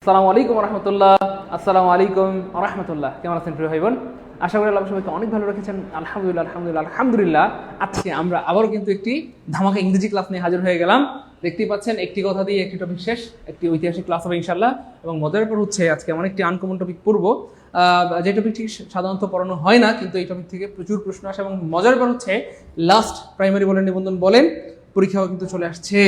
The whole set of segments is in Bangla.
আসসালামু আলাইকুম রহমতুল্লাহ। আসসালামু আলাইকুম রহমতুল্লাহ। কেমন আছেন প্রিয় ভাই বোন? আশা করি আল্লাহ সবাইকে অনেক ভালো রেখেছেন। আলহামদুলিল্লাহ আলহামদুলিল্লাহ আলহামদুলিল্লাহ। আজকে আমরা আবারও কিন্তু একটি ধামাকা ইংরেজি ক্লাস নিয়ে হাজির হয়ে গেলাম। দেখতেই পাচ্ছেন, একটি কথা দিয়ে একটি টপিক শেষ, একটি ঐতিহাসিক ক্লাস হবে ইনশাল্লাহ। এবং মজার ব্যাপার হচ্ছে আজকে এমন একটি আনকমন টপিক পড়বো যে টপিকটি সাধারণত পড়ানো হয় না, কিন্তু এই টপিক থেকে প্রচুর প্রশ্ন আসে। এবং মজার ব্যাপার হচ্ছে লাস্ট প্রাইমারি বলেন, নিবন্ধন বলেন, পরীক্ষাও কিন্তু চলে আসছে।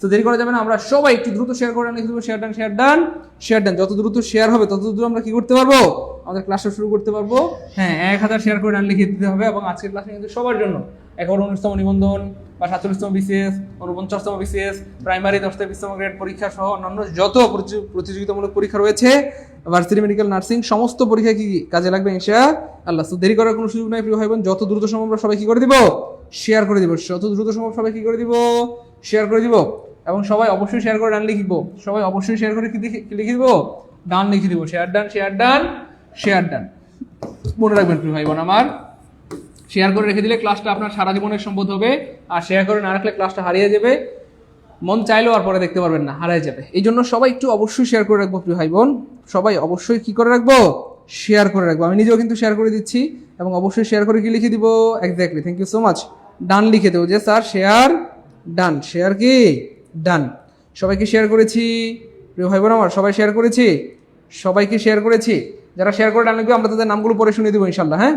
তো দেরি করা যাবে না, আমরা সবাই একটু দ্রুত শেয়ার করে লিখে দেবো share done share done share done. যত দ্রুত শেয়ার হবে তত দ্রুত আমরা কি করতে পারবো, আমাদের ক্লাসটা শুরু করতে পারবো। হ্যাঁ, 1000 শেয়ার করে ডান লিখে দিতে হবে। এবং আজকের ক্লাসে কিন্তু সবার জন্য 19তম নিবন্ধন বা 47তম বিসিএস, 49তম বিসিএস, প্রাইমারি 10টা 20তম গ্রেড পরীক্ষা সহ অন্যান্য যত প্রতিযোগিতামূলক পরীক্ষা রয়েছে, ভার্সিটি মেডিকেল নার্সিং সমস্ত পরীক্ষা কি কাজে লাগবে ইনশাআল্লাহ। তো দেরি করার কোনো সুযোগ নাই প্রিয় ভাই বোন, যত দ্রুত সম্ভব আমরা সবাই কি করে দিব, শেয়ার করে দিব। যত দ্রুত সম্ভব সবাই কি করে দিব, শেয়ার করে দিব। এবং সবাই অবশ্যই শেয়ার করে ডান লিখব, সবাই অবশ্যই শেয়ার করে কি লিখে দিব, ডান লিখে দিব। Share done share done share done. মনে রাখবেন প্রিয় ভাই বোন আমার, শেয়ার করে রেখে দিলে ক্লাসটা আপনার সারা জীবনের সম্পদ হবে। আর শেয়ার করে না রাখলে ক্লাসটা হারিয়ে যাবে, মন চাইলেও আর পরে দেখতে পারবেন না, হারিয়ে যাবে। এই জন্য সবাই একটু অবশ্যই শেয়ার করে রাখবো প্রিয় ভাই বোন, সবাই অবশ্যই কি করে রাখবো, শেয়ার করে রাখবো। আমি নিজেও কিন্তু শেয়ার করে দিচ্ছি। এবং অবশ্যই শেয়ার করে কি লিখে দিব, exactly, thank you so much, done লিখে দেবো। যে স্যার শেয়ার ডান, শেয়ার কি ডান। সবাইকে শেয়ার করেছি প্রিয় ভাই বোন আমার, সবাই শেয়ার করেছি, সবাইকে শেয়ার করেছি। যারা শেয়ার করে ডান লিখবে আমরা তাদের নামগুলো পরে শুনিয়ে দেবো ইনশাল্লাহ। হ্যাঁ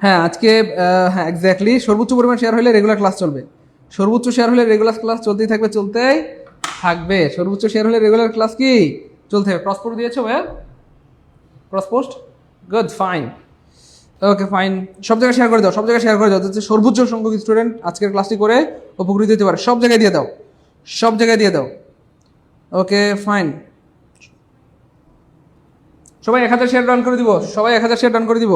হ্যাঁ, আজকে হ্যাঁ এক্স্যাক্টলি, সর্বোচ্চ পরিমাণ শেয়ার হলে রেগুলার ক্লাস চলবে। সর্বোচ্চ শেয়ার হলে রেগুলার ক্লাস চলতেই থাকবে, চলতেই থাকবে। সর্বোচ্চ শেয়ার হলে রেগুলার ক্লাস কি চলতে হবে। ক্রস পোস্ট দিয়েছো ভাইয়া, cross post, good, fine, okay fine. সব জায়গায় শেয়ার করে দাও, সব জায়গায় শেয়ার করে দাও, যাতে সর্বোচ্চ সংখ্যক স্টুডেন্ট আজকের ক্লাসটি করে উপকৃত হতে পারে। সব জায়গায় দিয়ে দাও, সব জায়গায় দিয়ে দাও। ওকে ফাইন, সবাই 1000 শেয়ার ডান করে দিব, সবাই 1000 শেয়ার ডান করে দিব।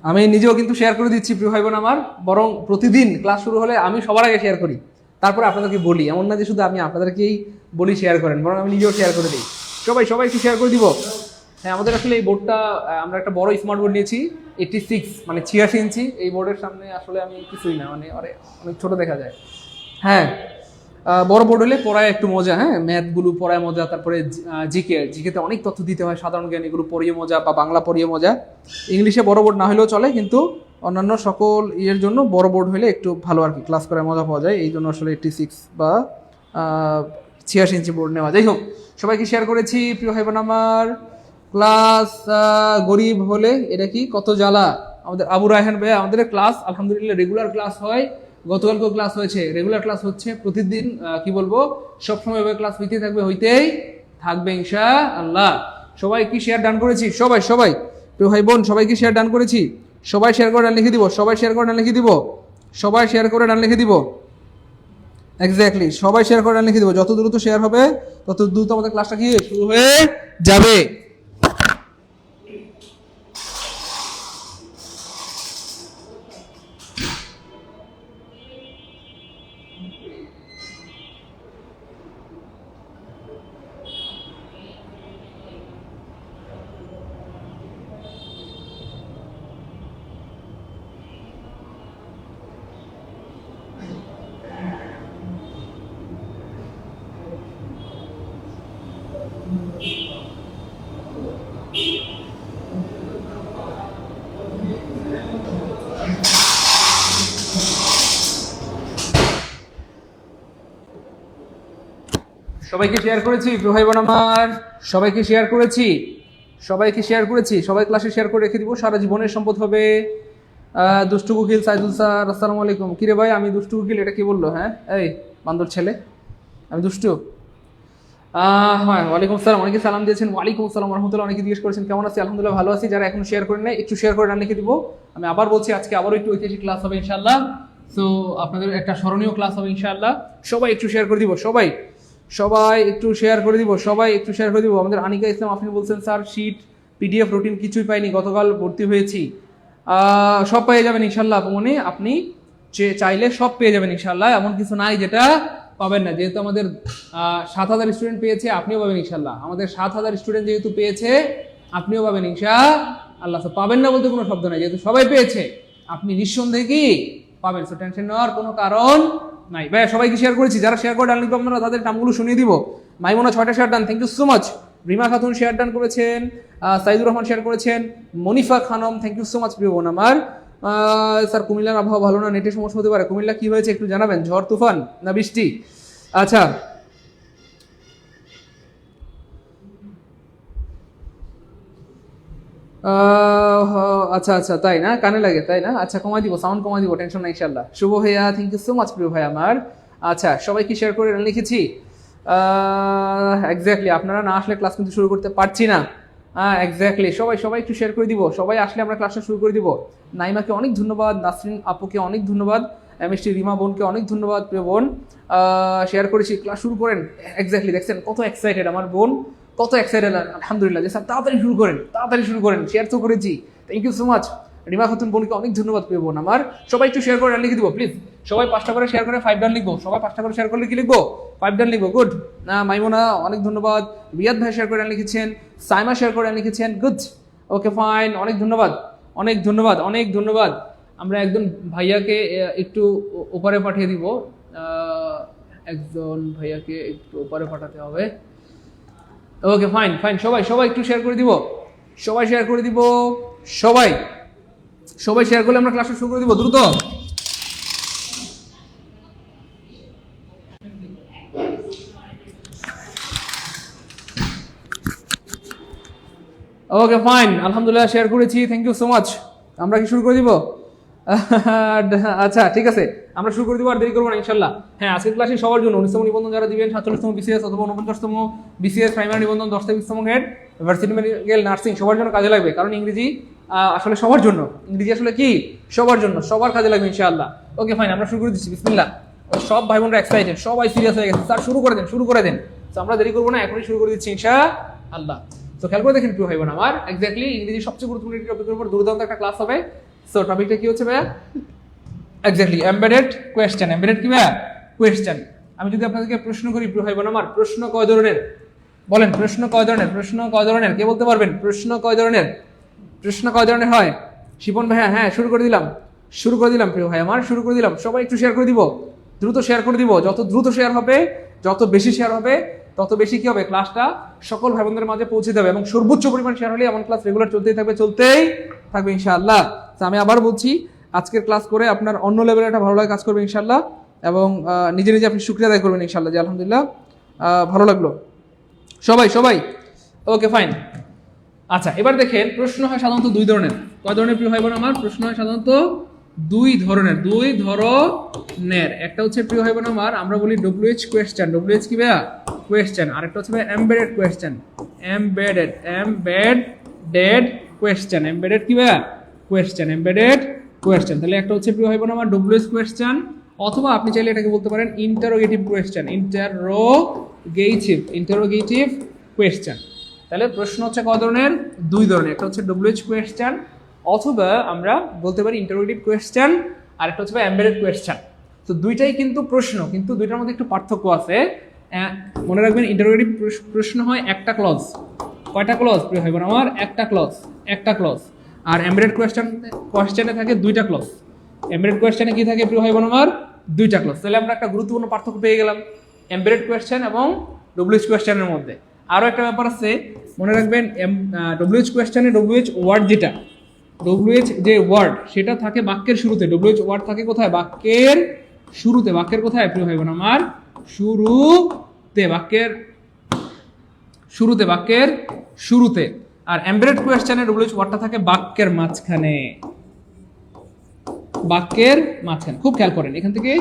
আমি নিজেও কিন্তু শেয়ার করে দিচ্ছি প্রিয় ভাই বোন আমার, বরং প্রতিদিন ক্লাস শুরু হলে আমি সবার আগে শেয়ার করি, তারপরে আপনাদেরকে বলি। এমন না যে শুধু আমি আপনাদেরকেই বলি শেয়ার করেন, বরং আমি নিজেও শেয়ার করে দিই। সবাই সবাই একটু শেয়ার করে দিব। হ্যাঁ, আমাদের আসলে এই বোর্ডটা, আমরা একটা বড় স্মার্ট বোর্ড নিয়েছি, 86 মানে 86 ইঞ্চি। এই বোর্ডের সামনে আসলে আমি কিছুই না, মানে অনেক ছোট দেখা যায়। হ্যাঁ, বড় বোর্ড হলে পড়ায় একটু মজা। হ্যাঁ, ম্যাথগুলো পড়ায় মজা, তারপরে জিকেতে অনেক তথ্য দিতে হয়, সাধারণ জ্ঞান এগুলো পড়িয়ে মজা, বা বাংলা পড়িয়ে মজা। ইংলিশে বড় বোর্ড না হলেও চলে, কিন্তু অন্যান্য সকল ইয়ের জন্য বড় বোর্ড হলে একটু ভালো আর কি, ক্লাস করে মজা পাওয়া যায়। এই জন্য আসলে 86 বা 86 ইঞ্চি বোর্ড নেওয়া। যাই হোক, সবাইকে শেয়ার করেছি প্রিয় ভাই বোন আমার। ক্লাস গরিব হলে এটা কি কত জ্বালা। আমাদের আবু রায়হান ভাইয়া, আমাদের ক্লাস আলহামদুলিল্লাহ রেগুলার ক্লাস হয়। গতকালকেও ক্লাস হয়েছে, রেগুলার ক্লাস হচ্ছে প্রতিদিন। কি বলবো, সবসময় ক্লাস হইতেই থাকবে ইনশাআল্লাহ। সবাই কি শেয়ার ডান করেছি, সবাই সবাই প্রিয় ভাই বোন, সবাই কি শেয়ার ডান করেছি, সবাই শেয়ার করে ডান লিখে দিব, সবাই শেয়ার করে ডান লিখে দিব, সবাই শেয়ার করে ডান লিখে দিব। এক্স্যাক্টলি, সবাই শেয়ার করে ডান লিখে দিব। যত দ্রুত শেয়ার হবে তত দ্রুত আমাদের ক্লাসটা কি শুরু হয়ে যাবে। সবাইকে শেয়ার করেছি প্রিয় ভাই বোন আমার, সবাইকে শেয়ার করেছি, সবাইকে শেয়ার করেছি। সবাই ক্লাসে শেয়ার করে রেখে দিব, সারা জীবনের সম্পদ হবে। দুষ্টু কুকিল সাইদুল স্যার, আসসালামু আলাইকুম। কিরে ভাই, আমি দুষ্টু কুকিল, এটা কি বললো? হ্যাঁ, এই বান্দর ছেলে, আমি দুষ্টু? হ্যাঁ, ওয়ালাইকুম আসসালাম, অনেকে সালাম দিয়েছেন। ওয়ালাইকুম আসসালাম রহমতুল্লাহ। অনেকে জিজ্ঞেস করেছেন কেমন আছি, আলহামদুলিল্লাহ ভালো আছি। যারা এখন শেয়ার করে নেয় একটু শেয়ার করে ডান লিখে দিব। আমি আবার বলছি, আজকে আবারও একটু ঐতিহাসিক ক্লাস হবে ইনশাআল্লাহ। সো আপনাদের একটা স্মরণীয় ক্লাস হবে ইনশাআল্লাহ। সবাই একটু শেয়ার করে দিব, সবাই সবাই একটু শেয়ার করে দিব, সবাই একটু শেয়ার করে দিব। আমাদের আনিকা ইসলাম আপনি বলছেন স্যার শীট পিডিএফ রুটিন কিছুই পাইনি, গতকাল ভর্তি হয়েছি। সব পেয়ে যাবেন ইনশাল্লাহ, মনে আপনি চাইলে সব পেয়ে যাবেন ইনশাল্লাহ। এমন কিছু নাই যেটা পাবেন না। যেহেতু আমাদের 7000 স্টুডেন্ট পেয়েছে, আপনিও পাবেন ইনশাল্লাহ। আমাদের 7000 স্টুডেন্ট যেহেতু পেয়েছে, আপনিও পাবেন ইনশাআল্লাহ। পাবেন না বলতে কোনো শব্দ নাই, যেহেতু সবাই পেয়েছে আপনি নিঃসন্দেহে কি পাবেন। সো টেনশন নেওয়ার কোনো কারণ নাই। ভাই সবাইকে শেয়ার করেছি, যারা শেয়ার করে ডান লিখবো আমরা তাদের নামগুলো শুনিয়ে দিব। মাইমুনা 6টা share done, thank you so much. Rima Khatun share done করেছেন, সাইদুর রহমান শেয়ার করেছেন, Monifa Khanam thank you so much প্রিয় বোন আমার। স্যার কুমিল্লার আবহাওয়া ভালো না, নেটের সমস্যা হতে পারে। কুমিল্লা কি হয়েছে একটু জানাবেন, ঝড় তুফান না বৃষ্টি? আচ্ছা আচ্ছা আচ্ছা তাই না, কানে লাগে তাই না? আচ্ছা কমাই দিব, সাউন্ড কমাই দিব, টেনশন নাই ইনশাল্লাহ। শুভ ভাইয়া থ্যাংক ইউ সো মাচ প্রিয় ভাই আমার। আচ্ছা সবাই কি শেয়ার করে লিখেছি? এক্স্যাক্টলি, আপনারা না আসলে ক্লাস কিন্তু শুরু করতে পারছি না। এক্স্যাক্টলি, সবাই সবাই একটু শেয়ার করে দিব, সবাই আসলে আমরা ক্লাসটা শুরু করে দিব। নাইমাকে অনেক ধন্যবাদ, নাসরিন আপুকে অনেক ধন্যবাদ, এমএসটি রিমা বোনকে অনেক ধন্যবাদ প্রিয় বোন। শেয়ার করেছি, ক্লাস শুরু করেন। এক্স্যাক্টলি, দেখছেন কত এক্সাইটেড আমার বোন, কত এক্সাইটেড। আলহামদুলিল্লাহ যে স্যার তাড়াতাড়ি শুরু করেন, তাড়াতাড়ি শুরু করেন। শেয়ার তো করেছি, thank you so much. Rima Khatun বোনকে অনেক ধন্যবাদ প্রিয় বোন আমার। সবাই একটু শেয়ার করে লিখে দিব প্লিজ, সবাই 5টা করে শেয়ার করে 5 ডান লিখবো, সবাই 5টা করে শেয়ার করলে কি লিখবো? 5 ডান লিখবো। গুড। মাইমুনা অনেক ধন্যবাদ, রিয়াদ ভাই শেয়ার করে লিখেছেন, সাইমা শেয়ার করে লিখেছেন, গুড ওকে ফাইন, অনেক ধন্যবাদ, অনেক ধন্যবাদ, অনেক ধন্যবাদ। আমরা একজন ভাইয়াকে একটু ওপারে পাঠিয়ে দিব, একজন ভাইয়াকে একটু ওপারে পাঠাতে হবে। ওকে ফাইন ফাইন, সবাই সবাই একটু শেয়ার করে দিব, সবাই শেয়ার করে দিব, সবাই সবাই শেয়ার করলে আমরা ক্লাসটা শুরু করে দিব দ্রুত। ওকে ফাইন, আলহামদুলিল্লাহ শেয়ার করেছি, থ্যাংক ইউ সো মাচ। আমরা কি শুরু করে দিব? আচ্ছা ঠিক আছে, আমরা শুরু করে দিব, আর দেরি করবো না ইনশাল্লাহ। হ্যাঁ আজকের ক্লাসে সবার জন্য 19তম নিবন্ধন যারা দিবেন, 47তম বিসিএস অথবা 49তম বিসিএস প্রাইমারি নিবন্ধন, 10 থেকে 20তম গ্রেড ভার্সিটি মেডিকেল নার্সিং সবার জন্য কাজে লাগবে, কারণ ইংরেজি আসলে সবার জন্য, ইংরেজি আসলে কি সবার জন্য, সবার কাজে লাগবে ইনশাআল্লাহ। ওকে ফাইন, আমরা শুরু করে দিচ্ছি, বিসমিল্লাহ। সব ভাই বোনরা এক্সাইটেড, সবাই সিরিয়াস হয়ে গেছে, স্যার শুরু করে দেন, শুরু করে দেন। তো আমরা দেরি করবো না, এখনই শুরু করে দিচ্ছি ইনশাআল্লাহ। তো খেয়াল করে দেখেন প্রিয় ভাই বোন আমার, এক্স্যাক্টলি ইংরেজি সবচেয়ে গুরুত্বপূর্ণ একটি টপিকের উপর দুর্দান্ত একটা ক্লাস হবে। সো টপিকটা কি হচ্ছে ভাইয়া? Exactly embedded question. এমবেডেড কি ভাইয়া? কোয়েশ্চেন। আমি যদি আপনাদেরকে প্রশ্ন করি প্রিয় ভাই বোন আমার, প্রশ্ন কয় ধরনের বলেন? প্রশ্ন কয় ধরনের? প্রশ্ন কয় ধরনের কে বলতে পারবেন? প্রশ্ন কয় ধরনের? প্রশ্ন কয় ধরনের হয়? শিপন ভাইয়া, হ্যাঁ শুরু করে দিলাম, শুরু করে দিলাম প্রিয় ভাই আমার, শুরু করে দিলাম। সবাই একটু শেয়ার করে দিব, দ্রুত শেয়ার করে দিব। যত দ্রুত শেয়ার হবে, যত বেশি শেয়ার হবে, তত বেশি কি হবে, ক্লাসটা সকল ভাই বোনদের মাঝে পৌঁছে যাবে। এবং সর্বোচ্চ পরিমাণ শেয়ার হলে এমন ক্লাস রেগুলার চলতেই থাকবে, চলতেই থাকবে ইনশাআল্লাহ। আমি আবার বলছি, আজকের ক্লাস করে আপনার অন্য লেভেলে একটা ভালো লাগে কাজ করবে ইনশাআল্লাহ, এবং নিজে নিজে আপনি শুকরিয়া আদায় করবেন ইনশাআল্লাহ যে আলহামদুলিল্লাহ ভালো লাগলো। সবাই সবাই ওকে ফাইন। আচ্ছা এবার দেখেন, প্রশ্ন হয় সাধারণত দুই ধরনের। কয় ধরনের প্রিয় ভাই বোন আমার? প্রশ্ন হয় সাধারণত দুই ধরনের, দুই ধরনের। একটা হচ্ছে প্রিয় ভাই বোন আমার, আমরা বলি ডব্লিউএইচ কোয়েশ্চেন। ডব্লিউএইচ কি ভাইয়া? কোয়েশ্চেন। আর একটা হচ্ছে ভাই embedded question. Embedded, embedded question. Embedded কি ভাইয়া? Question, embedded question. তাহলে একটা হচ্ছে প্রিয় ভাই বোন আমার ডব্লিউএইচ কোয়েশ্চেন, অথবা আপনি চাইলে এটাকে বলতে পারেন ইন্টারোগেটিভ কোয়েশ্চেন। Interrogative question. তাহলে প্রশ্ন হচ্ছে কয় ধরনের? দুই ধরনের। একটা হচ্ছে ডব্লিউএইচ কোয়েশ্চেন, অথবা আমরা বলতে পারি ইন্টারোগেটিভ কোয়েশ্চেন, আর একটা হচ্ছে এমবেডেড কোয়েশ্চেন। তো দুইটাই কিন্তু প্রশ্ন, কিন্তু দুইটার মধ্যে একটু পার্থক্য আছে। মনে রাখবেন, ইন্টারোগেটিভ প্রশ্ন হয় একটা ক্লজ। কয়টা ক্লজ প্রিয় ভাই বোন আমার? একটা ক্লজ, একটা ক্লজ। আর এমবেডেড কোয়েশ্চেনে থাকে দুইটা ক্লজ। এমবেডেড কোয়েশ্চেনে কি থাকে প্রিয় ভাই বোন আমার? দুইটা ক্লজ। তাহলে আমরা একটা গুরুত্বপূর্ণ পার্থক্য পেয়ে গেলাম এমবেডেড কোয়েশ্চেন এবং ডব্লিউএইচ কোয়েশ্চেনের মধ্যে। আরও একটা ব্যাপার আছে, মনে রাখবেন, ডব্লিউএইচ কোয়েশ্চেনে ডব্লিউএইচ ওয়ার্ড যেটা, ডব্লিউএইচ যে ওয়ার্ড সেটা থাকে বাক্যের শুরুতে। ডব্লিউএইচ ওয়ার্ড থাকে কোথায়? বাক্যের শুরুতে। বাক্যের কোথায় প্রিয় ভাই বোন আমার? শুরুতে, বাক্যের শুরুতে, বাক্যের শুরুতে। আর এমবেডেড কোয়েশ্চেনে ডব্লিউএইচ ওয়ার্ডটা থাকে বাক্যের মাঝখানে, বাক্যের মাঝখানে। খুব খেয়াল করেন, এখান থেকে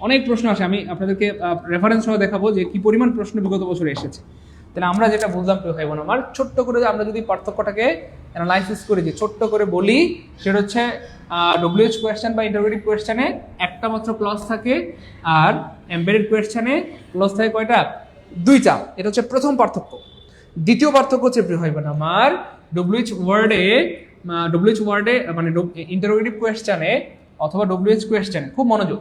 অনেক প্রশ্ন আসে। আমি আপনাদেরকে রেফারেন্স সহ দেখাবো যে কি পরিমাণ প্রশ্ন বিগত বছরে এসেছে। তাহলে আমরা যেটা বুঝলাম প্রিয় ভাই বোন আমার, ছোট্ট করে আমরা যদি পার্থক্যটাকে অ্যানালাইসিস করে যে ছোট্ট করে বলি, সেটা হচ্ছে ডব্লিউএইচ কোয়েশ্চেন বা ইন্টারোগেটিভ কোয়েশ্চেনে একটা মাত্র ক্লজ থাকে, আর এমবেডেড কোয়েশ্চেনে ক্লজ থাকে কয়টা? দুইটা। এটা হচ্ছে প্রথম পার্থক্য। দ্বিতীয় পার্থক্য হচ্ছে প্রিয় ভাই বোন আমার, ডব্লিউএইচ ওয়ার্ডে মানে ইন্টারোগেটিভ কোয়েশ্চেনে অথবা ডব্লিউএইচ কোয়েশ্চেনে, খুব মনোযোগ,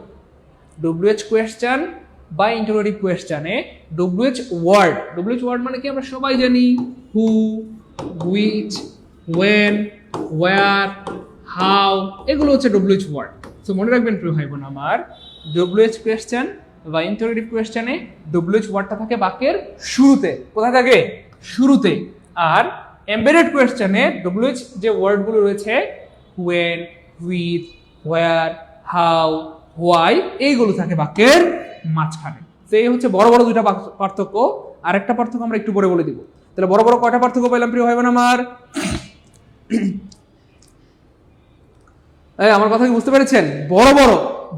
ডব্লিউএইচ কোয়েশ্চেন বা ইন্টারোগেটিভ কোয়েশ্চেনে ডব্লিউএইচ ওয়ার্ড মানে কি আমরা সবাই জানি, হু, হুইচ, ওয়েন, ওয়্যার, হাউ, এগুলো হচ্ছে ডব্লিউএইচ ওয়ার্ড। সো মনে রাখবেন প্রিয় ভাই বোন আমার, ডব্লিউএইচ কোয়েশ্চেন বা ইন্টারোগেটিভ কোয়েশ্চেনে ডব্লিউএইচ ওয়ার্ডটা থাকে বাক্যের শুরুতে। কোথায় থাকে? শুরুতে। আর এমবেডেড কোয়েশ্চেনে ডব্লিউএইচ যে ওয়ার্ডগুলো রয়েছে, when, with, where, how, why, এইগুলো থাকে বাক্যের মাঝখানে। তো এই হচ্ছে বড় বড় দুইটা পার্থক্য। আরেকটা পার্থক্য আমরা একটু পরে বলে দিব। তাহলে বড় বড় কয়টা পার্থক্য পেলাম প্রিয় ভাই বোন আমার? আমার কথা কি বুঝতে পেরেছেন? বড় বড়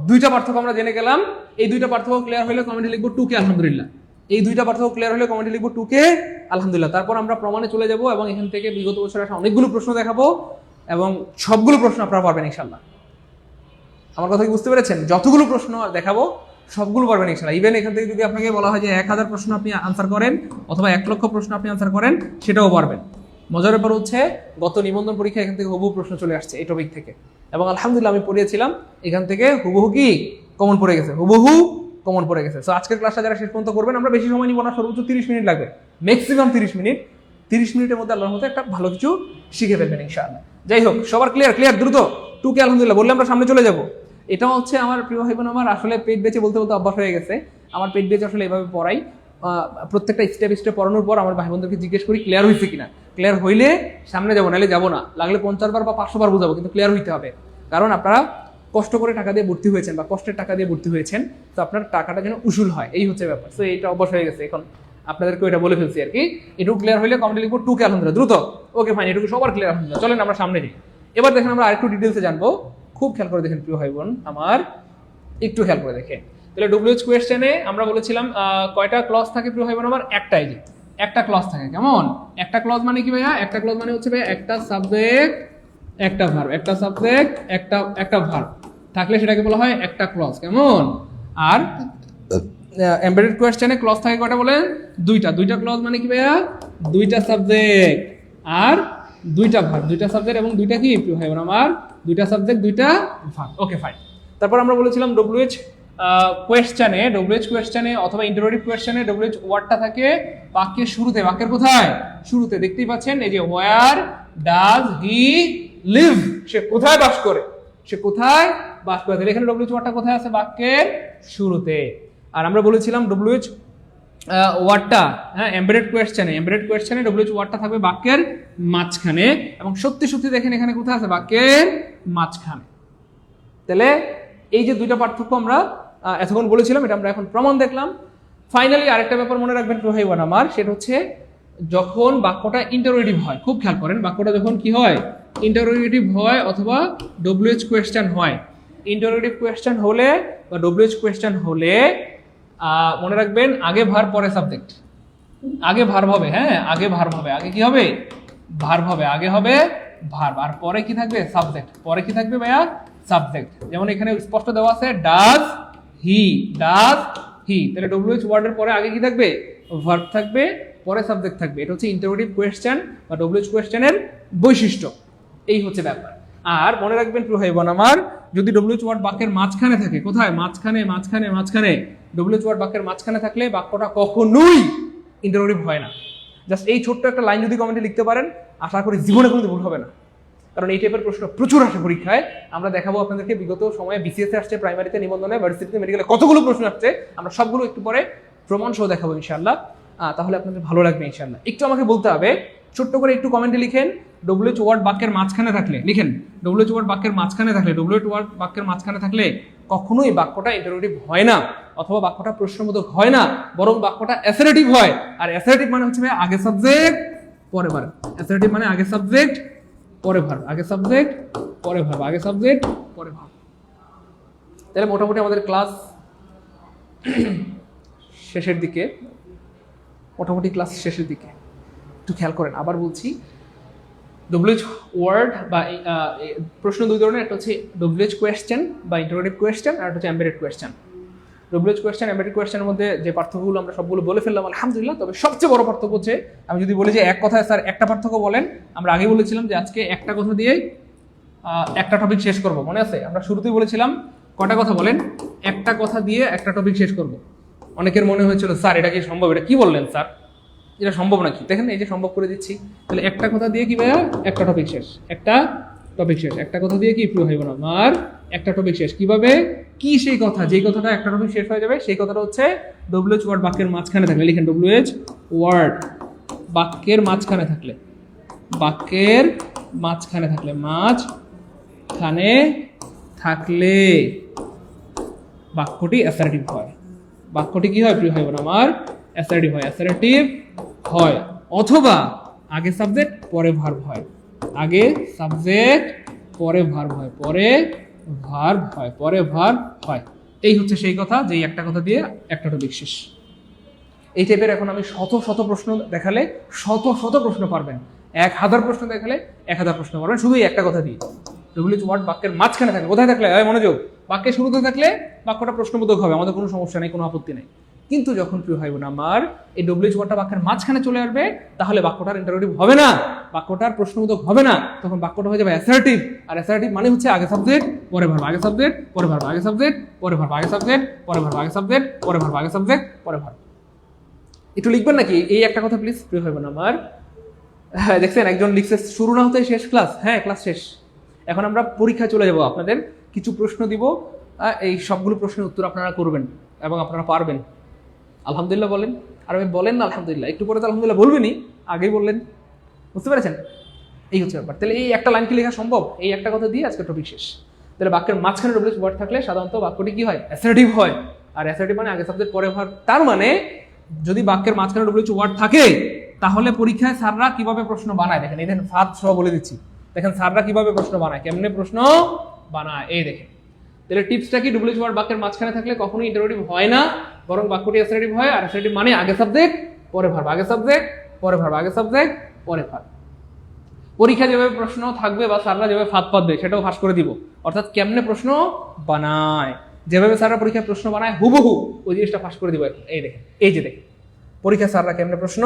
দুইটা পার্থক্য আমরা জেনে গেলাম। এই দুইটা পার্থক্য ক্লিয়ার হলে কমেন্টে লিখবো 2K আলহামদুলিল্লাহ। এই দুইটা পার্থক্য ক্লিয়ার হলে কমেন্টে লিখবো 2K আলহামদুলিল্লাহ। তারপর আমরা প্রমাণে চলে যাব এবং এখান থেকে বিগত বছর আসা অনেকগুলো প্রশ্ন দেখাবো এবং সবগুলো প্রশ্ন আপনারা পারবেন ইনশাআল্লাহ। আমার কথা কি বুঝতে পেরেছেন? যতগুলো প্রশ্ন দেখাবো সবগুলো পারবেন ইনশাআল্লাহ। ইভেন এখান থেকে যদি আপনাকে বলা হয় যে 1000 প্রশ্ন আপনি আনসার করেন অথবা 1 লক্ষ প্রশ্ন আপনি আনসার করেন, সেটাও পারবেন। মজার ব্যাপার হচ্ছে গত নিবন্ধন পরীক্ষা এখান থেকে হুবহু প্রশ্ন চলে আসছে এই টপিক থেকে, এবং আলহামদুলিল্লাহ আমি পড়িয়েছিলাম, এখান থেকে হুবহু কি কমন পড়ে গেছে, হুবহু কমন পড়ে গেছে। সো আজকের ক্লাসটা যারা শেষ পর্যন্ত করবেন, আমরা বেশি সময় নিব না, সর্বোচ্চ 30 মিনিট লাগবে, ম্যাক্সিমাম 30 মিনিট। 30 মিনিটের মধ্যে আল্লাহর মতো একটা ভালো কিছু শিখে ফেলবেন ইনশাআল্লাহ। যাই হোক, সবার ক্লিয়ার দ্রুত 2K আলহামদুলিল্লাহ বললে আমরা সামনে চলে যাব। এটাও হচ্ছে আমার প্রিয় ভাই বোন আমার, আসলে পেট বেঁচে বলতে বলতে অভ্যাস হয়ে গেছে। আমার পেট বেঁচে আসলে এভাবে পড়াই, প্রত্যেকটা স্টেপ পড়ানোর পর আমার ভাই বোনদেরকে জিজ্ঞেস করি ক্লিয়ার হয়েছে কিনা। ক্লিয়ার হইলে সামনে যাবো, নাহলে যাবো না। লাগলে 50 বার বা 500 বার বুঝাবো, কিন্তু ক্লিয়ার হইতে হবে। কারণ আপনারা কষ্ট করে টাকা দিয়ে ভর্তি হয়েছেন বা কষ্টের টাকা দিয়ে ভর্তি হয়েছেন, তো আপনার টাকাটা যেন উসুল হয়, এই হচ্ছে ব্যাপার। তো এইটা অভ্যাস হয়ে গেছে, এখন আপনাদেরকে এটা বলে ফেলছি আর কি। এটুকু ক্লিয়ার হইলে কমেন্টে লিখবো 2K আলহামদুলিল্লাহ দ্রুত। ওকে ফাইন, এটুকু সবার ক্লিয়ার আলহামদুলিল্লাহ। চলেন আমরা সামনে যাই। এবার দেখেন আমরা আরেকটু ডিটেলসে জানবো। খুব খেয়াল করে দেখেন প্রিয় ভাই বোন আমার, একটু খেয়াল করে দেখেন। তাহলে ডব্লিউএইচ কোয়েশ্চেনে আমরা বলেছিলাম কয়টা ক্লজ থাকে প্রিয় ভাই বোন আমার? একটাই, যে একটা ক্লজ থাকে। কেমন? একটা ক্লজ মানে কি ভাইয়া? একটা ক্লজ মানে হচ্ছে ভাইয়া একটা সাবজেক্ট একটা ভার্ব, একটা সাবজেক্ট একটা ভার্ব থাকলে সেটাকে বলা হয় একটা ক্লজ। কেমন? আর এমবেডেড কোয়েশ্চেনে ক্লজ থাকে কয়টা বলেন? দুইটা ক্লজ মানে কি ভাইয়া? দুইটা সাবজেক্ট আর দুইটা ভার্ব, দুইটা সাবজেক্ট এবং দুইটা কি প্রিয় ভাই বোন আমার? দুইটা সাবজেক্ট দুইটা ভার্ব। Okay fine. তারপর আমরা বলেছিলাম ডব্লিউএইচ কোয়েশ্চেনে অথবা ইন্টারোগেটিভ কোয়েশ্চেনে ডব্লিউএইচ ওয়ার্ডটা থাকে বাক্যের শুরুতে। বাক্যের কোথায়? শুরুতে। দেখতেই পাচ্ছেন এই যে হোয়ার ডাজ হি লিভ, সে কোথায় বাস করে, সে কোথায় বাস করে। তাহলে এখানে ডব্লিউএইচ ওয়ার্ডটা কোথায় আছে? বাক্যের শুরুতে। আর আমরা বলেছিলাম ডব্লিউএইচ ওয়ার্ডটা, হ্যাঁ, এমবেডেড কোয়েশ্চেনে ডব্লিউএইচ ওয়ার্ডটা থাকবে বাক্যের মাঝখানে, এবং সত্যি দেখেন এখানে কোথায় আছে? বাক্যের মাঝখানে। তাহলে এই যে দুইটা পার্থক্য আমরা এতক্ষণ বলেছিলাম, এটা আমরা এখন প্রমাণ দেখলাম। ফাইনালি আরেকটা ব্যাপার মনে রাখবেন প্রিয় ভাই বোন আমার, সেটা হচ্ছে যখন বাক্যটা ইন্টারোগেটিভ হয়, খুব খেয়াল করেন, বাক্যটা যখন কি হয়? ইন্টারোগেটিভ হয় অথবা ডব্লিউএইচ কোয়েশ্চেন হয়। ইন্টারোগেটিভ কোয়েশ্চেন হলে বা ডব্লিউএইচ কোয়েশ্চেন হলে মনে রাখবেন আগে ভার্ব পরে সাবজেক্ট। আগে ভার্ব হবে, হ্যাঁ, আগে ভার্ব হবে, আগে কি হবে? ভার্ব হবে, আগে হবে ভার্ব, আর পরে কি থাকবে? সাবজেক্ট। পরে কি থাকবে ভাইয়া? সাবজেক্ট। যেমন এখানে স্পষ্ট দেওয়া আছে ডাজ হি, তাহলে ডব্লিউএইচ ওয়ার্ডের পরে আগে কি থাকবে? ভার্ব থাকবে, পরে সাবজেক্ট থাকবে। এটা হচ্ছে ইন্টারোগেটিভ কোয়েশ্চেন বা ডব্লিউএইচ কোয়েশ্চেনের বৈশিষ্ট্য। এই হচ্ছে ব্যাপার। আর মনে রাখবেন প্রিয় ভাই বোন আমার, যদি ডব্লিউএইচ ওয়ার্ড বাক্যের মাঝখানে থাকে, কোথায়? মাঝখানে ডব্লিউএইচ ওয়ার্ড বাক্যের মাঝখানে থাকলে বাক্যটা কখনোই ইন্টারোগেটিভ হয় না। জাস্ট এই ছোট্ট একটা লাইন যদি কমেন্টে লিখতে পারেন, আশা করি জীবনে কোনো ভুল হবে না। কারণ এই টাইপের প্রশ্ন প্রচুর আসে পরীক্ষায়। আমরা দেখাবো আপনাদেরকে বিগত সময়ে বিসিএস আসছে, প্রাইমারিতে, নিবন্ধনে, ভার্সিটিতে, মেডিকেলে কতগুলো প্রশ্ন আসছে, আমরা সবগুলো একটু পরে প্রমাণ সহ দেখাবো ইনশাআল্লাহ। তাহলে আপনাদের ভালো লাগবে ইনশাআল্লাহ। একটু আমাকে বলতে হবে, ছোট্ট করে একটু কমেন্টে লিখেন ডব্লিউএইচ ওয়ার্ড বাক্যের মাঝখানে থাকলে, লিখেন ডব্লিউএইচ ওয়ার্ড বাক্যের মাঝখানে থাকলে, ডব্লিউএইচ ওয়ার্ড বাক্যের মাঝখানে থাকলে কখনোই বাক্যটা ইন্টারোগেটিভ হয় না, অথবা বাক্যটা প্রশ্নবোধক হয় না, বরং বাক্যটা অ্যাসারেটিভ হয়। আর অ্যাসারেটিভ মানে হচ্ছে আগে সাবজেক্ট পরে ভার্ব। অ্যাসারেটিভ মানে আগে সাবজেক্ট পরে ভার্ব, আগে সাবজেক্ট পরে ভার্ব, আগে সাবজেক্ট পরে ভার্ব। তাহলে মোটামুটি আমাদের ক্লাস শেষের দিকে, একটু খেয়াল করেন, আবার বলছি, ডব্লিউএইচ ওয়ার্ড বা প্রশ্ন দুই ধরনের, একটা হচ্ছে ডব্লিউএইচ কোয়েশ্চেন বা ইন্টারোগেটিভ কোয়েশ্চেন, আর একটা হচ্ছে embedded question. WH question, embedded কোয়েশ্চেনের মধ্যে যে পার্থক্যগুলো আমরা সবগুলো বলে ফেললাম আলহামদুলিল্লাহ। তবে সবচেয়ে বড় পার্থক্য হচ্ছে, আমি যদি বলি যে এক কথায় স্যার একটা পার্থক্য বলেন, আমরা আগে বলেছিলাম যে আজকে একটা কথা দিয়ে একটা টপিক শেষ করব, মনে আছে? আমরা শুরুতেই বলেছিলাম কটা কথা বলেন? একটা কথা দিয়ে একটা টপিক শেষ করব। অনেকের মনে হয়েছিল স্যার এটা কি সম্ভব? এটা কি বললেন স্যার, এটা সম্ভব নাকি? দেখেন এই যে সম্ভব করে দিচ্ছি। তাহলে একটা কথা দিয়ে কি ভাইয়া? একটা টপিক শেষ, একটা টপিক শেষ। একটা কথা দিয়ে কি প্রুভ হইব না আমার, একটা টপিক শেষ। কিভাবে? কি সেই কথা, যেই কথাটা একটা টপিক শেষ হয়ে যাবে, সেই কথাটা হচ্ছে WH ওয়ার্ড বাক্যের মাঝখানে থাকলে। লিখেন WH ওয়ার্ড বাক্যের মাঝখানে থাকলে, বাক্যের মাঝখানে থাকলে, মাঝখানে থাকলে বাক্যটি অ্যাসার্টিভ হয়। বাক্যটি কি হয় প্রিয় ভাই বোন আমার? অ্যাসার্টিভ হয়, অ্যাসার্টিভ হয়। অথবা আগে সাবজেক্ট পরে ভার্ব হয়, আগে সাবজেক্ট পরে ভার্ব হয়, পরে ভার্ব হয়, পরে ভার্ব হয়। এই হচ্ছে সেই কথা, যেই একটা কথা দিয়ে একটা টপিক শেষ। এই টাইপের এখন আমি শত শত প্রশ্ন দেখালে শত শত প্রশ্ন পারবেন, 1000 প্রশ্ন দেখালে 1000 প্রশ্ন পারবেন, শুধু এই একটা কথা দিয়ে। WH ওয়ার্ড বাক্যের মাঝখানে থাকলে, কোথায় থাকলে? মনোযোগ, বাক্যের শুরুতে থাকলে বাক্যটা প্রশ্নবোধক হবে, আমাদের কোনো সমস্যা নেই, কোনো আপত্তি নেই। কিন্তু যখন প্রিয় ভাই বোন আমার এই WH ওয়ার্ডটা বাক্যের মাঝখানে চলে আসবে, তাহলে বাক্যটার ইন্টারোগেটিভ হবে না, বাক্যটার প্রশ্নবোধক হবে না, তখন বাক্যটা হয়ে যাবে অ্যাসার্টিভ। আর অ্যাসার্টিভ মানে হচ্ছে আগে সাবজেক্ট পরে ভার্ব, আগে সাবজেক্ট পরে ভার্ব, আগে সাবজেক্ট পরে ভার্ব, আগে সাবজেক্ট পরে ভার্ব, আগে সাবজেক্ট পরে ভার্ব, আগে সাবজেক্ট পরে ভার্ব। একটু লিখবেন নাকি এই একটা কথা প্লিজ প্রিয় ভাই বোন আমার? হ্যাঁ, দেখছেন একজন লিখছে শুরু না হতে শেষ ক্লাস। হ্যাঁ, ক্লাস শেষ। এখন আমরা পরীক্ষায় চলে যাব, আপনাদের কিছু প্রশ্ন দিব, এই সবগুলো প্রশ্নের উত্তর আপনারা করবেন এবং আপনারা পারবেন। আলহামদুলিল্লাহ বলেন। আর আমি বলেন না আলহামদুলিল্লাহ, একটু পরে তো আলহামদুলিল্লাহ বলবেনই, আগেই বললেন। বুঝতে পেরেছেন? এই হচ্ছে ব্যাপার। তাহলে এই একটা লাইন কি লেখা সম্ভব? এই একটা কথা দিয়ে আজকে টপিক শেষ। তাহলে বাক্যের মাঝখানে WH ওয়ার্ড থাকলে সাধারণত বাক্যটি কি হয়? অ্যাসার্টিভ হয়। আর অ্যাসার্টিভ মানে আগে সাবজেক্ট পরে ভার্ব। তার মানে যদি বাক্যের মাঝখানে WH ওয়ার্ড থাকে, তাহলে পরীক্ষায় স্যাররা কিভাবে প্রশ্ন বানায় দেখেন, এই দেখেন ফাঁদ সহ বলে দিচ্ছি। দেখেন স্যাররা কিভাবে প্রশ্ন বানায়, কেমনে প্রশ্ন বানায়, এই দেখেন। তাহলে টিপসটা কি? WH ওয়ার্ড বাক্যের মাঝখানে থাকলে কখনোই ইন্টারোগেটিভ হয় না, বরং বাক্যটি অ্যাসার্টিভ হয়। আর অ্যাসার্টিভ মানে আগে সাবজেক্ট পরে ভার্ব, আগে সাবজেক্ট পরে ভার্ব, আগে সাবজেক্ট পরে ভার্ব। পরীক্ষা যেভাবে প্রশ্ন থাকবে বা স্যাররা যেভাবে ফাঁদ পাতবে সেটাও ফাঁস করে দিব। অর্থাৎ কেমনে প্রশ্ন বানায়, যেভাবে স্যাররা পরীক্ষায় প্রশ্ন বানায় হুবহু ওই জিনিসটা ফাঁস করে দিব। এই দেখেন, এই যে দেখেন পরীক্ষা স্যাররা কেমনে প্রশ্ন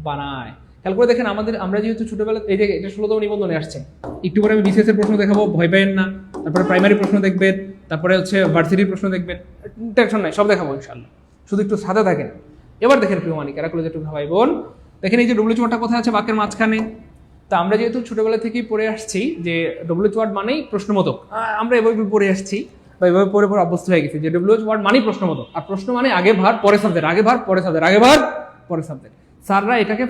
বানায়। খেয়াল করে দেখেন, আমরা যেহেতু ছোটবেলা, এই যে এটা 16তম নিবন্ধনে আসছে, একটু পরে আমি বিসিএস এর প্রশ্ন দেখাবো, ভয় পাইয়েন না। তারপরে প্রাইমারি প্রশ্ন দেখবেন, তারপরে হচ্ছে ভার্সিটির প্রশ্ন দেখবেন, টেনশন নাই, সব দেখাবো ইনশাআল্লাহ, শুধু একটু সাথে থাকেন। এবার দেখেন প্রিয় মানিক, এরা কলেজের একটু ভাই বোন, দেখেন এই যে WH ওয়ার্ডটা কোথায় আছে? বাক্যের মাঝখানে। তা আমরা যেহেতু ছোটবেলা থেকেই পড়ে আসছি যে WH ওয়ার্ড মানেই প্রশ্নবোধক, আমরা এভাবে পড়ে আসছি বা এভাবে পড়ে পড়ে অভ্যস্ত হয়ে গেছি যে WH ওয়ার্ড মানেই প্রশ্নবোধক। আর প্রশ্ন মানে আগে ভার্ব পরে সাবজেক্ট, আগে ভার্ব পরে সাবজেক্ট, আগে ভার্ব পরে সাবজেক্ট। স্যাররা এটাকে,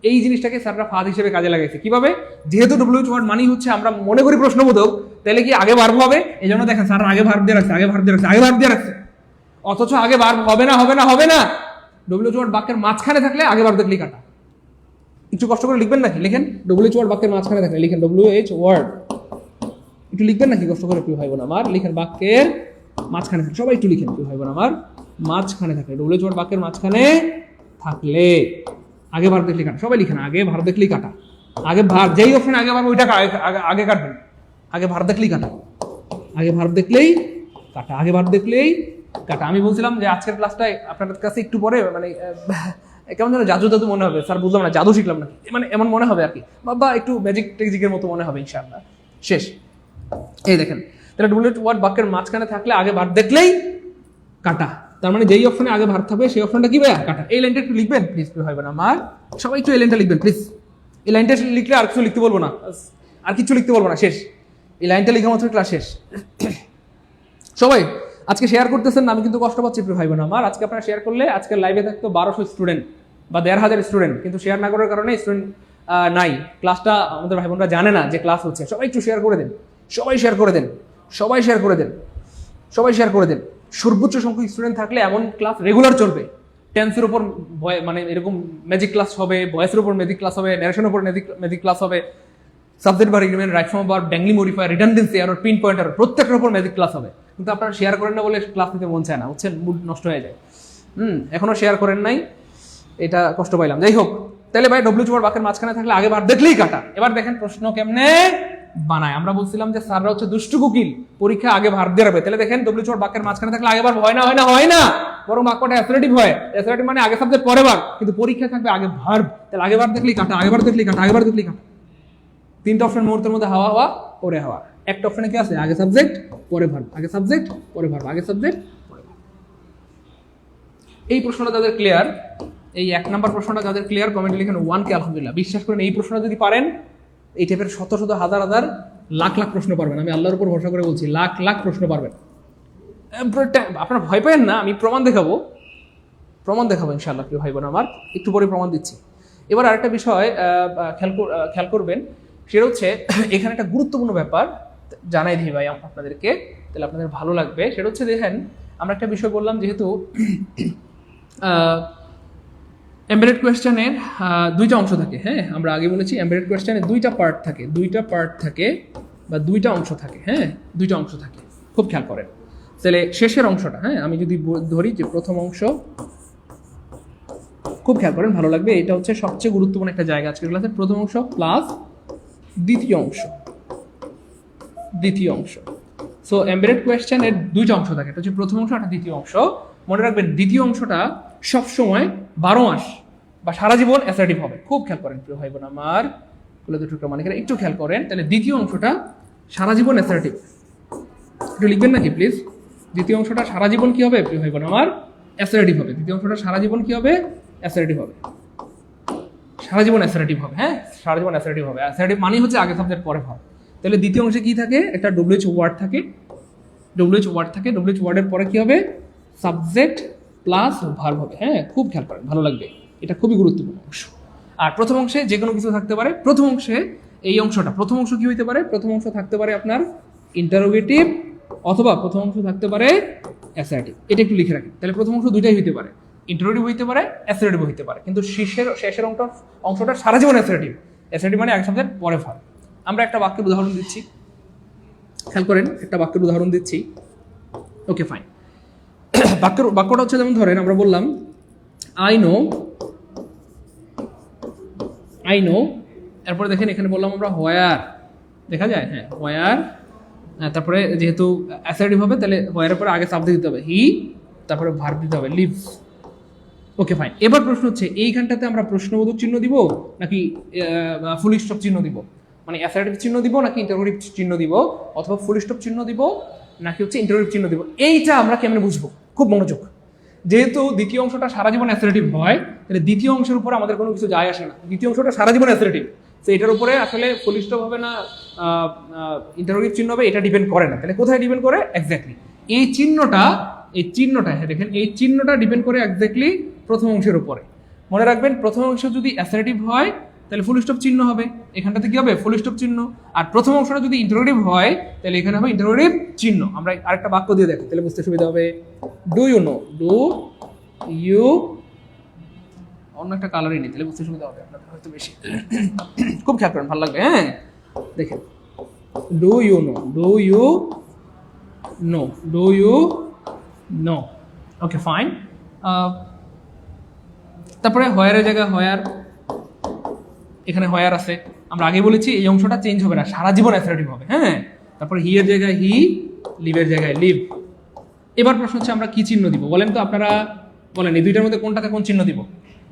এই জিনিসটাকে স্যাররা ফাঁদ হিসেবে কাজে লাগাইছে। কিভাবে? যেহেতু WH ওয়ার্ড মানেই হচ্ছে আমরা মনে করি প্রশ্নবোধক, তাহলে কি আগে ভার্ব হবে, এই জন্য দেখেন স্যাররা আগে ভার্ব দিয়ে রাখছে, আগে ভার্ব দিয়ে রাখছে, আগে ভার্ব দিয়ে রাখছে। অথচ আগে ভার্ব হবে না, হবে না, হবে না। WH ওয়ার্ড বাক্যের মাঝখানে থাকলে আগে ভার্ব দেখলেই কাটা। একটু কষ্ট করে লিখবেন নাকি? লিখেন WH ওয়ার্ড বাক্যের মাঝখানে থাকলে, লিখেন WH ওয়ার্ড, একটু লিখবেন নাকি কষ্ট করে প্রিয় ভাই বোন আমার? লিখেন বাক্যের মাঝখানে থাকলে, সবাই একটু লিখেন প্রিয় ভাই বোন আমার, মাঝখানে থাকলে, WH ওয়ার্ড বাক্যের মাঝখানে থাকলে আগে ভার্ব দেখলেই কাটা। সবাই লিখেন আগে ভার্ব দেখলেই কাটা, আগে ভার্ব, যেই অপশনে আগে ভার্ব ওইটা আগে কাটবেন, আগে ভার্ব দেখলেই কাটা, আগে ভার্ব দেখলেই কাটা, আগে ভার্ব দেখলেই কাটা। আমি বলছিলাম যে আজকের ক্লাসটায় আপনাদের কাছে একটু পরে মানে কেমন যেন জাদু জাদু মনে হবে, স্যার বুঝলাম না জাদু শিখলাম নাকি, মানে এমন মনে হবে আর কি, বা একটু ম্যাজিক টেকজিকের মতো মনে হবে ইনশাআল্লাহ। শেষ। এই দেখেন, তাহলে WH ওয়ার্ড বাক্যের মাঝখানে থাকলে আগে ভার্ব দেখলেই কাটা। তার মানে যেই অপশনে আগে ভার্ব থাকবে সেই অপশনটা কি ভাইয়া? কাটা। এই লাইনটা একটু লিখবেন প্লিজ প্রিয় ভাই বোন আমার, সবাই একটু এই লাইনটা লিখবেন প্লিজ। এই লাইনটা লিখলে আর কিছু লিখতে বলবো না, আর কিছু লিখতে বলবো না, শেষ। এই লাইনটা লিখা মাত্র ক্লাস শেষ। সবাই আজকে শেয়ার করতেছেন না, আমি কিন্তু কষ্ট পাচ্ছি প্রিয় ভাই বোন আমার। আজকে আপনারা শেয়ার করলে আজকে লাইভে থাকতো 1200 স্টুডেন্ট বা 1500 স্টুডেন্ট, কিন্তু শেয়ার না করার কারণে স্টুডেন্ট নাই, ক্লাসটা আমাদের ভাই বোনরা জানে না যে ক্লাস হচ্ছে। সবাই একটু শেয়ার করে দেন, সবাই শেয়ার করে দেন, সবাই শেয়ার করে দেন, সবাই শেয়ার করে দেন। সর্বোচ্চ সংখ্যক স্টুডেন্ট থাকলে এমন ক্লাস রেগুলার চলবে। টেন্সের উপর মানে এরকম ম্যাজিক ক্লাস হবে, ভয়েসের উপর ম্যাজিক ক্লাস হবে, ন্যারেশনের উপর ম্যাজিক ক্লাস হবে, সাবজেক্ট বা রিগ্রিমেন্ট, রাইট ফর্ম বা ড্যাংলি মডিফায়ার, রিডান্ডেন্সি আর পিন পয়েন্টার, প্রত্যেকটার উপর ম্যাজিক ক্লাস হবে। কিন্তু আপনারা শেয়ার করেন না বলে ক্লাস নিতে মন চায় না, বুঝছেন, মুড নষ্ট হয়ে যায়। এখনো শেয়ার করেন নাই, এটা কষ্ট পাইলাম। যাই হোক, তাহলে ভাই WH ওয়ার্ড বাক্যের মাঝখানে থাকলে আগে ভার্ব দেখলেই কাটা। এবার দেখেন প্রশ্ন কেমনে বানায়। আমরা বলছিলাম যে স্যাররা হচ্ছে দুষ্টু কুকিল, পরীক্ষা আগে ভার্ব দিয়ে রাখবে। তাহলে দেখেন WH ওয়ার্ড বাক্যের মাঝখানে থাকলে আগে ভার্ব হয় না, হয় না, হয় না, বরং বাক্যটা অ্যাসার্টিভ হয়। অ্যাসার্টিভ মানে আগে সাবজেক্ট পরে ভার্ব, কিন্তু পরীক্ষা থাকবে আগে ভার্ব। তাহলে আগে ভার্ব দেখলেই কাটা, আগে ভার্ব দেখলেই কাটা, আগে ভার্ব দেখলেই কাটা। তিনটা অপশন মুহূর্তের মধ্যে হাওয়া হাওয়া পরে হাওয়া। একটা অপশনে কি আছে? আগে সাবজেক্ট পরে ভার্ব, আগে সাবজেক্ট পরে ভার্ব, আগে সাবজেক্ট পরে ভার্ব। এই প্রশ্নটা যাদের ক্লিয়ার, এই 1 নাম্বার প্রশ্নটা যাদের ক্লিয়ার, কমেন্টে লিখেন 1K আলহামদুলিল্লাহ। বিশ্বাস করেন এই প্রশ্নটা যদি পারেন, এই টাইপের শত শত হাজার হাজার লাখ লাখ প্রশ্ন পারবেন, আমি আল্লাহর উপর ভরসা করে বলছি, লাখ লাখ প্রশ্ন পারবেন। আপনার ভয় পেন না, আমি প্রমাণ দেখাবো ইনশাআল্লাহ প্রিয় ভাই বোন আমার, একটু পরে প্রমাণ দিচ্ছি। এবার আরেকটা বিষয় খেয়াল করবেন, সেটা হচ্ছে এখানে একটা গুরুত্বপূর্ণ ব্যাপার জানাই দিই ভাই আপনাদেরকে, তাহলে আপনাদের ভালো লাগবে। সেটা হচ্ছে দেখেন, আমরা একটা বিষয় বললাম, যেহেতু এমবেডেড কোয়েশ্চেনের দুইটা অংশ থাকে। হ্যাঁ, আমরা আগে বলেছি এমবেডেড কোয়েশ্চেনের দুইটা পার্ট থাকে বা দুইটা অংশ থাকে। হ্যাঁ, দুইটা অংশ থাকে, খুব খেয়াল করেন। তাহলে শেষের অংশটা, হ্যাঁ আমি যদি ধরি যে প্রথম অংশ, খুব খেয়াল করেন, ভালো লাগবে। এটা হচ্ছে সবচেয়ে গুরুত্বপূর্ণ একটা জায়গা আজকের ক্লাসের, প্রথম অংশ প্লাস দ্বিতীয় অংশ। সো এমবেডেড কোয়েশ্চেনের দুইটা অংশ থাকে, এটা হচ্ছে প্রথম অংশ আর দ্বিতীয় অংশ। মনে রাখবেন দ্বিতীয় অংশটা সবসময় 12 মাস বা সারা জীবন অ্যাসার্টিভ হবে। খুব খেয়াল করেন প্রিয় ভাই বোন আমার, মানিকেরা একটু খেয়াল করেন। তাহলে দ্বিতীয় অংশটা সারা জীবন অ্যাসার্টিভ, একটু লিখবেন নাকি প্লিজ? দ্বিতীয় অংশটা সারা জীবন কি হবে প্রিয় ভাই বোন আমার? অ্যাসার্টিভ হবে। দ্বিতীয় অংশটা সারা জীবন কি হবে? অ্যাসার্টিভ হবে, সারা জীবন অ্যাসার্টিভ হবে। হ্যাঁ, সারা জীবন অ্যাসার্টিভ হবে। অ্যাসার্টিভ মানে হচ্ছে আগে সাবজেক্ট পরে ভার্ব। তাহলে দ্বিতীয় অংশে কি থাকে? একটা ডব্লিউএইচ ওয়ার্ড থাকে, ডব্লিউএইচ ওয়ার্ডের পরে কি হবে? সাবজেক্ট প্লাস ভার্ব হবে। হ্যাঁ, খুব খেয়াল করেন, ভালো লাগবে, এটা খুবই গুরুত্বপূর্ণ অংশ। আর প্রথম অংশে যে কোনো কিছু থাকতে পারে। প্রথম অংশে এই অংশটা, প্রথম অংশ কি হইতে পারে? প্রথম অংশ থাকতে পারে আপনার ইন্টারোগেটিভ, অথবা প্রথম অংশ থাকতে পারে অ্যাসার্টিভ। এটা একটু লিখে রাখেন। তাহলে প্রথম অংশ দুইটাই হইতে পারে, ইন্টারোগেটিভ হইতে পারে, অ্যাসার্টিভ হইতে পারে, কিন্তু শেষের অংশটা সারা জীবন অ্যাসার্টিভ। অ্যাসার্টিভ মানে আগে সাবজেক্ট পরে ভার্ব। আমরা একটা বাক্যের উদাহরণ দিচ্ছি, খেয়াল করেন, একটা বাক্যের উদাহরণ দিচ্ছি। Okay fine. বাক্যটা হচ্ছে, যেমন ধরেন আমরা বললাম আই নো, এরপরে দেখেন এখানে বললাম আমরা হোয়ার, দেখা যায়, হ্যাঁ হোয়ার, তারপরে যেহেতু অ্যাসার্টিভ হবে তাহলে হোয়ারের পরে আগে সাবজেক্ট দিতে হবে হি, তারপরে ভার্ব দিতে হবে লিভস। Okay fine. এবার প্রশ্ন হচ্ছে এইখানটাতে আমরা প্রশ্নবোধক চিহ্ন দিব নাকি ফুল স্টপ চিহ্ন দিব? মানে অ্যাসার্টিভ চিহ্ন দিব নাকি ইন্টারোগেটিভ চিহ্ন দিব, অথবা ফুল স্টপ চিহ্ন দিব নাকি হচ্ছে ইন্টারোগেটিভ চিহ্ন দিব? এইটা আমরা কেমন বুঝবো? খুব মনোযোগ। যেহেতু দ্বিতীয় অংশটা সারা জীবন অ্যাসার্টিভ হয়, তাহলে দ্বিতীয় অংশের উপরে আমাদের কোনো কিছু যায় আসে না। দ্বিতীয় অংশটা সারা জীবন অ্যাসার্টিভ, তো এটার উপরে আসলে ফুল স্টপ হবে না ইন্টারোগেটিভ চিহ্ন হবে, এটা ডিপেন্ড করে না। তাহলে কোথায় ডিপেন্ড করে? এক্স্যাক্টলি এই চিহ্নটা, হ্যাঁ দেখেন, এই চিহ্নটা ডিপেন্ড করে এক্স্যাক্টলি প্রথম অংশের উপরে। মনে রাখবেন, প্রথম অংশ যদি অ্যাসার্টিভ হয় তাহলে ফুল স্টপ চিহ্ন হবে, এখানটাতে কি হবে? ফুল স্টপ চিহ্ন। আর প্রথম অংশটা যদি ইন্টারোগেটিভ হয় তাহলে এখানে হবে ইন্টারোগেটিভ চিহ্ন। আমরা আরেকটা বাক্য দিয়ে দেখি, তাহলে বুঝতে সুবিধা হবে। ডু ইউ অন্য একটা কালারই নেই, তাহলে বুঝতে সুবিধা হবে আপনাদের হয়তো বেশি। খুব খেয়াল করেন, ভালো লাগবে। হ্যাঁ দেখেন, do you know. Okay fine. তারপরে হোয়ারের জায়গায় হোয়ার, এখানে হোয়ার আছে, আমরা আগে বলেছি এই অংশটা চেঞ্জ হবে না, সারা জীবন অ্যাসার্টিভ হবে। হ্যাঁ, তারপরে হি এর জায়গায় হি, লিভের জায়গায় লিভ। এবার প্রশ্ন হচ্ছে আমরা কি চিহ্ন দিব? বলেন তো আপনারা, বলেন এই দুইটার মধ্যে কোনটাকে কোন চিহ্ন দিব?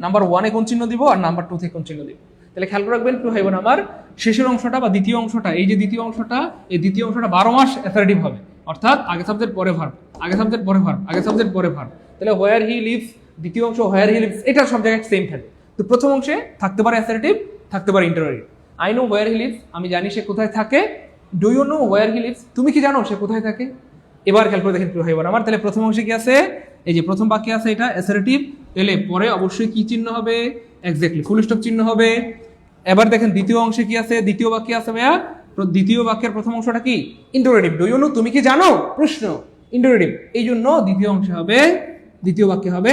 নাম্বার 1-এ কোন চিহ্ন দিব আর নাম্বার 2-তে কোন চিহ্ন দিব? তাহলে খেয়াল রাখবেন একটু ভাই বোন আমার, শেষের অংশটা বা দ্বিতীয় অংশটা, এই যে দ্বিতীয় অংশটা, এই দ্বিতীয় অংশটা 12 মাস অ্যাসার্টিভ হবে, অর্থাৎ আগে সাবজেক্ট পরে ভার্ব, আগে সাবজেক্ট পরে ভার্ব, আগে সাবজেক্ট পরে ভার্ব। তাহলে হোয়ার হি লিভস, দ্বিতীয় অংশ হোয়ার হি লিভস, এটা সব জায়গায় সেম থাকে। তো প্রথম অংশে থাকতে পারে অ্যাসার্টিভ, থাকতে পারে interrogative. I know where he lives, আমি জানি সে কোথায় থাকে। Do you know where he lives, তুমি কি জানো সে কোথায় থাকে? এবার খেয়াল করে দেখেন প্রিয় ভাই বোন আমার, তাহলে প্রথম অংশে কি আছে? এই যে প্রথম বাক্যে আছে এটা অ্যাসার্টিভ, তাহলে পরে অবশ্যই কি চিহ্ন হবে? এক্স্যাক্টলি ফুল স্টপ চিহ্ন হবে। এবার দেখেন দ্বিতীয় অংশে কি আছে? দ্বিতীয় বাক্যে আছে ভাইয়া, দ্বিতীয় বাক্যের প্রথম অংশটা কি? ইন্টারোগেটিভ। ডু ইউ নো, তুমি কি জানো, প্রশ্ন, ইন্টারোগেটিভ। এই জন্য দ্বিতীয় অংশে হবে, দ্বিতীয় বাক্যে হবে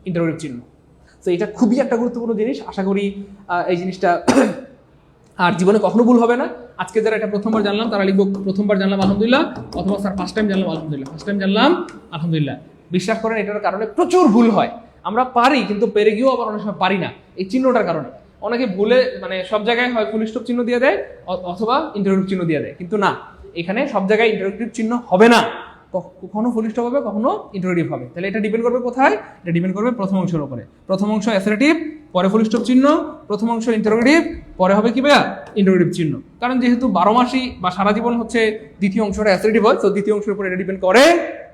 ইন্টারোগেটিভ চিহ্ন। তো এটা খুবই একটা গুরুত্বপূর্ণ জিনিস, আশা করি এই জিনিসটা আর জীবনে কখনো ভুল হবে না। আজকে যারা এটা প্রথমবার জানলাম তারা লিখবো প্রথমবার জানলাম আলহামদুলিল্লাহ, অথবা স্যার ফার্স্ট টাইম জানলাম আলহামদুলিল্লাহ, ফার্স্ট টাইম জানলাম আলহামদুলিল্লাহ। বিশ্বাস করেন এটার কারণে প্রচুর ভুল হয়, আমরা পারি কিন্তু পেরে গিয়েও আবার অনেক সময় পারি না, এই চিহ্নটার কারণে। অনেকে ভুলে মানে সব জায়গায় হয় ফুল স্টপ চিহ্ন দিয়ে দেয় অথবা ইন্টারোগেটিভ চিহ্ন দিয়ে দেয়, কিন্তু না, এখানে সব জায়গায় ইন্টারোগেটিভ চিহ্ন হবে না, কখনো ফুল স্টপ হবে, কখনো ইন্টারোগেটিভ হবে। তাহলে এটা ডিপেন্ড করবে কোথায়? এটা ডিপেন্ড করবে প্রথম অংশের উপরে। প্রথম অংশ অ্যাসার্টিভ, পরে ফুল স্টপ চিহ্ন, প্রথম অংশ ইন্টারোগেটিভ, পরে হবে কি ভাইয়া? ইন্টারোগেটিভ চিহ্ন। কারণ যেহেতু 12 মাসই বা সারা জীবন হচ্ছে দ্বিতীয় অংশটা অ্যাসার্টিভ হয়, তো দ্বিতীয় অংশের উপরে এটা ডিপেন্ড করে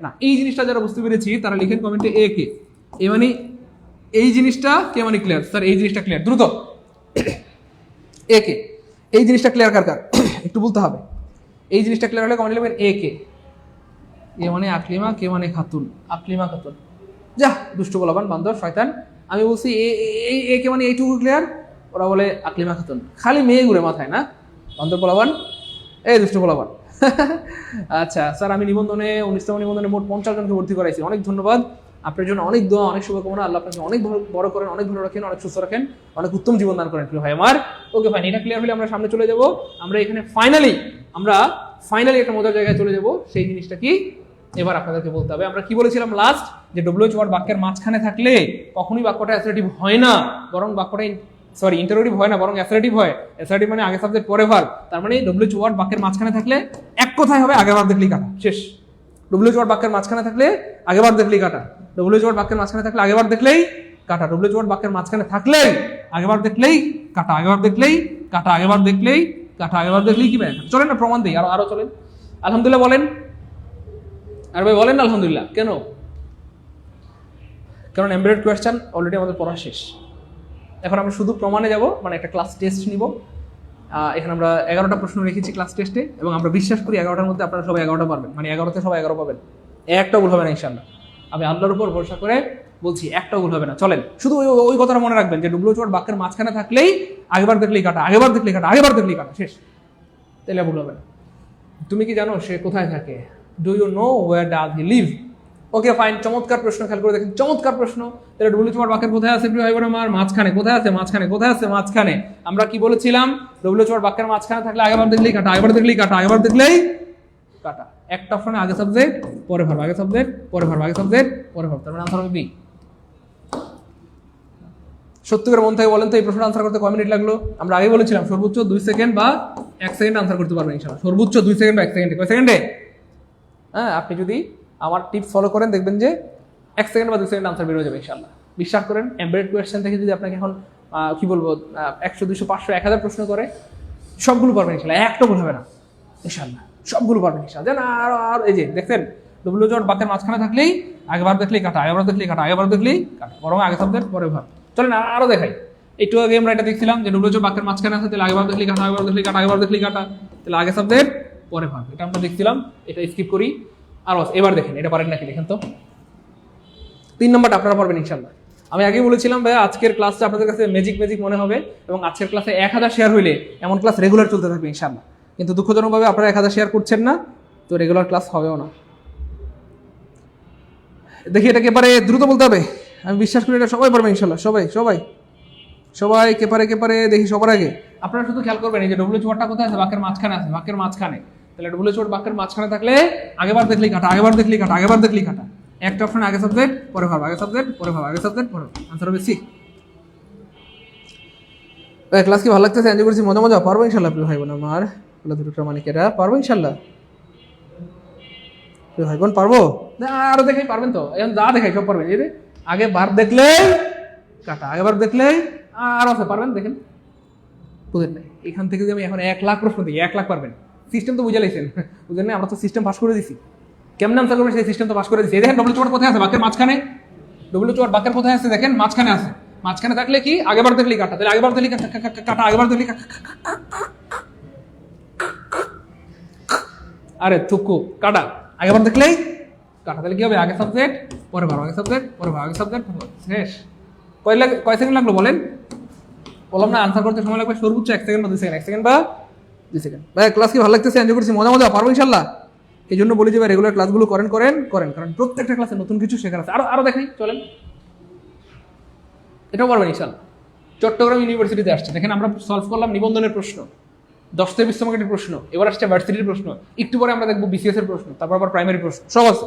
না। এই জিনিসটা যারা বুঝতে পেরেছি তারা লিখেন কমেন্টে এ কে। এ মানে এই জিনিসটা, কে মানে ক্লিয়ার? স্যার এই জিনিসটা ক্লিয়ার, দ্রুত এ কে। এই জিনিসটা ক্লিয়ার কার কার? একটু বলতে হবে। এই জিনিসটা ক্লিয়ার হলে কমেন্ট লিখবেন এ কে, এ মানে আকলিমা, কে মানে খাতুন, আকলিমা খাতুন। যা দুষ্টু বলাবান বান্দর শয়তান, আমি বলছি এ কে মানে এইটুকু ক্লিয়ার, ওরা বলে আকলিমা খাতুন, খালি মেয়ে ঘুরে মাথায় না, বান্দর বলাবান, এই দুষ্টু বলাবান। আচ্ছা স্যার, আমি নিবন্ধনে 19তম নিবন্ধনে মোট 50 জনকে ভর্তি করাইছি, অনেক ধন্যবাদ, আপনার জন্য অনেক দোয়া, অনেক শুভকামনা, আল্লাহ আপনাকে অনেক বড় করেন, অনেক ভালো রাখেন, অনেক সুস্থ রাখেন, অনেক উত্তম জীবন দান করেন প্রিয় ভাই আমার। ওকে ফাইন, এটা ক্লিয়ার হলে আমরা সামনে চলে যাব। আমরা এখানে ফাইনালি একটা মজার জায়গায় চলে যাব। সেই জিনিসটা কি এবার আপনাদেরকে বলতে হবে। আমরা কি বলেছিলাম লাস্ট, যে ডব্লিউএইচ ওয়ার্ড বাক্যের মাঝখানে থাকলে কখনোই বাক্যটা অ্যাসার্টিভ হয় না, বরং বাক্যটা ইন্টারোগেটিভ হয় না, বরং অ্যাসার্টিভ হয়। অ্যাসার্টিভ মানে আগে সাবজেক্ট পরে ভার্ব, তার মানে ডব্লিউএইচ ওয়ার্ড বাক্যের মাঝখানে থাকলে এক কথায় হবে আগে ভার্ব দেখলেই কাটা, শেষ। ডব্লিউএইচ ওয়ার্ড বাক্যের মাঝখানে থাকলে আগে ভার্ব দেখলেই কাটা, ডব্লিউএইচ ওয়ার্ড বাক্যের মাঝখানে থাকলে আগে ভার্ব দেখলেই কাটা, ডব্লিউএইচ ওয়ার্ড বাক্যের মাঝখানে থাকলে আগে ভার্ব দেখলেই কাটা, আগে ভার্ব দেখলেই কাটা, আগে ভার্ব দেখলেই কাটা, আগে ভার্ব দেখলেই কি ব্যাপার। চলেন না প্রমাণ দিই, আরো চলেন। আলহামদুলিল্লাহ বলেন, আর ভাই বলেন আলহামদুলিল্লাহ। কেন? কারণ এমবেডেড কোয়েশ্চেন অলরেডি আমাদের পড়া শেষ। এখন আমরা শুধু প্রমাণে যাব, মানে একটা ক্লাস টেস্ট নিব। এখানে আমরা 11টা প্রশ্ন রেখেছি ক্লাস টেস্টে, এবং আমরা বিশ্বাস করি 11টার মধ্যে আপনারা সবাই 11টা পারবেন, মানে 11তে সবাই 11 পাবেন, একটা ভুল হবে না ইনশাআল্লাহ। আমি আল্লাহর উপর ভরসা করে বলছি, একটা ভুল হবে না। চলেন, শুধু ওই কথাটা মনে রাখবেন যে ডব্লিউএইচ ওয়ার্ড বাক্যের মাঝখানে থাকলেই আগেবার দেখলেই কাটা, আগেবার দেখলেই কাটা, আগেবার দেখলেই কাটা, শেষ, তাহলে ভুল হবে না। তুমি কি জানো সে কোথায় থাকে? Do you know where does he live? Okay fine, চমৎকার প্রশ্ন, খেয়াল করে দেখেন, চমৎকার প্রশ্ন। তাহলে ডব্লিউএইচ ওয়ার্ড বাক্যের কোথায় আছে প্রিয় ভাই বোন আমার? মাঝখানে। কোথায় আছে? মাঝখানে। কোথায় আছে? মাঝখানে। আমরা কি বলেছিলাম? ডব্লিউএইচ ওয়ার্ড বাক্যের মাঝখানে থাকলে আগেবার দেখলেই কাটা, আগেবার দেখলেই কাটা, আগেবার দেখলেই কাটা। একটা অপশনে আগে সাবজেক্ট পরে ভার্ব, আগে সাবজেক্ট পরে ভার্ব, আগে সাবজেক্ট পরে ভার্ব, তার মানে আনসার হবে বি। সত্যি করে মন থেকে বলেন তো, এই প্রশ্নটা আনসার করতে কয় মিনিট লাগলো? আমরা আগে বলেছিলাম সর্বোচ্চ 2 সেকেন্ড বা 1 সেকেন্ড আনসার করতে পারবেন ইনশাআল্লাহ। সর্বোচ্চ 2 সেকেন্ড বা 1 সেকেন্ডে। কয় সেকেন্ডে? হ্যাঁ, আপনি যদি আমার টিপস ফলো করেন দেখবেন যে 1 সেকেন্ড বা 2 সেকেন্ড আনসার বের হয়ে যাবে ইনশাআল্লাহ। বিশ্বাস করেন, এমবেডেড কোয়েশ্চেন থেকে যদি আপনাকে এখন কি বলবো 100, 200, 500, 1000 প্রশ্ন করে সবগুলো পারবেন ইনশাআল্লাহ, একটা ভুল হবে না ইনশাআল্লাহ, সবগুলো পারবেন ইনশাআল্লাহ। দেন আর এই যে দেখছেন, ডব্লিউএইচ ওয়ার্ড বাক্যের মাঝখানে থাকলেই আগেবার দেখলেই কাটা, আগেবার দেখলেই কাটা, আগেবার দেখলেই কাটা, বরং আগে সাবজেক্ট পরে ভার্ব। চলেন আরো দেখাই। একটু আগে আমরা এটা দেখছিলাম যে ডব্লিউএইচ ওয়ার্ড বাক্যের মাঝখানে আছে, তাহলে আগেবার দেখলেই কাটা, আগেবার দেখলেই কাটা, আগেবার দেখলেই কাটা, তাহলে আগে সাবজেক্ট পরে ভার্ব। এটা আমরা দেখছিলাম, এটা স্কিপ করি। আর এবার দেখেন, এটা পারেন নাকি দেখেন তো। 3 নম্বরটা আপনারা পারবেন ইনশাআল্লাহ। আমি আগেই বলেছিলাম ভাই আজকের ক্লাসটা আপনাদের কাছে ম্যাজিক মনে হবে, এবং আজকের ক্লাসে 1000 শেয়ার হইলে এমন ক্লাস রেগুলার চলতে থাকবে ইনশাআল্লাহ। কিন্তু দুঃখজনকভাবে আপনারা 1000 শেয়ার করছেন না, তো রেগুলার ক্লাস হবেও না। দেখি এটাকে এবারে দ্রুত বলতে হবে, আমি বিশ্বাস করি এটা সবাই পারবে ইনশাআল্লাহ। সবাই কে পারে দেখি সবার আগে। আপনারা শুধু খেয়াল করবেন এই যে ডব্লিউএইচ ওয়ার্ডটা কোথায় আছে? বাক্যের মাঝখানে আছে, বাক্যের মাঝখানে। তাহলে ডব্লিউএইচ ওয়ার্ড বাক্যের মাঝখানে থাকলে আগেবার দেখলেই কাটা, আগেবার দেখলেই কাটা, আগেবার দেখলেই কাটা। একটা অপশন আগে সাবজেক্ট পরে ভার্ব, আগে সাবজেক্ট পরে ভার্ব, আগে সাবজেক্ট পরে ভার্ব, আনসার হবে সি। ক্লাস কি ভালো লাগতেছে? এনজয় করছি, মজা পারবো ইনশাআল্লাহ প্রিয় ভাই বোন আমার। আল্লাহ দুটো মানিকেরা পারবো ইনশাআল্লাহ প্রিয় ভাই বোন, পারবো। আরো দেখাই পারবেন তো, এখন যা দেখাই সব পারবেন। এই যে আগে ভার্ব দেখলেই কাটা, আগে ভার্ব দেখলেই আরো আছে, পারবেন দেখেন। বুঝেন নাই? এখান থেকে যদি আমি এখন 1 লাখ প্রশ্ন দিই, 1 লাখ পারবেন। সিস্টেম তো বুঝে লাইছেন, বুঝলেন না? আমরা তো সিস্টেম পাস করে দিছি, কেমন আনসার করবেন সেই সিস্টেম তো পাস করে দিছি। এই দেখেন ডব্লিউএইচ ওয়ার্ড কোথায় আছে? বাক্যের মাঝখানে। ডব্লিউএইচ ওয়ার্ড বাক্যের কোথায় আছে? দেখেন মাঝখানে আছে। মাঝখানে থাকলে কি আগেবার দেখলেই কাটা, তাহলে আগেবার দেখলেই কাটা, আগেবার দেখলেই আরে থুকু কাটা, আগেবার দেখলেই কাটা, তাহলে কি হবে? আগে সাবজেক্ট পরে ভার্ব, আগে সাবজেক্ট পরে ভার্ব, আগে সাবজেক্ট পরে ভার্ব, শেষ। কয় সেকেন্ড লাগলো বলেন? বললাম না আনসার করতে সময় লাগবে সর্বোচ্চ 1 সেকেন্ড বা 2 সেকেন্ড। 1 সেকেন্ড বা 2 সেকেন্ড। ভাই ক্লাস কি ভালো লাগতেছে? এনজয় করছি, মজা পারবো ইনশাআল্লাহ। এই জন্য বলি যে ভাই রেগুলার ক্লাসগুলো করেন, কারণ প্রত্যেকটা ক্লাসে নতুন কিছু শেখার আছে। আরো দেখাই, চলেন। এটাও পারবেন ইনশাআল্লাহ। চট্টগ্রাম ইউনিভার্সিটিতে আসছে, দেখেন আমরা সলভ করলাম নিবন্ধনের প্রশ্ন, 10 থেকে 20 মার্কের প্রশ্ন, এবার আসছে ভার্সিটির প্রশ্ন, একটু পরে আমরা দেখবো বিসিএস এর প্রশ্ন, তারপর আবার প্রাইমারি প্রশ্ন, সব আছে।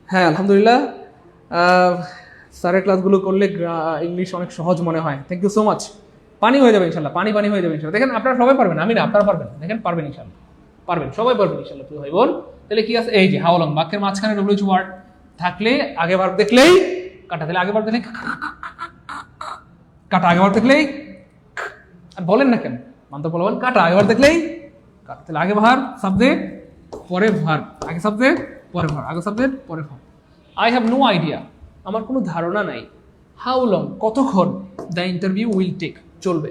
হ্যাঁ আলহামদুলিল্লাহ, স্যারের ক্লাসগুলো করলে ইংলিশ অনেক সহজ মনে হয়। Thank you so much. পানি হয়ে যাবে ইনশাআল্লাহ, পানি হয়ে যাবে ইনশাআল্লাহ। দেখেন আপনারা সবাই পারবেন, আমি না, আপনারা পারবেন, দেখেন পারবেন ইনশাআল্লাহ, পারবেন, সবাই পারবেন ইনশাআল্লাহ প্রিয় ভাই বোন। তাহলে কি আছে? এই যে হাউ লং, বাক্যের মাঝখানে ডব্লিউএইচ ওয়ার্ড থাকলে আগে ভার্ব দেখলেই কাটা, তাহলে আগে ভার্ব দেখলেই কাটা, আগে ভার্ব দেখলেই। আর বলেন না কেন, মানতে বলবেন কাটা, আগে ভার্ব দেখলেই কাটা, তাহলে আগে ভার্ব সাবজেক্ট পরে ভার্ব, আগে সাবজেক্ট পরে ভার্ব, আগে সাবজেক্ট পরে verb. I have no idea, আমার কোনো ধারণা নাই। হাউ লং, কতক্ষণ? দ্য ইন্টারভিউ উইল টেক, চলবে।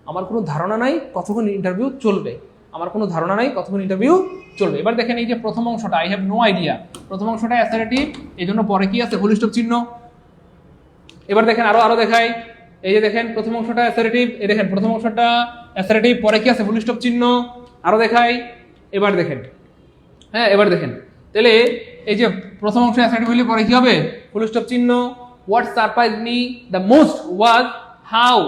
আমার কোনো ধারণা নাই কতক্ষণ ইন্টারভিউ চলবে, আমার কোনো ধারণা নাই কতক্ষণ ইন্টারভিউ চলবে। এবার দেখেন এই যে প্রথম অংশটা, আই হ্যাভ নো আইডিয়া, প্রথম অংশটা অ্যাসারেটিভ, এই জন্য পরে কি আছে, ফুল স্টপ চিহ্ন। এবার দেখেন আরো দেখাই, এই যে দেখেন প্রথম অংশটা অ্যাসারেটিভ, এই দেখেন প্রথম অংশটা অ্যাসারেটিভ, পরে কি আছে, ফুল স্টপ চিহ্ন। আরো দেখাই, এবার দেখেন, হ্যাঁ এবার দেখেন, তাহলে এই যে প্রথম অংশ অ্যাসারেটিভ হলে পরে কি হবে, ফুল স্টপ চিহ্ন। What surprise me the most was how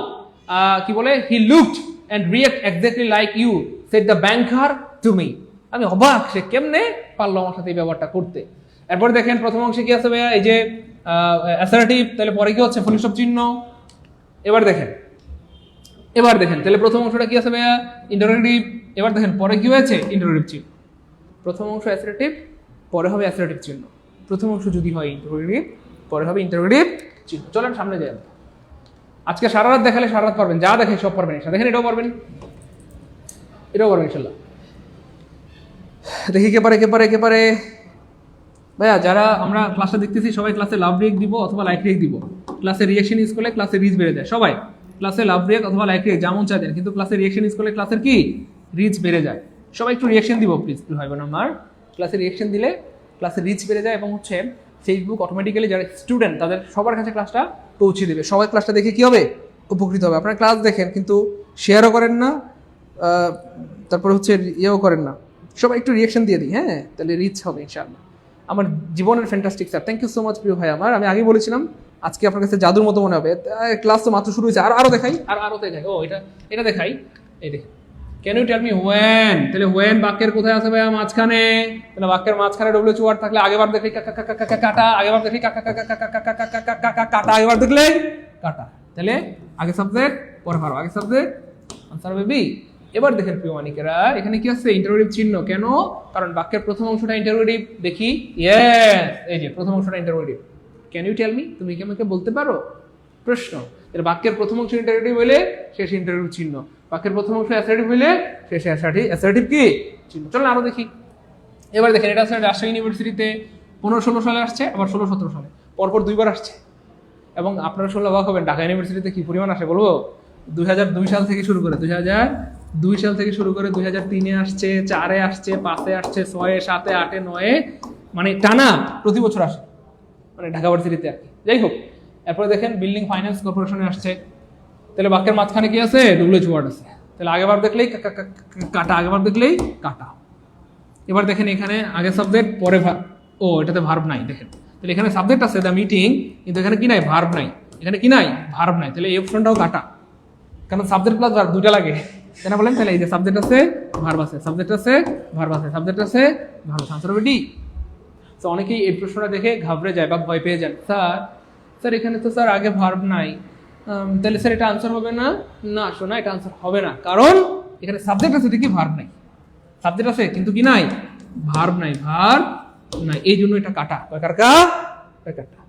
কি বলে, he looked and react exactly like you said the banker to me. আমি অবাক, সে কেমনে পারলো আমার সাথে এই ব্যবহারটা করতে। এরপর দেখেন প্রথম অংশে কি আছে ভাইয়া, এই যে অ্যাসারেটিভ, তাহলে পরে কি হচ্ছে, ফুল স্টপ চিহ্ন। এবার দেখেন তাহলে প্রথম অংশটা কি আছে ভাইয়া, ইন্টারোগেটিভ। এবার দেখেন পরে কি হয়েছে, ইন্টারোগেটিভ চিহ্ন। প্রথম অংশ অ্যাসারেটিভ, পরে হবে অ্যাসারেটিভ চিহ্ন। প্রথম অংশ যদি হয় ইন্টারোগেটিভ, পরে হবে ইন্টারোগেটিভ চিহ্ন। চলেন সামনে যাই। আজকে সারা রাত দেখালে সারা রাত পারবেন, যা দেখে সব পারবেন। দেখেন এটাও পারবেন, এটাও পারবেন ইনশাল্লাহ। দেখি কে পারে ভাইয়া। যারা আমরা ক্লাসটা দেখতেছি সবাই ক্লাসে লাভ রিয়েক দিব অথবা লাইক রিয়েক দিব। ক্লাসে রিয়েকশন ইউজ করলে ক্লাসে রিচ বেড়ে যায়। সবাই ক্লাসে লাভ রিয়েক অথবা লাইক রিয়েক যেমন চা দেন, কিন্তু ক্লাসে রিয়েকশন ইউজ করলে ক্লাসের কি রিচ বেড়ে যায়। সবাই একটু রিয়েকশন দিব প্লিজ, হয় না আমার। ক্লাসে রিয়েকশন দিলে ক্লাসে রিচ বেড়ে যায় এবং হচ্ছে ফেসবুক অটোমেটিক্যালি যারা স্টুডেন্ট তাদের সবার কাছে ক্লাসটা পৌঁছে দেবে। সবাই ক্লাসটা দেখে কি হবে, উপকৃত হবে। আপনারা ক্লাস দেখেন কিন্তু শেয়ারও করেন না, তারপর হচ্ছে ইয়েও করেন না। সবাই একটু রিয়েকশন দিয়ে দিই, হ্যাঁ, তাহলে রিচ হবে ইনশাআল্লাহ। আমার জীবনের fantastic sir, thank you so much প্রিয় ভাই আমার। আমি আগে বলেছিলাম আজকে আপনার কাছে জাদুর মতো মনে হবে। ক্লাস তো মাত্র শুরু হয়েছে, আরো দেখাই, আরো দেখাই। ও এটা দেখাই, এই দেখেন, can you tell me when. তাহলে হোয়েন বাক্যের কোথায় আছে ভাইয়া, মাঝখানে। তাহলে বাক্যের মাঝখানে ডব্লিউ ওয়ার্ড থাকলে আগেবার দেখলি কাটা, আগেবার দেখলি কাটা, আগেবার দেখলে কাটা। তাহলে আগে সাবজেক্ট পরে ভার্ব, আগে সাবজেক্ট আনসার হবে বি। এবার দেখেন প্রিয় মানিকেরা, এখানে কি আছে, ইন্টারোগেটিভ চিহ্ন। কেন? কারণ বাক্যের প্রথম অংশটা ইন্টারোগেটিভ। দেখি, ইয়েস, এই যে প্রথম অংশটা interrogative. Can you tell me, তুমি কি আমাকে বলতে পারো, প্রশ্ন। এর বাক্যের প্রথম অংশ ইন্টারোগেটিভ হইলে শেষ ইন্টারোগেটিভ চিহ্ন, বাক্যের প্রথম অংশ অ্যাসার্টিভ হইলে শেষে অ্যাসার্টিভ কি চিহ্ন। চলুন আরো দেখি। এবার দেখেন, এটা আছে রাজশাহী ইউনিভার্সিটিতে 15-16 সালে আসছে, আবার 16-17 সালে, পরপর দুইবার আসছে। এবং আপনারা শুনলে অবাক হবেন, ঢাকা ইউনিভার্সিটিতে কি পরিমাণ আসে বলবো। 2002 সাল থেকে শুরু করে 2002 সাল থেকে শুরু করে 2003-এ আসছে, 4-এ আসছে, 5-এ আসছে, 6-এ, 7-এ, 8-এ, 9-এ, মানে টানা প্রতি বছর আসে, মানে ঢাকা ইউনিভার্সিটিতে আর কি। যাই হোক, এরপরে দেখেন বিল্ডিং ফাইন্যান্স কর্পোরেশনে আসছে। তাহলে বাক্যের মাঝখানে কি আছে, ডব্লিউ ওয়ার্ড আছে। তাহলে আগেবার দেখলেই কাটা, আগেবার দেখলেই কাটা। এবার দেখেন এখানে আগে সাবজেক্ট পরে ভার্ব। ও, এটাতে ভার্ব নাই, দেখেন। তাহলে এখানে সাবজেক্ট আছে দ্য মিটিং, কিন্তু এখানে কি নাই, ভার্ব নাই। এখানে কি নাই, ভার্ব নাই। তাহলে এই অপশনটাও কাটা, কারণ সাবজেক্ট প্লাস ভার্ব দুইটা লাগে, তাই না বলেন। তাহলে এই যে সাবজেক্ট আছে, ভার্ব আছে, সাবজেক্ট আছে, ভার্ব আছে, সাবজেক্ট আছে, ভার্ব আছে, আনসার হবে ডি। তো অনেকেই এই প্রশ্নটা দেখে ঘাবড়ে যায় বা ভয় পেয়ে যান। স্যার এখানে তো স্যার আগে ভার্ব নাই, তাহলে স্যার এটা আনসার হবে না। না শোনা, এটা আনসার হবে না, কারণ এখানে সাবজেক্ট আছে ঠিকই, ভার্ব নাই। সাবজেক্ট আছে কিন্তু কি নাই, ভার্ব নাই, ভার্ব নাই, এই জন্য এটা কাটা। কাটা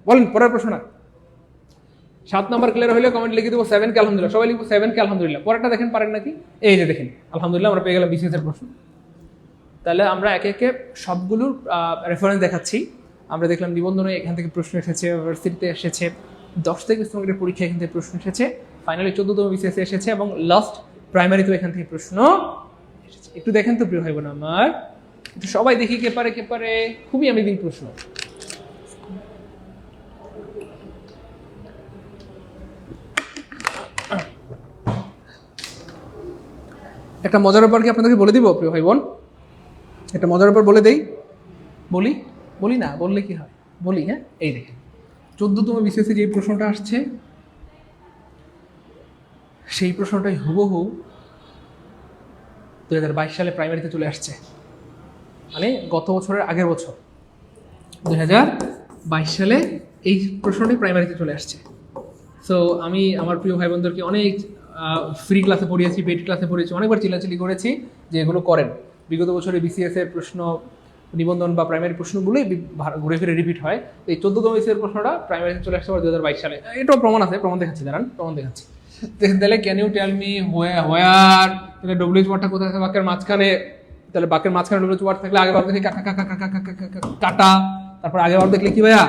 বলেন পরের প্রশ্ন। 7 নম্বর ক্লিয়ার হলে কমেন্ট লিখে দেবো 7 কে আলহামদুলিল্লাহ, সবাই লিখবো 7 কে আলহামদুলিল্লাহ। পরেরটা দেখেন পারেন নাকি, এই যে দেখেন আলহামদুলিল্লাহ আমরা পেয়ে গেলাম বিসিএস এর প্রশ্ন। তাহলে আমরা একে একে সবগুলোর রেফারেন্স দেখাচ্ছি। আমরা দেখলাম নিবন্ধনে এখান থেকে প্রশ্ন এসেছে, ইউনিভার্সিটিতে এসেছে, 10 থেকে 20 নম্বরের পরীক্ষা এখান থেকে প্রশ্ন এসেছে, ফাইনালি 14তম বিসিএস এসেছে, এবং লাস্ট প্রাইমারিতেও এখান থেকে প্রশ্ন এসেছে। একটু দেখেন তো প্রিয় ভাই বোন আমার, একটু সবাই দেখি কে পারে। খুবই অ্যামেজিং প্রশ্ন। একটা মজার ব্যাপার কি আপনাদেরকে বলে দিব প্রিয় ভাই বোন, একটা মজার ব্যাপার বলে দেই। বলি না, বললে কি হয়, বলি। হ্যাঁ, এই দেখেন 14তম বিসিএসে যে প্রশ্নটা আসছে, সেই প্রশ্নটাই হুবহু 2022 সালে প্রাইমারিতে চলে আসছে, মানে গত বছরের আগের বছর 2022 সালে এই প্রশ্নটাই প্রাইমারিতে চলে আসছে। সো আমি আমার প্রিয় ভাই বোনদেরকে অনেক ফ্রি ক্লাসে পড়িয়েছি, পেড ক্লাসে পড়িয়েছি, অনেকবার চিল্লাচিল্লি করেছি যে এগুলো করেন। বিগত বছরে বিসিএস এর প্রশ্ন, নিবন্ধন বা প্রাইমারি প্রশ্নগুলোই ঘুরে ফিরে রিপিট হয়। এই 14তম বিসিএস প্রশ্নটা প্রাইমারিতে চলে আসছে 2022 সালে। এটাও প্রমাণ আছে, প্রমাণ দেখাচ্ছি, প্রমাণ দেখাচ্ছি। তাহলে can you tell me where, তাহলে ডব্লিউ ওয়ার্ডটা কোথায় আছে, বাক্যের মাঝখানে। তাহলে বাক্যের মাঝখানে ডব্লিউ ওয়ার্ড থাকলে আগে বার দেখলে কাটা, তারপর আগে বার দেখলে কি ভাইয়া,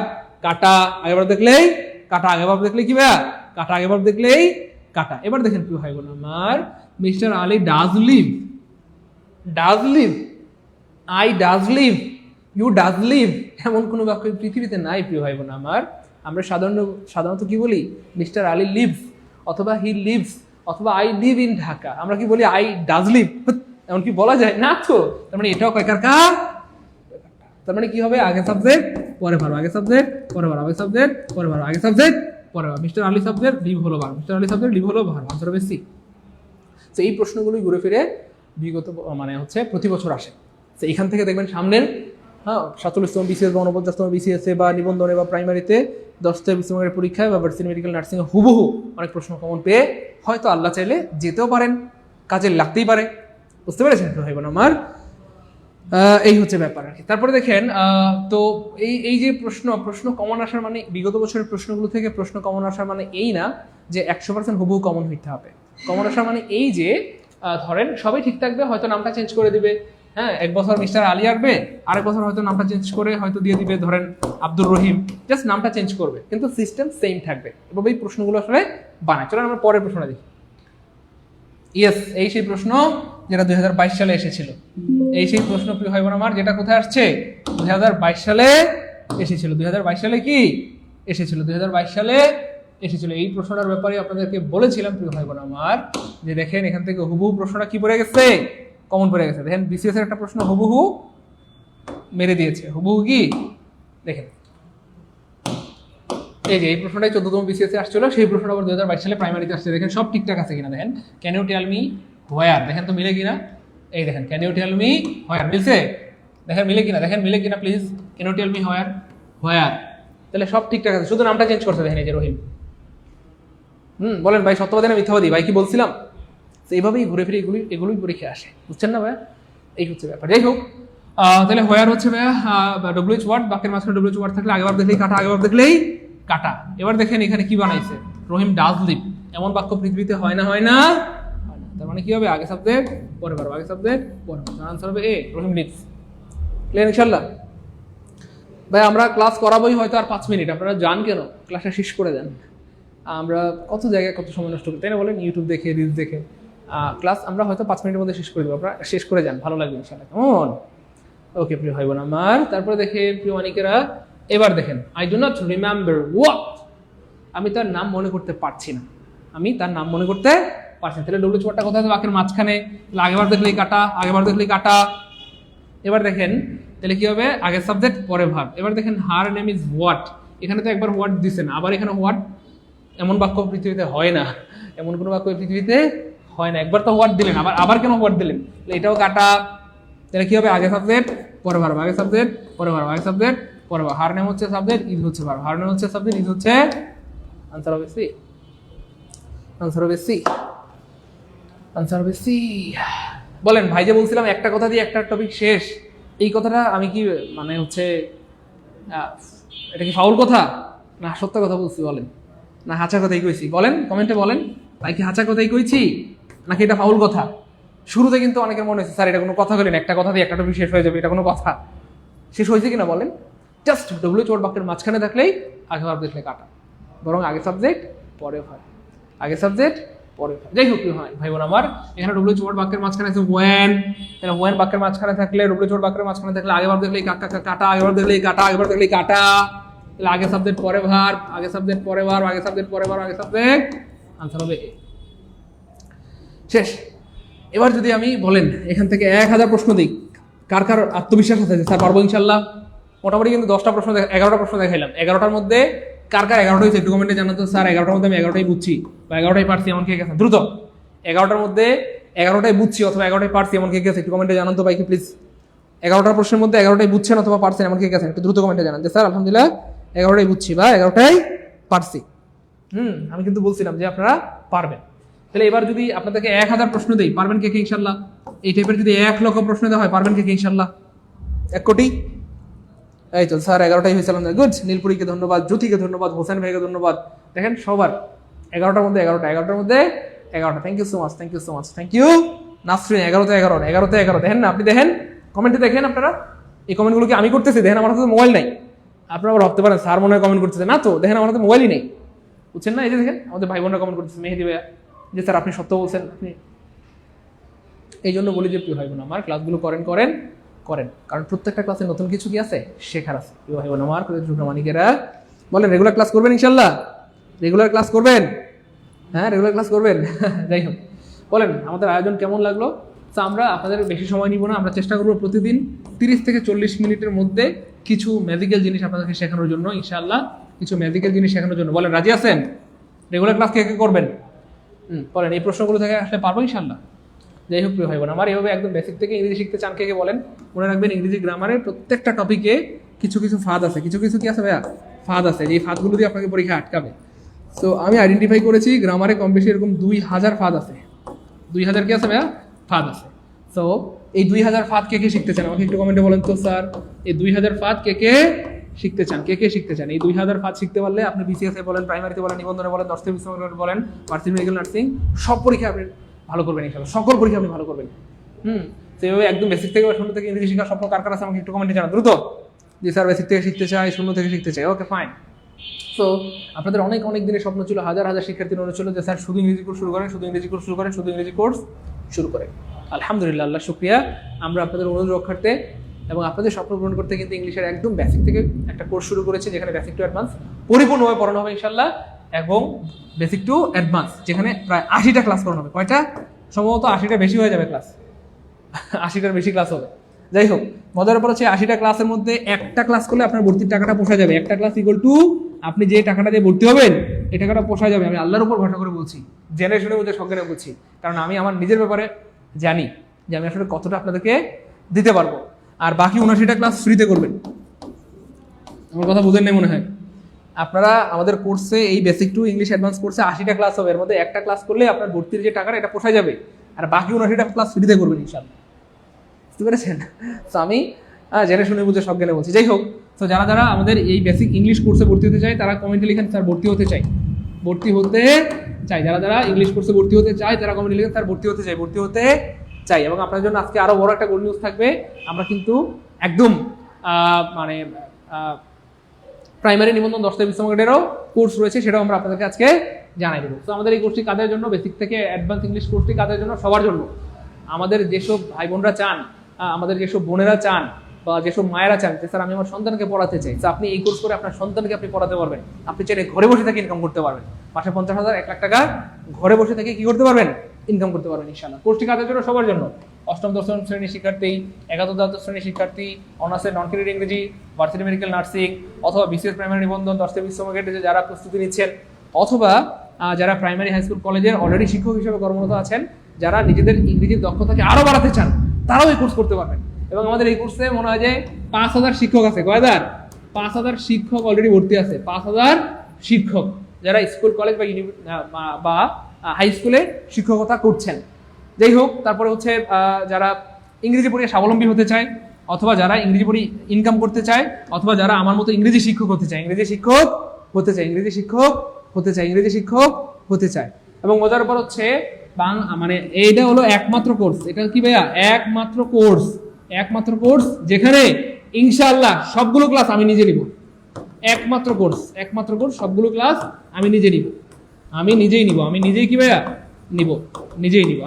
কাটা, আগেবার দেখলেই কাটা, আগেবার দেখলে কি ভাইয়া, কাটা, আগেবার দেখলেই কাটা। এবার দেখেন প্রিয় ভাই বোন আমার, mister Ali does live, does live, I does live, you does live, এমন কোনো বাক্য পৃথিবীতে নাই প্রিয় ভাই বোন আমার। আমরা সাধারণত কি বলি, মিস্টার আলী লিভস, অথবা হি লিভস, অথবা আই লিভ ইন ঢাকা। আমরা কি বলি, আই ডাজ লিভ, এমন কি বলা যায় না তো। তার মানে এটাও কয়কার কা, তার মানে কি হবে, আগে সাবজেক্ট পরে ভার্ব, আগে সাবজেক্ট পরে ভার্ব, আগে সাবজেক্ট পরে ভার্ব, আগে সাবজেক্ট পরে verb. Mister Ali subject, live হলো verb, mister Ali subject, live হলো ভার্ব। আনসার হবে সি। তো এই প্রশ্নগুলোই ঘুরে ফিরে বিগত মানে হচ্ছে প্রতি বছর আসে। তো এখান থেকে দেখবেন সামনের 47তম বিসিএস বা 49তম বিসিএস বা নিবন্ধনে বা প্রাইমারিতে 10টা বিসিএস পরীক্ষায় বা ভার্সিটি মেডিকেল নার্সিং এ হুবহু অনেক প্রশ্ন কমন পেয়ে হয়তো আল্লাহ চাইলে যেতেও পারেন, কাজে লাগতেই পারে। বুঝতে পেরেছেন তো ভাই বোন আমার? এই হচ্ছে ব্যাপার আর কি। তারপরে দেখেন, তো এই যে প্রশ্ন কমন আসার মানে, বিগত বছরের প্রশ্নগুলো থেকে প্রশ্ন কমন আসার মানে এই না যে 100% হুবহু কমন হইতে হবে। কমন আসার মানে এই যে ধরেন সবাই ঠিক থাকবে, হয়তো নামটা চেঞ্জ করে দিবে। হ্যাঁ, এক বছর মিস্টার আলী আসবে, আরেক বছর হয়তো নামটা চেঞ্জ করে হয়তো দিয়ে দিবে ধরেন আব্দুর রহিম, জাস্ট নামটা চেঞ্জ করবে, কিন্তু সিস্টেম সেম থাকবে। এভাবে এই প্রশ্নগুলো আসলে বানায়। চলেন আমরা পরের প্রশ্নটা দেখি। ইয়েস, এই সেই প্রশ্ন যেটা 2022 সালে এসেছিল। এই সেই প্রশ্ন প্রিয় ভাই বোন আমার, যেটা কোথায় আসছে, 2022 সালে এসেছিল। 2022 সালে কি এসেছিল, 2022 সালে এসেছিল। এই প্রশ্নটার ব্যাপারে আপনাদেরকে বলেছিলাম প্রিয় ভাই বোন আমার, যে দেখেন এখান থেকে হুবহু প্রশ্নটা কি পড়ে গেছে, কমন পড়ে গেছে। দেখেন বিসিএস এর একটা প্রশ্ন হুবহু মেরে দিয়েছে। হুবহু কি দেখেন, এই যে এই প্রশ্নটাই 14তম বিসিএস এ আসছিল, সেই প্রশ্নটা আবার 2022 সালে প্রাইমারিতে আসছে। দেখেন সব ঠিকঠাক আছে কিনা। দেখেন can you tell me where, দেখেন তো মিলে কিনা। এই দেখেন can you tell me where, মিলছে? দেখেন মিলে কিনা, দেখেন মিলে কিনা please. Can you tell me where, where, তাহলে সব ঠিকঠাক আছে, শুধু নামটা চেঞ্জ করতে। দেখেন এই যে রহিম। বলেন ভাই সত্যবাদী না মিথ্যাবাদী? ভাই কি বলছিলাম? তো এইভাবেই ঘুরে ফিরে এগুলোই পরীক্ষা আসে, বুঝছেন না ভাই? এই হচ্ছে ব্যাপার। যাই হোক, তাহলে হোয়ার হচ্ছে ভাইয়া ডব্লিউএইচ ওয়ার্ড, বাক্যের মাঝখানে ডব্লিউএইচ ওয়ার্ড থাকলে আগেবার দেখলেই কাটা, আগেবার দেখলেই কাটা। এবার দেখেন এখানে কি বানাইছে, রহিম ডাজ লিভ। এমন বাক্য পৃথিবীতে হয় না, হয় না? তার মানে কি হবে, আগে সাবজেক্ট পরে ভার্ব, আগে সাবজেক্ট পরে ভার্ব। আনসার হবে এ, রহিম লিভস। ক্লিয়ার ইনশাআল্লাহ? ভাই আমরা ক্লাস করাবোই হয়তো আর 5 মিনিট, আপনারা যান কেন, ক্লাসটা শেষ করে দেন। আমরা কত জায়গায় কত সময় নষ্ট করি, তাই না বলেন? ইউটিউব দেখে, রিলস দেখে ক্লাস আমরা হয়তো 5 মিনিটের মধ্যে শেষ করে দেবো। আপনারা শেষ করে যান, ভালো লাগবে ইনশাআল্লাহ। কেমন? ওকে প্রিয় ভাই বোন আমার। তারপরে দেখেন প্রিয় মানিকেরা, এবার দেখেন I do not remember what, আমি তার নাম মনে করতে পারছি না, আমি তার নাম মনে করতে পারছি না। তাহলে ডব্লিউ ওয়ার্ডটা কোথায় আছে, বাক্যের মাঝখানে। তাহলে আগেবার দেখলেই কাটা, আগেবার দেখলেই কাটা। এবার দেখেন তাহলে কি হবে, আগে সাবজেক্ট পরে ভার্ব। এবার দেখেন হার নেম ইজ হোয়াট, এখানে তো একবার হোয়াট দিছেন, আবার এখানে হোয়াট। এমন বাক্য পৃথিবীতে হয় না, এমন কোনো বাক্য পৃথিবীতে হয় না। একবার তো হোয়াট দিলেন, আবার কেন হোয়াট দিলেন, এটাও কাটা। তাহলে কি হবে, আগে সাবজেক্ট পরে ভার্ব, আগে সাবজেক্ট পরে ভার্ব, আগে সাবজেক্ট পরে ভার্ব। হার নেম হচ্ছে সাবজেক্ট, ইজ হচ্ছে ভার্ব, হার নেম হচ্ছে সাবজেক্ট, ইজ হচ্ছে। আনসার হবে সি, আনসার হবে সি, আনসার হবে সি। বলেন ভাই যে বলছিলাম একটা কথা দিয়ে একটা টপিক শেষ, এই কথাটা আমি কি মানে হচ্ছে এটা কি ফাউল কথা না সত্য কথা বলছি? বলেন, না হাঁচা কথাই কইছি? বলেন কমেন্টে বলেন, ভাই কি হাঁচা কথাই কইছি নাকি এটা ফাউল কথা? শুরুতে কিন্তু অনেকের মনে হয়েছে স্যার এটা কোনো কথা বলেন, একটা কথা দিয়ে একটা টপিক শেষ হয়ে যাবে, এটা কোনো কথা? শেষ হয়েছে কিনা বলেন? জাস্ট ডব্লিউএইচ ওয়ার্ড বাক্যের মাঝখানে থাকলেই আগে ভার্ব দেখলে কাটা, বরং আগে সাবজেক্ট পরে ভার্ব, আগে সাবজেক্ট পরে ভার্ব। যাই হোক ভাই বোন আমার, এখানে ডব্লিউএইচ ওয়ার্ড বাক্যের মাঝখানে আছে ওয়েন, তাহলে ওয়েন বাক্যের মাঝখানে থাকলে, ডব্লিউএইচ ওয়ার্ড বাক্যের মাঝখানে থাকলে আগে ভার্ব দেখলেই কাটা, আগে ভার্ব দেখলেই কাটা, আগে ভার্ব দেখলেই কাটা। তাহলে আগে সাবজেক্ট পরে ভার্ব, আগে সাবজেক্ট পরে ভার্ব, আগে সাবজেক্ট পরে ভার্ব, আগে সাবজেক্ট। আনসার হবে এ। শেষ। এবার যদি আমি বলেন এখান থেকে 1000 প্রশ্ন দিই, কার কার আত্মবিশ্বাস আছে স্যার পারবো ইনশাল্লাহ? মোটামুটি কিন্তু 10টা প্রশ্ন 11টা প্রশ্ন দেখাইলাম, 11টার মধ্যে কার কার 11টা হয়েছে একটু কমেন্টে জানাতো। স্যার 11টার মধ্যে আমি 11টাই বুঝছি বা 11টাই পারছি, এমন কে গেছে? দ্রুত 11টার মধ্যে 11টাই বুঝছি অথবা 11টাই পারছি এমন কে গেছে একটু কমেন্টে জানান তো ভাইকে প্লিজ। 11টা প্রশ্নের মধ্যে 11টাই বুঝছেন অথবা পারছেন এমন কে গেছেন একটু দ্রুত কমেন্টে জানান যে স্যার আলহামদুলিল্লাহ 11টাই বুঝছি বা 11টাই পারছি। আমি কিন্তু বলছিলাম যে আপনারা পারবেন। তাহলে এবার যদি আপনাদেরকে 1000 প্রশ্ন দেই, পারবেন কে কে ইনশাল্লাহ? এই টাইপের যদি 1 লক্ষ প্রশ্ন দেওয়া হয়, পারবেন কে কে ইনশাল্লাহ? 1 কোটি। এই তো স্যার 11টাই হয়েছিল, গুড। নীলপুরীকে ধন্যবাদ, জ্যোতিকে ধন্যবাদ, হোসেন ভাইকে ধন্যবাদ। দেখেন সবার 11টার মধ্যে 11টার মধ্যে 11টা। Thank you so much, thank you so much, thank you Nasrin. 11তে 11 দেখেন না, আপনি দেখেন কমেন্টে দেখেন আপনারা এই কমেন্টগুলো কি আমি করতেছি? দেখেন আমার হাতে মোবাইল নাই, আপনারা আবার ভাবতে পারেন স্যার মনে হয় কমেন্ট করতেছে, না তো দেখেন আমার হাতে মোবাইলই নেই, বুঝছেন না? এই যে দেখেন আমাদের ভাই বোনরা কমেন্ট করতেছে, মেহেদি ভাইয়া যে স্যার আপনি সত্য বলছেন, আপনি এই জন্য বলি যে প্রিয় ভাই বোন আমার ক্লাসগুলো করেন কারণ প্রত্যেকটা ক্লাসে নতুন কিছু কি আছে, শেখার আছে। প্রিয় ভাই বোন আমার মানিকেরা বলেন রেগুলার ক্লাস করবেন ইনশাল্লাহ? রেগুলার ক্লাস করবেন? হ্যাঁ, রেগুলার ক্লাস করবেন। যাই হোক, বলেন আমাদের আয়োজন কেমন লাগলো? তো আমরা আপনাদের বেশি সময় নিব না, আমরা চেষ্টা করবো প্রতিদিন 30 থেকে 40 মিনিটের মধ্যে কিছু ম্যাজিক্যাল জিনিস আপনাদেরকে শেখানোর জন্য, ইনশাআল্লাহ কিছু ম্যাজিক্যাল জিনিস শেখানোর জন্য। বলেন রাজি আছেন? রেগুলার ক্লাস কে কে করবেন? বলেন এই প্রশ্নগুলো থেকে আসলে পারবো ইনশাআল্লাহ? যাই হোক প্রিয় ভাই বোন আমার, এইভাবে একদম বেসিক থেকে ইংরেজি শিখতে চান কে কে বলেন? মনে রাখবেন ইংরেজি গ্রামারের প্রত্যেকটা টপিকে কিছু ফাঁদ আছে, কিছু কি আছে ভাইয়া? ফাঁদ আছে, এই ফাঁদগুলো দিয়ে আপনাকে পরীক্ষা আটকাবে। তো আমি আইডেন্টিফাই করেছি গ্রামারে কম বেশি এরকম 2000 ফাঁদ আছে। 2000 কি আছে ভাইয়া? ফাঁদ আছে। তো এই 2000 ফাঁদ কে কে শিখতে চান আমাকে একটু কমেন্টে বলেন তো স্যার, এই 2000 ফাঁদ কে কে শিখতে চান? এই 2000 ফাঁদ শিখতে পারলে আপনি বিসিএসে বলেন, প্রাইমারিতে বলেন, নিবন্ধনে বলেন, দর্শক বিশ্ববিদ্যালয়ে বলেন, ভার্সিটি মেডিকেল নার্সিং সব পরীক্ষা আপনি ভালো করবেন ইনশাআল্লাহ, সকল পরীক্ষা আপনি ভালো করবেন। সেইভাবে একদম বেসিক থেকে শূন্য থেকে ইংরেজি শেখার স্বপ্ন কার কার আছে আমাকে একটু কমেন্টে জানান দ্রুত। যে স্যার বেসিক থেকে শিখতে চাই, শূন্য থেকে শিখতে চাই, ওকে ফাইন। সো আপনাদের অনেক দিনের স্বপ্ন ছিল, হাজার শিক্ষার্থীর অনুরোধ ছিল যে স্যার শুধু ইংরেজি কোর্স শুরু করেন, শুধু ইংরেজি কোর্স শুরু করেন। আলহামদুলিল্লাহ, আল্লাহ শুকরিয়া, আমরা আপনাদের অনুরোধ রক্ষার্থে এবং আপনাদের স্বপ্ন পূরণ করতে কিন্তু ইংলিশের একদম বেসিক থেকে একটা কোর্স শুরু করেছি, যেখানে বেসিক টু অ্যাডভান্স পরিপূর্ণভাবে পড়ানো হবে ইনশাল্লাহ, এবং বেসিক টু অ্যাডভান্স যেখানে প্রায় 80টা ক্লাস করানো হবে। কয়টা? সম্ভবত 80টা বেশি হয়ে যাবে ক্লাস, 80টার বেশি ক্লাস হবে। যাই হোক, মজার ব্যাপার হচ্ছে 80টা ক্লাসের মধ্যে একটা ক্লাস করলে আপনার ভর্তির টাকাটা পোষা যাবে। একটা ক্লাস ইকুয়াল টু আপনি যে টাকাটা দিয়ে ভর্তি হবেন এই টাকাটা পোষা যাবে। আমি আল্লাহর উপর ভরসা করে বলছি, জেনে শুনে বুঝে সজ্ঞানে বলছি, কারণ আমি আমার নিজের ব্যাপারে জানি যে আমি আসলে কতটা আপনাদেরকে দিতে পারবো। আর বাকি 79টা ক্লাস ফ্রিতে করবেন। আমার কথা বুঝেন নাই মনে হয়। আপনারা আমাদের কোর্সে এই বেসিক টু ইংলিশ অ্যাডভান্স কোর্সে 80টা ক্লাস হবে, এর মধ্যে একটা ক্লাস করলে আপনার ভর্তির যে টাকাটা এটা পোষা যাবে, আর বাকি 79টা ক্লাস ফ্রিতে করবেন ইনশাআল্লাহ। বুঝতে পেরেছেন? তো আমি জেনে শুনে বুঝে সজ্ঞানে বলছি। যাই হোক, তো যারা আমাদের এই বেসিক ইংলিশ কোর্সে ভর্তি হতে চায় তারা কমেন্টে লিখেন স্যার ভর্তি হতে চাই। যারা ইংলিশ কোর্সে ভর্তি হতে চায় তারা কমেন্টে লিখেন স্যার ভর্তি হতে চাই। এবং আপনার জন্য আজকে আরো বড় একটা গুড নিউজ থাকবে। আমরা কিন্তু একদম প্রাইমারি নিবন্ধন 10টা বিশ্ববিদ্যালয়েরও কোর্স রয়েছে, সেটাও আমরা আপনাদেরকে আজকে জানাই দেবো। তো আমাদের এই কোর্সটি কাদের জন্য? বেসিক থেকে অ্যাডভান্স ইংলিশ কোর্সটি কাদের জন্য? সবার জন্য। আমাদের যেসব ভাই বোনরা চান, আমাদের যেসব বোনেরা চান বা যেসব মায়েরা চান যে স্যার আমি আমার সন্তানকে পড়াতে চাই, তো আপনি এই কোর্স করে আপনার সন্তানকে আপনি পড়াতে পারবেন। আপনি চাইলে ঘরে বসে থেকে ইনকাম করতে পারবেন, মাসে 50,000 1 লাখ টাকা ঘরে বসে থেকে কি করতে পারবেন? ইনকাম করতে পারবেন ইনশাআল্লাহ। কোর্সটি কাদের জন্য? সবার জন্য। অষ্টম দশম শ্রেণীর শিক্ষার্থী, একাদশ দ্বাদশ শ্রেণীর শিক্ষার্থী, অনার্সের নন ক্রেডিট ইংরেজি, ভার্সিটি মেডিকেল নার্সিং, অথবা বিসিএস প্রাইমারি নিবন্ধন 10টা বিশ্ববিদ্যালয়ে যারা প্রস্তুতি নিচ্ছেন, অথবা যারা প্রাইমারি হাই স্কুল কলেজের অলরেডি শিক্ষক হিসেবে কর্মরত আছেন, যারা নিজেদের ইংরেজির দক্ষতাকে আরো বাড়াতে চান, তারাও এই কোর্স করতে পারবেন। এবং আমাদের এই কোর্সে মনে হয় যে 5000 শিক্ষক আছে। কয়দার? 5000 শিক্ষক অলরেডি ভর্তি আছে। 5000 শিক্ষক যারা স্কুল কলেজ বা হাই স্কুলে শিক্ষকতা করছেন। যাই হোক, তারপরে হচ্ছে যারা ইংরেজি পড়িয়ে স্বাবলম্বী হতে চায়, অথবা যারা ইংরেজি পড়ি ইনকাম করতে চায়, অথবা যারা আমার মতো ইংরেজি শিক্ষক হতে চায়, এবং মজার ব্যাপার হচ্ছে এইটা হলো একমাত্র কোর্স। এটা কি ভাইয়া? একমাত্র কোর্স যেখানে ইনশাআল্লাহ সবগুলো ক্লাস আমি নিজে নিব। একমাত্র কোর্স সবগুলো ক্লাস আমি নিজেই নিব। আমি নিজেই কি ভাইয়া নিব?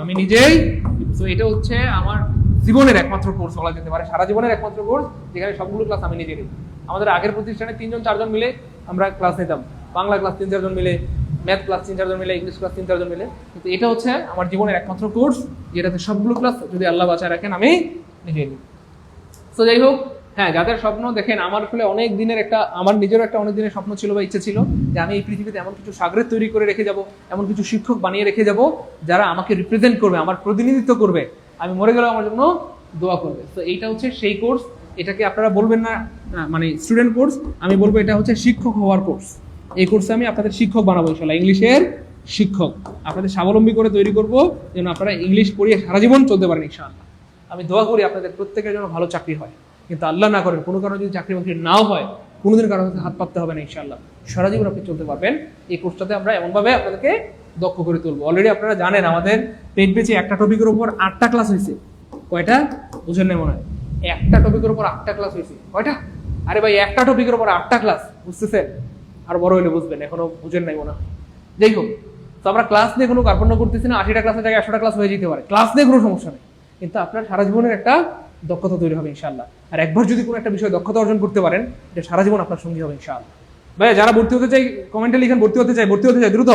আমি নিজেই নিব। তো এটা হচ্ছে আমার জীবনের একমাত্র কোর্স বলা যেতে পারে, সারা জীবনের একমাত্র কোর্স যেখানে সবগুলো ক্লাস আমি নিজে নিব। আমাদের আগের প্রতিষ্ঠানে 3-4 জন মিলে আমরা ক্লাস নিতাম, বাংলা ক্লাস 3-4 জন মিলে, ম্যাথ ক্লাস 3-4 জন মিলে, ইংলিশ ক্লাস 3-4 জন মিলে। কিন্তু এটা হচ্ছে আমার জীবনের একমাত্র কোর্স যেটাতে সবগুলো ক্লাস যদি আল্লাহ বাঁচায় রাখেন আমি নিজেই নিব। তো যাই হোক, হ্যাঁ, যাদের স্বপ্ন দেখেন, আমার আসলে আমার নিজেরও একটা অনেক দিনের স্বপ্ন ছিল বা ইচ্ছে ছিল যে আমি এই পৃথিবীতে এমন কিছু সাগরেদ তৈরি করে রেখে যাব, এমন কিছু শিক্ষক বানিয়ে রেখে যাব যারা আমাকে রিপ্রেজেন্ট করবে, আমার প্রতিনিধিত্ব করবে, আমি মরে গেলেও আমার জন্য দোয়া করবে। তো এইটা হচ্ছে সেই কোর্স। এটাকে আপনারা বলবেন না স্টুডেন্ট কোর্স, আমি বলবো এটা হচ্ছে শিক্ষক হওয়ার কোর্স। এই কোর্সে আমি আপনাদের শিক্ষক বানাবো ইনশাআল্লাহ, ইংলিশের শিক্ষক আপনাদের স্বাবলম্বী করে তৈরি করবো, যেন আপনারা ইংলিশ পড়িয়ে সারা জীবন চলতে পারেন ইনশাআল্লাহ। আমি দোয়া করি আপনাদের প্রত্যেকের জন্য ভালো চাকরি হয়, কিন্তু আল্লাহ না করেন কোনো কারণে যদি চাকরি বাকরি নাও হয়, কোনোদিন কারো কাছে হাত পাততে হবে না ইনশাআল্লাহ, সারা জীবন আপনি চলতে পারবেন। এই কোর্সটাতে আমরা এমনভাবে আপনাদেরকে দক্ষ করে তুলবো। অলরেডি আপনারা জানেন আমাদের পেট বেচে একটা টপিকের উপর 8টা ক্লাস হয়েছে। কয়টা? বুঝেন না মনে হয়? একটা টপিকের উপর 8টা ক্লাস হয়েছে। কয়টা? আরে ভাই, একটা টপিকের উপর 8টা ক্লাস, বুঝতেছেন? আর বড় হইলে বুঝবেন, এখনো বুঝেন নাই মনে হয়। যাই হোক, তো আমরা ক্লাস নিয়ে কোনো কার্পণ্য করতেছি না, 80টা ক্লাসের জায়গায় 100টা ক্লাস হয়ে যেতে পারে, ক্লাস নিয়ে কোনো সমস্যা নেই, কিন্তু আপনার সারা জীবনের একটা দক্ষতা তৈরি হবে ইনশাআল্লাহ। আর একবার যদি কোনো একটা বিষয়ে দক্ষতা অর্জন করতে পারেন, এটা সারা জীবন আপনার সঙ্গী হবে ইনশাআল্লাহ। ভাই যারা ভর্তি হতে চাই কমেন্টে লিখেন, ভর্তি হতে চাই দ্রুত।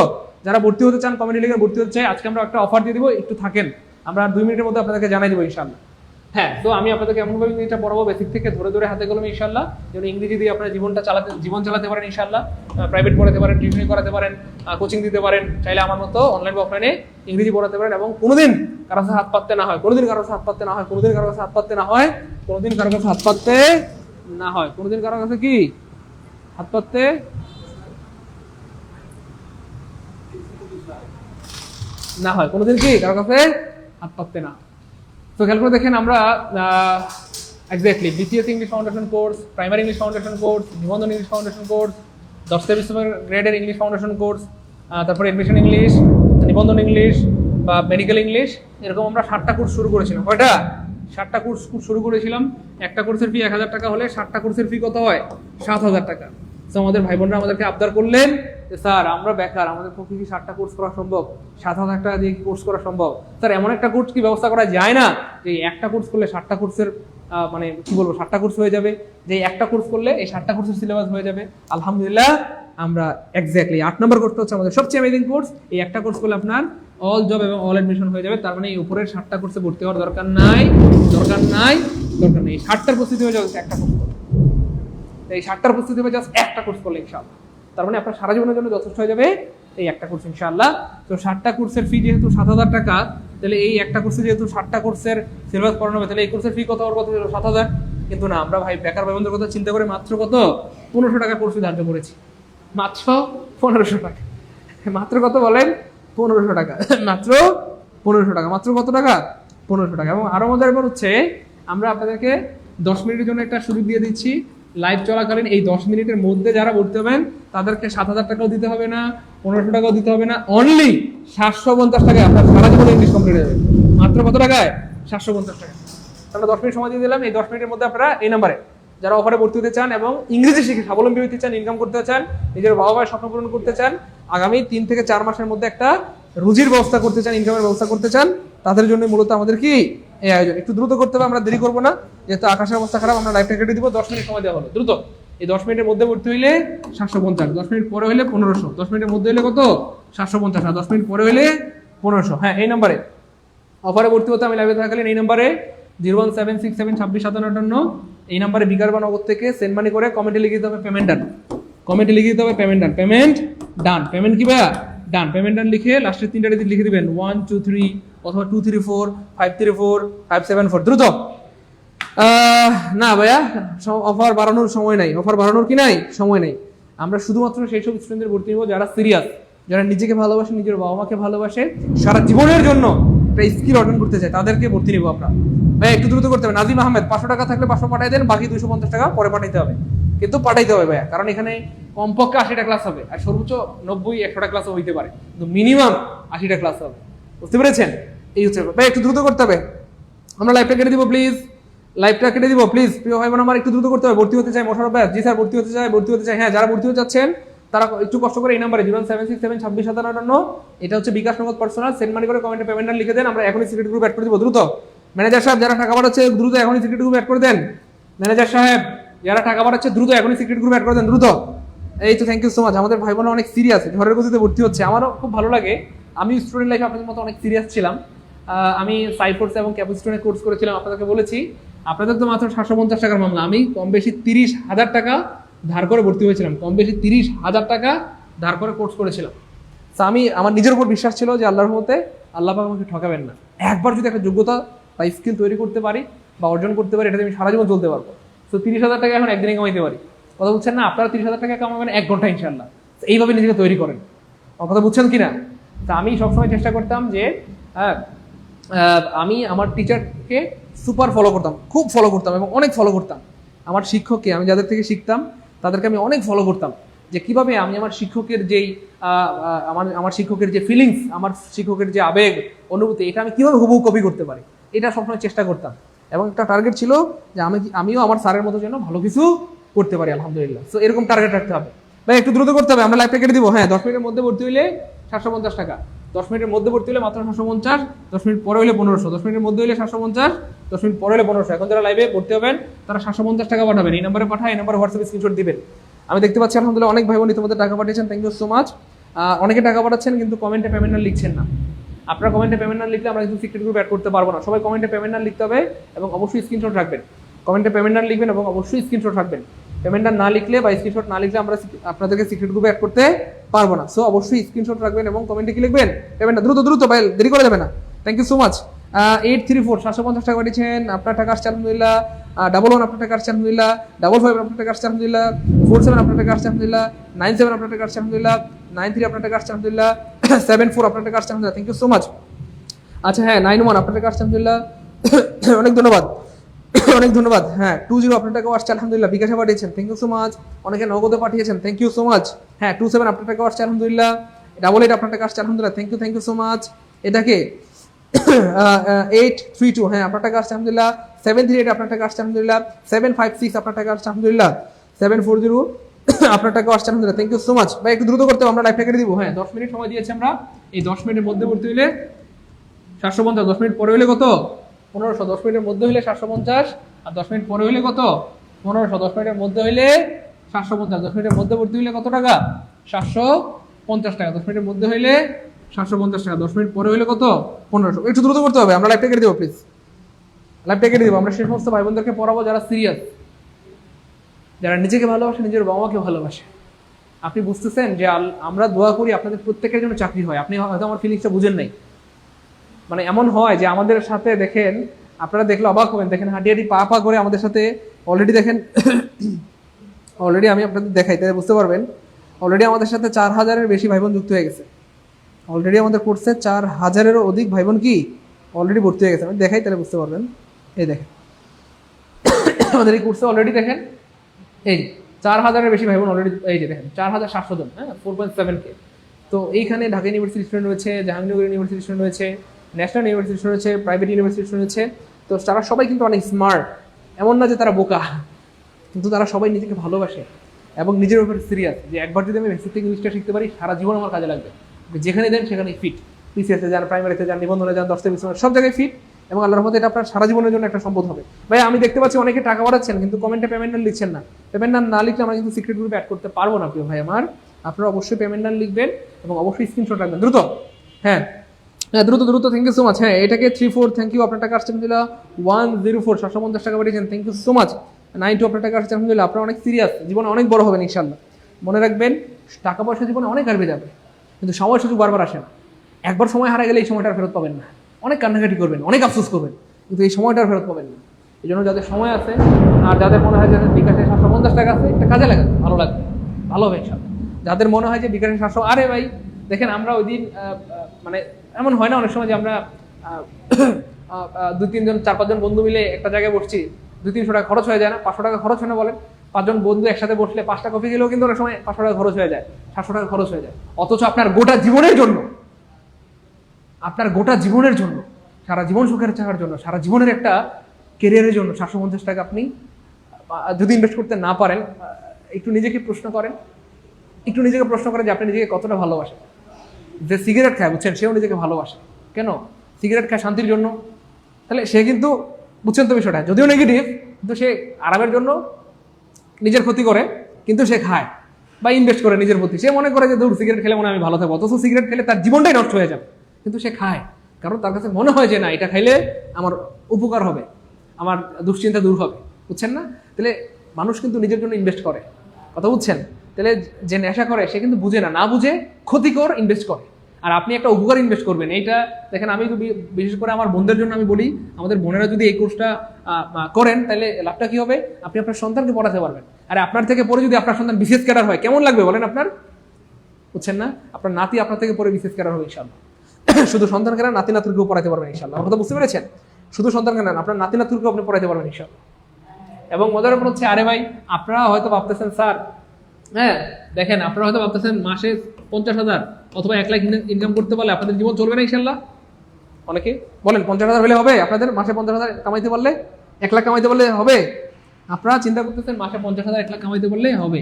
যারা ভর্তি হতে চান কমেন্টে লিখেন ভর্তি হতে চাই। আজকে আমরা একটা অফার দিয়ে দিব, একটু থাকেন, আমরা 2 মিনিটের মধ্যে আপনাদেরকে জানাই দেবো ইনশাআল্লাহ। হ্যাঁ, তো আমি আপনাদেরকে এমনভাবে ইংরেজিটা পড়াবো বেসিক থেকে ধরে ধরে হাতে কলমে ইনশাআল্লাহ, যেন ইংরেজি দিয়ে আপনার জীবন চালাতে পারেন ইনশাআল্লাহ। প্রাইভেট পড়াতে পারেন, টিউশনি করাতে পারেন, কোচিং দিতে পারেন, চাইলে আমার মতো অনলাইন বা অফলাইনে ইংরেজি পড়াতে পারেন, এবং কোনোদিন কারো কাছে হাত পাততে না হয়, কোনোদিন কারো কাছে হাত পাততে না হয়, কোনোদিন কারো কাছে হাত পাততে না হয়, কোনোদিন কারো কাছে হাত পাততে না হয়, কোনোদিন কারো কাছে কি হাত পাততে না হয়, কোনোদিন কি কারো কাছে হাত পাততে না। তো খেয়াল করে দেখেন, আমরা exactly BCS English foundation course, primary English foundation course, নিবন্ধন ইংলিশ ফাউন্ডেশন কোর্স, 10 গ্রেডের ইংলিশ ফাউন্ডেশন কোর্স, তারপরে এডমিশন ইংলিশ, নিবন্ধন ইংলিশ বা মেডিকেল ইংলিশ, এরকম আমরা 7টা কোর্স শুরু করেছিলাম। কয়টা? 7টা কোর্স শুরু করেছিলাম। একটা কোর্সের ফি 1000 টাকা হলে 7টা কোর্সের ফি কত হয়? 7000 টাকা। তো আমাদের ভাই বোনরা আমাদেরকে আবদার করলেন যে স্যার আমরা বেকার, আমাদের পক্ষে কি 7টা কোর্স করা সম্ভব? 7000 টাকা দিয়ে কি কোর্স করা সম্ভব? স্যার এমন একটা কোর্স কি ব্যবস্থা করা যায় না যে একটা কোর্স করলে 7টা কোর্সের মানে কি বলবো 7টা কোর্স হয়ে যাবে, যে একটা কোর্স করলে এই 7টা কোর্সের সিলেবাস হয়ে যাবে? আলহামদুলিল্লাহ, আমরা এক্স্যাক্টলি 8 নম্বর কোর্সটা হচ্ছে আমাদের সবচেয়ে অ্যামেজিং কোর্স। এই একটা কোর্স করলে আপনার অল জব এবং অল এডমিশন হয়ে যাবে। তার মানে এই উপরের 7টা কোর্সে ভর্তি হওয়ার দরকার নাই। এই 7টার প্রস্তুতি হয়ে যাবে একটা কোর্স করলে, এই 7টার প্রস্তুতি হবে জাস্ট একটা কোর্স করলে ইনশাআল্লাহ। তার মানে আপনার সারা জীবনের জন্য যথেষ্ট হয়ে যাবে এই একটা কোর্স ইনশাআল্লাহ। তো 7টা কোর্সের ফি যেহেতু 7000 টাকা, তাহলে এই একটা কোর্সে যেহেতু 7টা কোর্সের সিলেবাস পড়ানো হবে, তাহলে এই কোর্সের ফি কত? 7000। কিন্তু না, আমরা ভাই বেকার ভাই বোনদের কথা চিন্তা করে মাত্র কত 1500 টাকা কোর্স ধার্য করেছি, মাত্র 1500 টাকা। মাত্র কত বলেন? 1500 টাকা। মাত্র 1500 টাকা। মাত্র কত টাকা? 1500 টাকা। এবং আরো মজার ব্যাপার হচ্ছে, আমরা আপনাদেরকে 10 মিনিটের জন্য একটা সুযোগ দিয়ে দিচ্ছি। লাইভ চলাকালীন এই 10 মিনিটের মধ্যে যারা ভর্তি হবেন তাদেরকে 7000 টাকাও দিতে হবে না, 1500 টাকাও দিতে হবে না, অনলি 750 টাকায় আপনার সারা জীবন ইংলিশ কমপ্লিট হয়ে যাবে। মাত্র কত টাকায়? 750 টাকা। আমরা 10 মিনিট সময় দিয়ে দিলাম। এই 10 মিনিটের মধ্যে আপনারা এই নাম্বারে যারা অফারে ভর্তি হতে চান এবং ইংরেজি শিখে স্বাবলম্বী হতে চান, ইনকাম করতে চান, নিজের বাবা মায়ের স্বপ্ন পূরণ করতে চান, আগামী 3 থেকে 4 মাসের মধ্যে একটা রুজির ব্যবস্থা করতে চান, ইনকামের ব্যবস্থা করতে চান, তাদের জন্য মূলত আমাদের কি এই আয়োজন। একটু দ্রুত করতে হবে, আমরা দেরি করবো না, যেহেতু আকাশের অবস্থা খারাপ। আমরা লাইভটা কেটে দিব, 10 মিনিট সময় দেওয়া হলো। দ্রুত এই 10 মিনিটের মধ্যে ভর্তি হইলে 750, 10 মিনিট পরে হইলে 1500, 10 মিনিটের মধ্যে হইলে কত? 750, আর 10 মিনিট পরে হইলে 1500। হ্যাঁ, এই নাম্বারে অফারে ভর্তি হতে আমি লাইভে থাকাকালীন এই নাম্বারে 01767265758 এই নাম্বারে বিকাশ বা নগদ থেকে সেন্ড মানি করে কমেন্টে লিখে দিতে হবে পেমেন্ট ডান। কমেন্টে লিখে দিতে হবে পেমেন্ট ডান। পেমেন্ট ডান। পেমেন্ট কি ভাইয়া? ডান। পেমেন্ট ডান লিখে লাস্টের 3টা ডিজিট লিখে দিবেন 123 অথবা 234 534 574। দ্রুত। না ভাইয়া, অফার বাড়ানোর সময় নাই। অফার বাড়ানোর কি নাই? সময় নাই। আমরা শুধুমাত্র সেই সব স্টুডেন্টদের ভর্তি নিব যারা সিরিয়াস, যারা নিজেকে ভালোবাসে, নিজের বাবা মাকে ভালোবাসে, সারা জীবনের জন্য একটা স্কিল অর্জন করতে চায়, তাদেরকে ভর্তি নিব আমরা। ভাই একটু দ্রুত করতে হবে। নাজিম আহমেদ 500 টাকা থাকলে 500 পাঠাই দেন, বাকি 250 টাকা পরে পাঠাইতে হবে, কিন্তু পাঠাইতে হবে ভাইয়া, কারণ এখানে কমপক্ষে 80টা ক্লাস হবে, আর সর্বোচ্চ 90-100টা ক্লাসও হইতে পারে, কিন্তু মিনিমাম 80টা ক্লাস হবে। বুঝতে পেরেছেন? এই হচ্ছে ভাই, একটু দ্রুত করতে হবে। আমরা লাইভটা কেটে দিব প্লিজ, লাইভটা কেটে দিব প্লিজ। প্রিয় ভাই বোন আমার একটু দ্রুত করতে হবে। ভর্তি হতে চাই মোশাররফ ভাই? জি স্যার, ভর্তি হতে চাই। হ্যাঁ, যারা ভর্তি হতে চাচ্ছেন তারা একটু কষ্ট করে এই নাম্বারে 01767265758, এটা হচ্ছে বিকাশ নগদ পার্সোনাল, সেন্ড মানি করে কমেন্টে পেমেন্ট লিখে দেন। আমরা এখনই সিক্রেট গ্রুপ অ্যাড করে দিব। দ্রুত ম্যানেজার সাহেব যারা টাকা পাঠাচ্ছে দ্রুত এখনই সিক্রেট গ্রুপ অ্যাড করে দেন। ম্যানেজার সাহেব যারা টাকা পাঠাচ্ছে দ্রুত এখনই সিক্রেট গ্রুপ অ্যাড করে দেন, দ্রুত। এই তো, থ্যাংক ইউ সো মাচ। আমাদের ভাই বোন অনেক সিরিয়াস, ঝড়ের গতিতে ভর্তি হচ্ছে, আমারও খুব ভালো লাগে। আমি স্টুডেন্ট লাইফে আপনাদের মতো অনেক সিরিয়াস ছিলাম। আমি সাইফোর্স এবং ক্যাপাসিটনের কোর্স করেছিলাম, আপনাদেরকে বলেছি। আপনাদের তো মাত্র 750 টাকার মামলা, আমি কম বেশি 30,000 টাকা ধার করে ভর্তি হয়েছিলাম, কম বেশি 30,000 টাকা ধার করে কোর্স করেছিলাম। তো আমি আমার নিজের উপর বিশ্বাস ছিল যে আল্লাহর মতে আল্লাহ পাক আমাকে ঠকাবেন না। একবার যদি একটা যোগ্যতা বা স্কিল তৈরি করতে পারি বা অর্জন করতে পারি, এটাতে আমি সারা জীবন চলতে পারবো। তো 30,000 টাকা এখন একদিনে কামাইতে পারি। কথা বুঝছেন না? আপনারা 30,000 টাকা কামাবেন 1 ঘন্টা ইনশাল্লাহ। এইভাবে নিজেকে তৈরি করেন। আমার কথা বুঝছেন কিনা? তা আমি সবসময় চেষ্টা করতাম যে আমি আমার টিচারকে সুপার ফলো করতাম, খুব ফলো করতাম এবং অনেক ফলো করতাম। আমার শিক্ষককে, আমি যাদের থেকে শিখতাম তাদেরকে আমি অনেক ফলো করতাম, যে কিভাবে আমি আমার শিক্ষকের যেই আমার শিক্ষকের যে ফিলিংস, আমার শিক্ষকের যে আবেগ অনুভূতি, এটা আমি কিভাবে হুবহু কপি করতে পারি, এটা সবসময় চেষ্টা করতাম। এবং একটা টার্গেট ছিল যে আমিও আমার স্যারের মতো যেন ভালো কিছু করতে পারি, আলহামদুলিল্লাহ। তো এরকম টার্গেট রাখতে হবে। ভাই একটু দ্রুত করতে হবে, আমরা লাইভটা কেটে দিব। হ্যাঁ, 10 মিনিটের মধ্যে ভর্তি হইলে 750 টাকা। 10 মিনিটের মধ্যে ভর্তি হলে মাত্র 750, 10 মিনিট পরে হলে 1500, 10 মিনিটের মধ্যে হলে 750, 10 মিনিট পরে হলে 1500। এখন যারা লাইভে ভর্তি হবেন তারা 750 টাকা পাঠাবেন, এই নাম্বারে পাঠায়, এই নাম্বারে হোয়াটসঅ্যাপে স্ক্রিনশট দিবেন। আমি দেখতে পাচ্ছি আলহামদুলিল্লাহ অনেক ভাই বোন তোমাদের টাকা পাঠিয়েছেন, থ্যাংক ইউ সো মাচ। অনেকে টাকা পাঠাচ্ছেন কিন্তু কমেন্টে পেমেন্ট না লিখছেন না। আপনারা কমেন্টে পেমেন্ট না লিখলে আমরা কিন্তু সিক্রেট গ্রুপ অ্যাড করতে পারবো না। সবাই কমেন্টে পেমেন্ট না লিখতে হবে এবং অবশ্যই স্ক্রিনশট রাখবেন। কমেন্টে পেমেন্ট না লিখবেন এবং অবশ্যই স্ক্রিনশট রাখবেন। পেমেন্ট না লিখলে বা স্ক্রিনশট না লিখলে আমরা আপনাদেরকে সিক্রেট গ্রুপে অ্যাড করতে পারবো না। সো অবশ্যই স্ক্রিনশট রাখবেন এবং কমেন্টে কি লিখবেন, পেমেন্টটা দ্রুত দ্রুত ভাই, দেরি করা যাবে না। Thank you so much. 834 750 টাকা পাঠিয়েছেন, আপনার টাকা আসছে আলহামদুলিল্লাহ। 11 আপনার টাকা আসছে আলহামদুলিল্লাহ। 55 আপনার টাকা আসছে আলহামদুলিল্লাহ। 47 আপনার টাকা আসছে আলহামদুলিল্লাহ। 97 আপনার টাকা আসছে আলহামদুলিল্লাহ। 93 আপনার টাকা আসছে আলহামদুলিল্লাহ। 74 আপনার টাকা আসছে আলহামদুলিল্লাহ, থ্যাংক ইউ সো মাচ। আচ্ছা হ্যাঁ, 91 আপনার টাকা আসছে আলহামদুলিল্লাহ, অনেক ধন্যবাদ, অনেক ধন্যবাদ। হ্যাঁ 20 আপনার টাকা আসছে আলহামদুলিল্লাহ, বিকাশে পাঠিয়েছেন, থ্যাংক ইউ সো মাচ। অনেকে নগদে পাঠিয়েছেন, থ্যাংক ইউ সো মাচ। হ্যাঁ 27 আপনার টাকা আসছে আলহামদুলিল্লাহ। 88 আপনার টাকা আসছে আলহামদুলিল্লাহ, থ্যাংক ইউ সো মাচ। এটাকে 832 হ্যাঁ আপনার টাকা আসছে আলহামদুলিল্লাহ। 738 আপনার টাকা আসছে আলহামদুলিল্লাহ। 756 আপনার টাকা আসছে আলহামদুলিল্লাহ। 740 আপনার টাকা আসছে আলহামদুলিল্লাহ, থ্যাংক ইউ সো মাচ। ভাই একটু দ্রুত করতে হবে, আমরা লাইভটা কেটে দিব। হ্যাঁ 10 মিনিট সময় দিয়েছি আমরা, এই 10 মিনিটের মধ্যে ভর্তি হইলে 750, 10 মিনিট পরে হইলে কত 1500, 10 মিনিটের মধ্যে হইলে 750 আর 10 মিনিট পরে হইলে কত 1500, 10 মিনিটের মধ্যে হইলে 750, 10 মিনিটের মধ্যে ভর্তি হইলে কত টাকা 750 টাকা, 10 মিনিটের মধ্যে হইলে 750 টাকা, 10 মিনিট পরে হইলে কত 1500। একটু দ্রুত করতে হবে, আমরা লাইভটা কেটে দেবো প্লিজ, লাইভটা কেটে দেবো। আমরা সেই সমস্ত ভাই বোনদেরকে পড়াবো যারা সিরিয়াস, যারা নিজেকে ভালোবাসে, নিজের বাবা মাকে ভালোবাসে। আপনি বুঝতেছেন যে আমরা দোয়া করি আপনাদের প্রত্যেকের জন্য চাকরি হয়, আপনি হয়তো আমার ফিলিংসটা বুঝেন নাই। মানে এমন হয় যে আমাদের সাথে দেখেন, আপনারা দেখলে অবাক হবেন, দেখেন হাঁটি হাঁটি পা পা করে আমাদের সাথে অলরেডি দেখেন অলরেডি আমি আপনাদের দেখাই তাহলে বুঝতে পারবেন, অলরেডি আমাদের সাথে 4000-এর বেশি ভাই বোন যুক্ত হয়ে গেছে। অলরেডি আমাদের কোর্সে 4000-এরও অধিক ভাই বোন কি অলরেডি ভর্তি হয়ে গেছে। আমি দেখাই তাহলে বুঝতে পারবেন। এই দেখেন আমাদের এই কোর্সে অলরেডি দেখেন এই 4000-এর বেশি ভাই বোন অলরেডি, এই যে দেখেন 4700 জন, হ্যাঁ 4.7K। তো এইখানে ঢাকা ইউনিভার্সিটি স্টুডেন্ট রয়েছে, জাহাঙ্গীরনগর ইউনিভার্সিটি স্টুডেন্ট রয়েছে, ন্যাশনাল ইউনিভার্সিটি রয়েছে, প্রাইভেট ইউনিভার্সিটি রয়েছে। তো তারা সবাই কিন্তু অনেক স্মার্ট, এমন না যে তারা বোকা, কিন্তু তারা সবাই নিজেকে ভালোবাসে এবং নিজের উপর সিরিয়াস যে একবার যদি আমি বেসিক ইংলিশটা শিখতে পারি সারা জীবন আমার কাজে লাগবে। যেখানে দেন সেখানে ফিট, পিসিএসে যান, প্রাইমারিতে যান, নিবন্ধনে যান, 10 থেকে 20 সব জায়গায় ফিট, এবং আল্লাহর মধ্যে এটা আপনার সারা জীবনের জন্য একটা সম্পদ হবে। ভাই আমি দেখতে পাচ্ছি অনেকে টাকা পাঠাচ্ছেন কিন্তু কমেন্টে পেমেন্ট না লিখছেন না। পেমেন্ট না লিখলে আমরা কিন্তু সিক্রেট গ্রুপে অ্যাড করতে পারবো না প্রিয় ভাই আমার। আপনারা অবশ্যই পেমেন্ট না লিখবেন এবং অবশ্যই স্ক্রিনশট রাখবেন দ্রুত। হ্যাঁ হ্যাঁ দ্রুত দ্রুত, থ্যাংক ইউ সো মাচ। হ্যাঁ এটাকে 34 থ্যাংক ইউ, আপনার টাকা আসছে আলহামদুলিল্লাহ। 104 750 টাকা পাঠিয়েছেন, থ্যাংক ইউ সো মাচ। 92 আপনার টাকা আসছে আলহামদুলিল্লাহ। আপনারা অনেক সিরিয়াস, জীবনে অনেক বড় হবেন ইনশাল্লাহ। মনে রাখবেন টাকা পয়সা জীবনে অনেক হারবে যাবে, কিন্তু সময় সুযোগ বারবার আসে না। একবার সময় হারা গেলে এই সময়টা ফেরত পাবেন না, অনেক কান্নাকাটি করবেন, অনেক আফসোস করবেন, কিন্তু এই সময়টা ফেরত পাবেন না। এই জন্য যাদের সময় আছে আর যাদের মনে হয় যে বিকাশে 750 টাকা আছে, একটা কাজে লাগাবে, ভালো লাগবে, ভালো হবে ইনশাল্লাহ। যাদের মনে হয় যে বিকাশে 700, আরে ভাই দেখেন আমরা ওই দিন মানে এমন হয় না অনেক সময় যে আমরা 2-3 জন 4-5 জন বন্ধু মিলে একটা জায়গায় বসছি, 200-300 টাকা খরচ হয়ে যায় না, 500 টাকা খরচ হয় না বলেন? 5 জন বন্ধু একসাথে বসলে 5টা কফি খেলেও কিন্তু অনেক সময় 500 টাকা খরচ হয়ে যায়, 700 টাকা খরচ হয়ে যায়। অথচ আপনার গোটা জীবনের জন্য, আপনার গোটা জীবনের জন্য, সারা জীবন সুখের চাওয়ার জন্য, সারা জীবনের একটা কেরিয়ারের জন্য 750 টাকা আপনি যদি ইনভেস্ট করতে না পারেন, একটু নিজেকে প্রশ্ন করেন, একটু নিজেকে প্রশ্ন করেন যে আপনি নিজেকে কতটা ভালোবাসেন। যে সিগারেট খায় বুঝছেন, সেও নিজেকে ভালোবাসে, কেন? সিগারেট খায় শান্তির জন্য। তাহলে সে কিন্তু বুঝছেন তো বিষয়টা, যদিও নেগেটিভ, কিন্তু সে আরামের জন্য নিজের ক্ষতি করে, কিন্তু সে খায় বা ইনভেস্ট করে নিজের প্রতি। সে মনে করে যে দূর সিগারেট খেলে মনে হয় আমি ভালো থাকবো, অথচ সিগারেট খেলে তার জীবনটাই নষ্ট হয়ে যাবে, কিন্তু সে খায় কারণ তার কাছে মনে হয় যে না এটা খাইলে আমার উপকার হবে, আমার দুশ্চিন্তা দূর হবে, বুঝছেন না? তাহলে মানুষ কিন্তু নিজের জন্য ইনভেস্ট করে, কথা বুঝছেন? তাহলে যে নেশা করে সে কিন্তু বুঝে না, না বুঝে ক্ষতিকর ইনভেস্ট করে। আর আপনি একটা উপকার ইনভেস্ট করবেন, এইটা দেখেন আমি বিশেষ করে আমার বোনদের জন্য আমি বলি, আমাদের বোনেরা যদি এই কোর্সটা করেন তাহলে লাভটা কি হবে? আপনি আপনার সন্তানকে পড়াতে পারবেন। আর আপনার থেকে পরে যদি আপনার সন্তান বিশেষ ক্যাডার হয় কেমন লাগবে বলেন আপনার? বুঝছেন না? আপনার নাতি আপনার থেকে পরে বিশেষ ক্যাডার হবে ইনশাল্লাহ। শুধু সন্তান কেন, নাতি নাতুরকেও পড়াতে পারবেন ইনশাল্লাহ। আমার কথা বুঝতে পেরেছেন? শুধু সন্তান কেন, আপনার নাতি নাতুরকেও আপনি পড়াতে পারবেন ইনশাল্লাহ। এবং মজার ব্যাপার হচ্ছে, আরে ভাই আপনারা হয়তো ভাবতেছেন স্যার, হ্যাঁ দেখেন আপনারা হয়তো ভাবতেছেন মাসে 50,000 অথবা 1 লাখ ইনকাম করতে পারলে আপনাদের জীবন চলবে না ইনশাল্লাহ। অনেকে বলেন 50,000 হলে হবে আপনাদের, মাসে 50,000 কামাইতে পারলে, 1 লাখ কামাইতে পারলে হবে। আপনারা চিন্তা করতেছেন মাসে 50,000 1 লাখ কামাইতে পারলে হবে,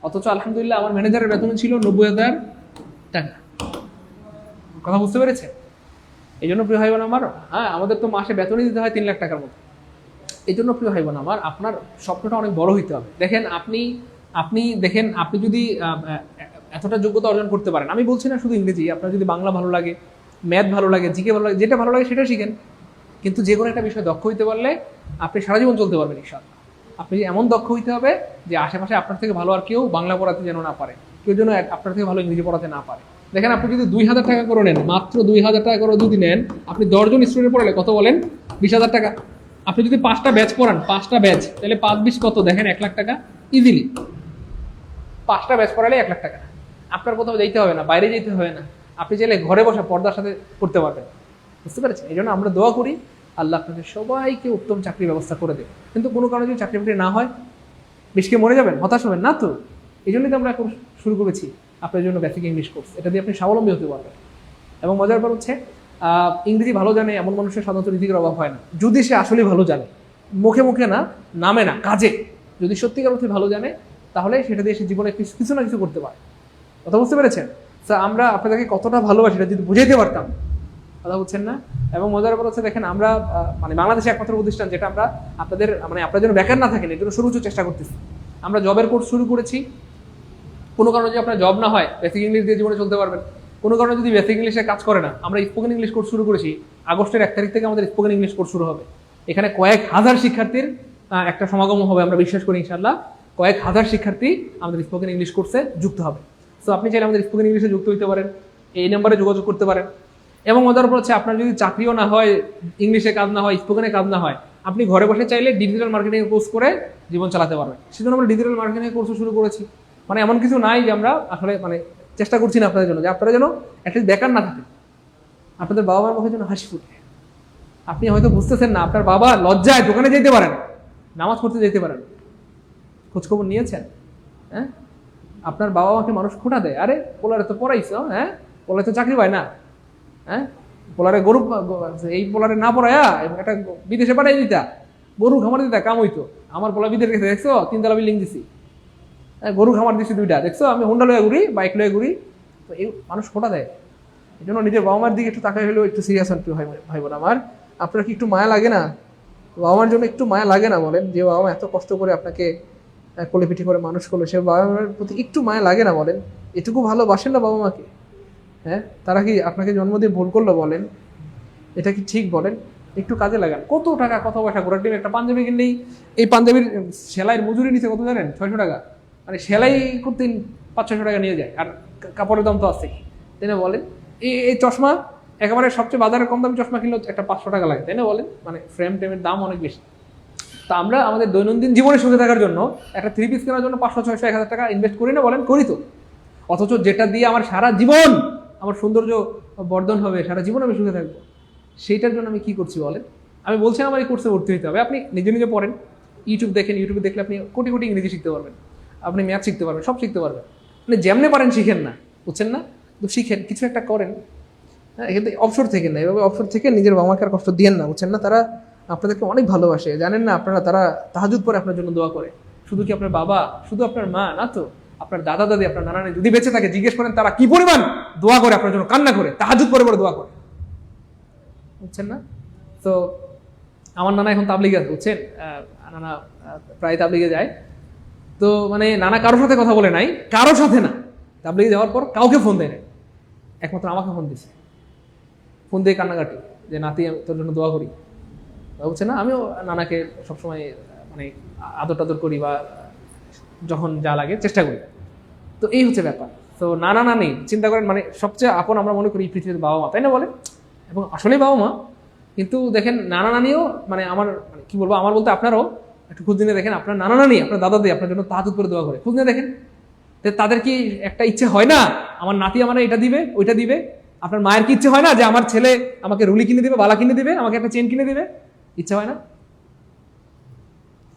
অথচ আলহামদুলিল্লাহ আমার ম্যানেজারের বেতন ছিল 90,000 টাকা। কথা বুঝতে পেরেছে? এই জন্য প্রিয় ভাই বোন আমার, হ্যাঁ, আমাদের তো মাসে বেতনই দিতে হয় 3 লাখ টাকার মতো। এই জন্য প্রিয় ভাই বোন আমার, আপনার স্বপ্নটা অনেক বড় হইতে হবে। দেখেন আপনি যদি এতটা যোগ্যতা অর্জন করতে পারেন, আমি বলছি না শুধু ইংরেজি, আপনার যদি বাংলা ভালো লাগে, ম্যাথ ভালো লাগে, জিকে ভালো লাগে, যেটা ভালো লাগে সেটা শিখেন। কিন্তু যে কোনো একটা বিষয়ে দক্ষ হইতে পারলে আপনি সারা জীবন চলতে পারবেন ইনশাআল্লাহ। আপনি এমন দক্ষ হইতে হবে যে আশেপাশে আপনার থেকে ভালো আর কেউ বাংলা পড়াতে যেন না পারে, কেউ যেন আপনার থেকে ভালো ইংরেজি পড়াতে না পারে। দেখেন, আপনি যদি 2,000 টাকা করে নেন, মাত্র 2,000 টাকা করে যদি নেন, আপনি 10 জন স্টুডেন্ট পড়ালে কত বলেন? 20,000 টাকা। আপনি যদি 5টা ব্যাচ পড়ান, 5টা ব্যাচ, তাহলে 5-20 কত দেখেন? 1 লাখ টাকা ইজিলি। 5টা ব্যাচ পড়ালে 1 লাখ টাকা। আপনার কোথাও যেতে হবে না, বাইরে যেতে হবে না, আপনি চাইলে ঘরে বসে পর্দার সাথে করতে পারবেন। বুঝতে পেরেছেন? এই জন্য আমরা দোয়া করি আল্লাহ আপনাদের সবাইকে উত্তম চাকরির ব্যবস্থা করে দেবে। কিন্তু কোনো কারণে যদি চাকরি বাকরি না হয়, বেশকে মরে যাবেন, হতাশ হবেন না তো। এই জন্যই তো আমরা এখন শুরু করেছি আপনার জন্য বেসিক ইংলিশ কোর্স। এটা দিয়ে আপনি স্বাবলম্বী হতে পারবেন। এবং মজার ব্যাপার হচ্ছে, ইংরেজি ভালো জানে এমন মানুষের সাধারণত রিজিকের অভাব হয় না, যদি সে আসলে ভালো জানে, মুখে মুখে না, নামে না, কাজে। যদি সত্যিকার অর্থে ভালো জানে, তাহলে সেটা দিয়ে সে জীবনে কিছু না কিছু করতে পারে। কথা বুঝতে পেরেছেন? স্যার, আমরা আপনাদেরকে কতটা ভালোবাসি এটা যদি বুঝাইতে পারতাম। কথা বুঝছেন না? এবং মজার ব্যাপার হচ্ছে, দেখেন, আমরা বাংলাদেশে একমাত্র প্রতিষ্ঠান যেটা আমরা আপনার জন্য বেকার না থাকেন এর জন্য সর্বোচ্চ চেষ্টা করতেছি। আমরা জবের কোর্স শুরু করেছি। কোনো কারণে যদি আপনার জব না হয়, বেসিক ইংলিশ দিয়ে জীবনে চলতে পারবেন। কোনো কারণে যদি বেসিক ইংলিশে কাজ করে না, আমরা স্পোকেন ইংলিশ কোর্স শুরু করেছি। আগস্টের 1 তারিখ থেকে আমাদের স্পোকেন ইংলিশ কোর্স শুরু হবে। এখানে কয়েক হাজার শিক্ষার্থীর একটা সমাগম হবে, আমরা বিশ্বাস করি ইনশাআল্লাহ। কয়েক হাজার শিক্ষার্থী আমাদের স্পোকেন ইংলিশ কোর্সে যুক্ত হবে। তো আপনি চাইলে আমাদের স্পোকেন ইংলিশে যুক্ত হতে পারেন, এই নাম্বারে যোগাযোগ করতে পারেন। এবং মজার উপর হচ্ছে, আপনার যদি চাকরিও না হয়, ইংলিশে কাজ না হয়, স্পোকেনে কাজ না হয়, আপনি ঘরে বসে চাইলে ডিজিটাল মার্কেটিং কোর্স করে জীবন চালাতে পারবেন। সেজন্য আমরা ডিজিটাল মার্কেটিং কোর্সও শুরু করেছি। এমন কিছু নাই যে আমরা আসলে চেষ্টা করছি না আপনাদের জন্য, যে আপনারা যেন অ্যাটলিস্ট বেকার না থাকেন, আপনাদের বাবা মার মুখে যেন হাসি ফুটে। আপনি হয়তো বুঝতেছেন না, আপনার বাবা লজ্জায় দোকানে যেতে পারেন, নামাজ পড়তে যেতে পারেন। খোঁজখবর নিয়েছেন? হ্যাঁ, আপনার বাবা মাকে মানুষ খোঁটা দেয়, আরে পোলারে তো পড়াইছো, হ্যাঁ, পোলারে তো চাকরি পায় না, হ্যাঁ, পোলারে গরু, এই পোলারে না পড়ায়া একটা বিদেশে পাঠাই দিতা, গরু খামার দিতা, কাম হইতো। আমার পোলা বিদেশে গেছে, দেখছো 3 তলা বিল্ডিং দিছি, গরু খামার দিচ্ছি 2টা, দেখছো, আমি হোন্ডা লয়ে ঘুরি, বাইক লয়ে ঘুরি। তো এই মানুষ খোঁটা দেয়। এই জন্য নিজের বাবা মার দিকে একটু তাকাই হলেও একটু সিরিয়াস হন ভাই বোন আমার। আপনার কি একটু মায়া লাগে না? বাবা মার জন্য একটু মায়া লাগে না বলেন? যে বাবা মা এত কষ্ট করে আপনাকে কোলেপিঠি করে মানুষ করলো, সে বাবা মার প্রতি একটু মায়া লাগে না বলেন? এটুকু ভালোবাসেন না বাবা মাকে? হ্যাঁ, তারা কি আপনাকে জন্ম দিয়ে ভুল করলো বলেন? এটা কি ঠিক বলেন? একটু কাজে লাগান। কত টাকা, কত পয়সা, ঘোরার টিম একটা পাঞ্জাবি কিনলেই, এই পাঞ্জাবির সেলাইয়ের মজুরি নিচ্ছে কত জানেন? 600 টাকা। সেলাই করতে 500-600 টাকা নিয়ে যায়, আর কাপড়ের দাম তো আছে, তাই না বলেন? এই চশমা একেবারে সবচেয়ে বাজারের কম দামি চশমা কিনলেও একটা 500 টাকা লাগে, তাই না বলেন? ফ্রেম টেমের দাম অনেক বেশি। তা আমরা আমাদের দৈনন্দিন জীবনে সুখে থাকার জন্য একটা 3 পিস কেনার জন্য 500-600-1000 টাকা ইনভেস্ট করি না বলেন? করি তো। অথচ যেটা দিয়ে আমার সারা জীবন আমার সৌন্দর্য বর্ধন হবে, সারা জীবন আমি সুখে থাকবো, সেইটার জন্য আমি কি করছি বলেন? আমি বলছি আমার এই কোর্সে ভর্তি হতে হবে। আপনি নিজে নিজে পড়েন, ইউটিউবে দেখলে আপনি কোটি কোটি ইংরেজি শিখতে পারবেন, আপনি ম্যাথ শিখতে পারবেন, সব শিখতে পারবেন। যেমনে পারেন শিখেন না, বুঝছেন না? তো শিখেন, কিছু একটা করেন। হ্যাঁ, এখান থেকে অবসর থেকে না, এভাবে অবসর থেকে নিজের বাবা মাকে আর কষ্ট দিয়েন না, বুঝছেন না? তারা আপনাদেরকে অনেক ভালোবাসে, জানেন না? তারা তাহাজ্জুদ পরে আপনার জন্য দোয়া করে। শুধু কি আপনার বাবা, শুধু আপনার মা না তো, আপনার দাদা দাদি, আপনার নানা নানি যদি বেঁচে থাকে, জিজ্ঞেস করেন তারা কি পরিমাণ দোয়া করে আপনার জন্য, কান্না করে, তাহাজ্জুদ পরে দোয়া করে, বুঝছেন না? তো আমার নানা এখন তাবলিগে আছে, বুঝছেন? নানা প্রায় তাবলিগে যায়। তো নানা কারোর সাথে কথা বলে নাই, কারোর সাথে না, তাবলিগে যাওয়ার পর কাউকে ফোন দেয় না, একমাত্র আমাকে ফোন দিছে। ফোন দিয়ে কান্নাকাটি, যে নাতি আমি তোর জন্য দোয়া করি, বুঝছেন না? আমিও নানাকে সবসময় আদর টাদর করি, বা যখন যা লাগে চেষ্টা করি। তো এই হচ্ছে ব্যাপার। তো নানা নানি চিন্তা করেন, সবচেয়ে আপন আমরা মনে করি পৃথিবীর বাবা মা, তাই না বলেন? এবং আসলেই বাবা মা। কিন্তু দেখেন, নানা নানিও আমার কি বলবো, আমার বলতে আপনারাও একটু খোঁজ নিয়ে দেখেন, আপনার নানা নানি, আপনার দাদা দিয়ে আপনার জন্য তাহাজ্জুদ করে দোয়া করে, খোঁজ নিয়ে দেখেন। তাদের কি একটা ইচ্ছে হয় না, আমার নাতি আমার এটা দিবে ওইটা দিবে? আপনার মায়ের কি ইচ্ছে হয় না যে আমার ছেলে আমাকে রুলি কিনে দিবে, বালা কিনে দিবে, আমাকে একটা চেন কিনে দিবে? ইচ্ছে হয় না?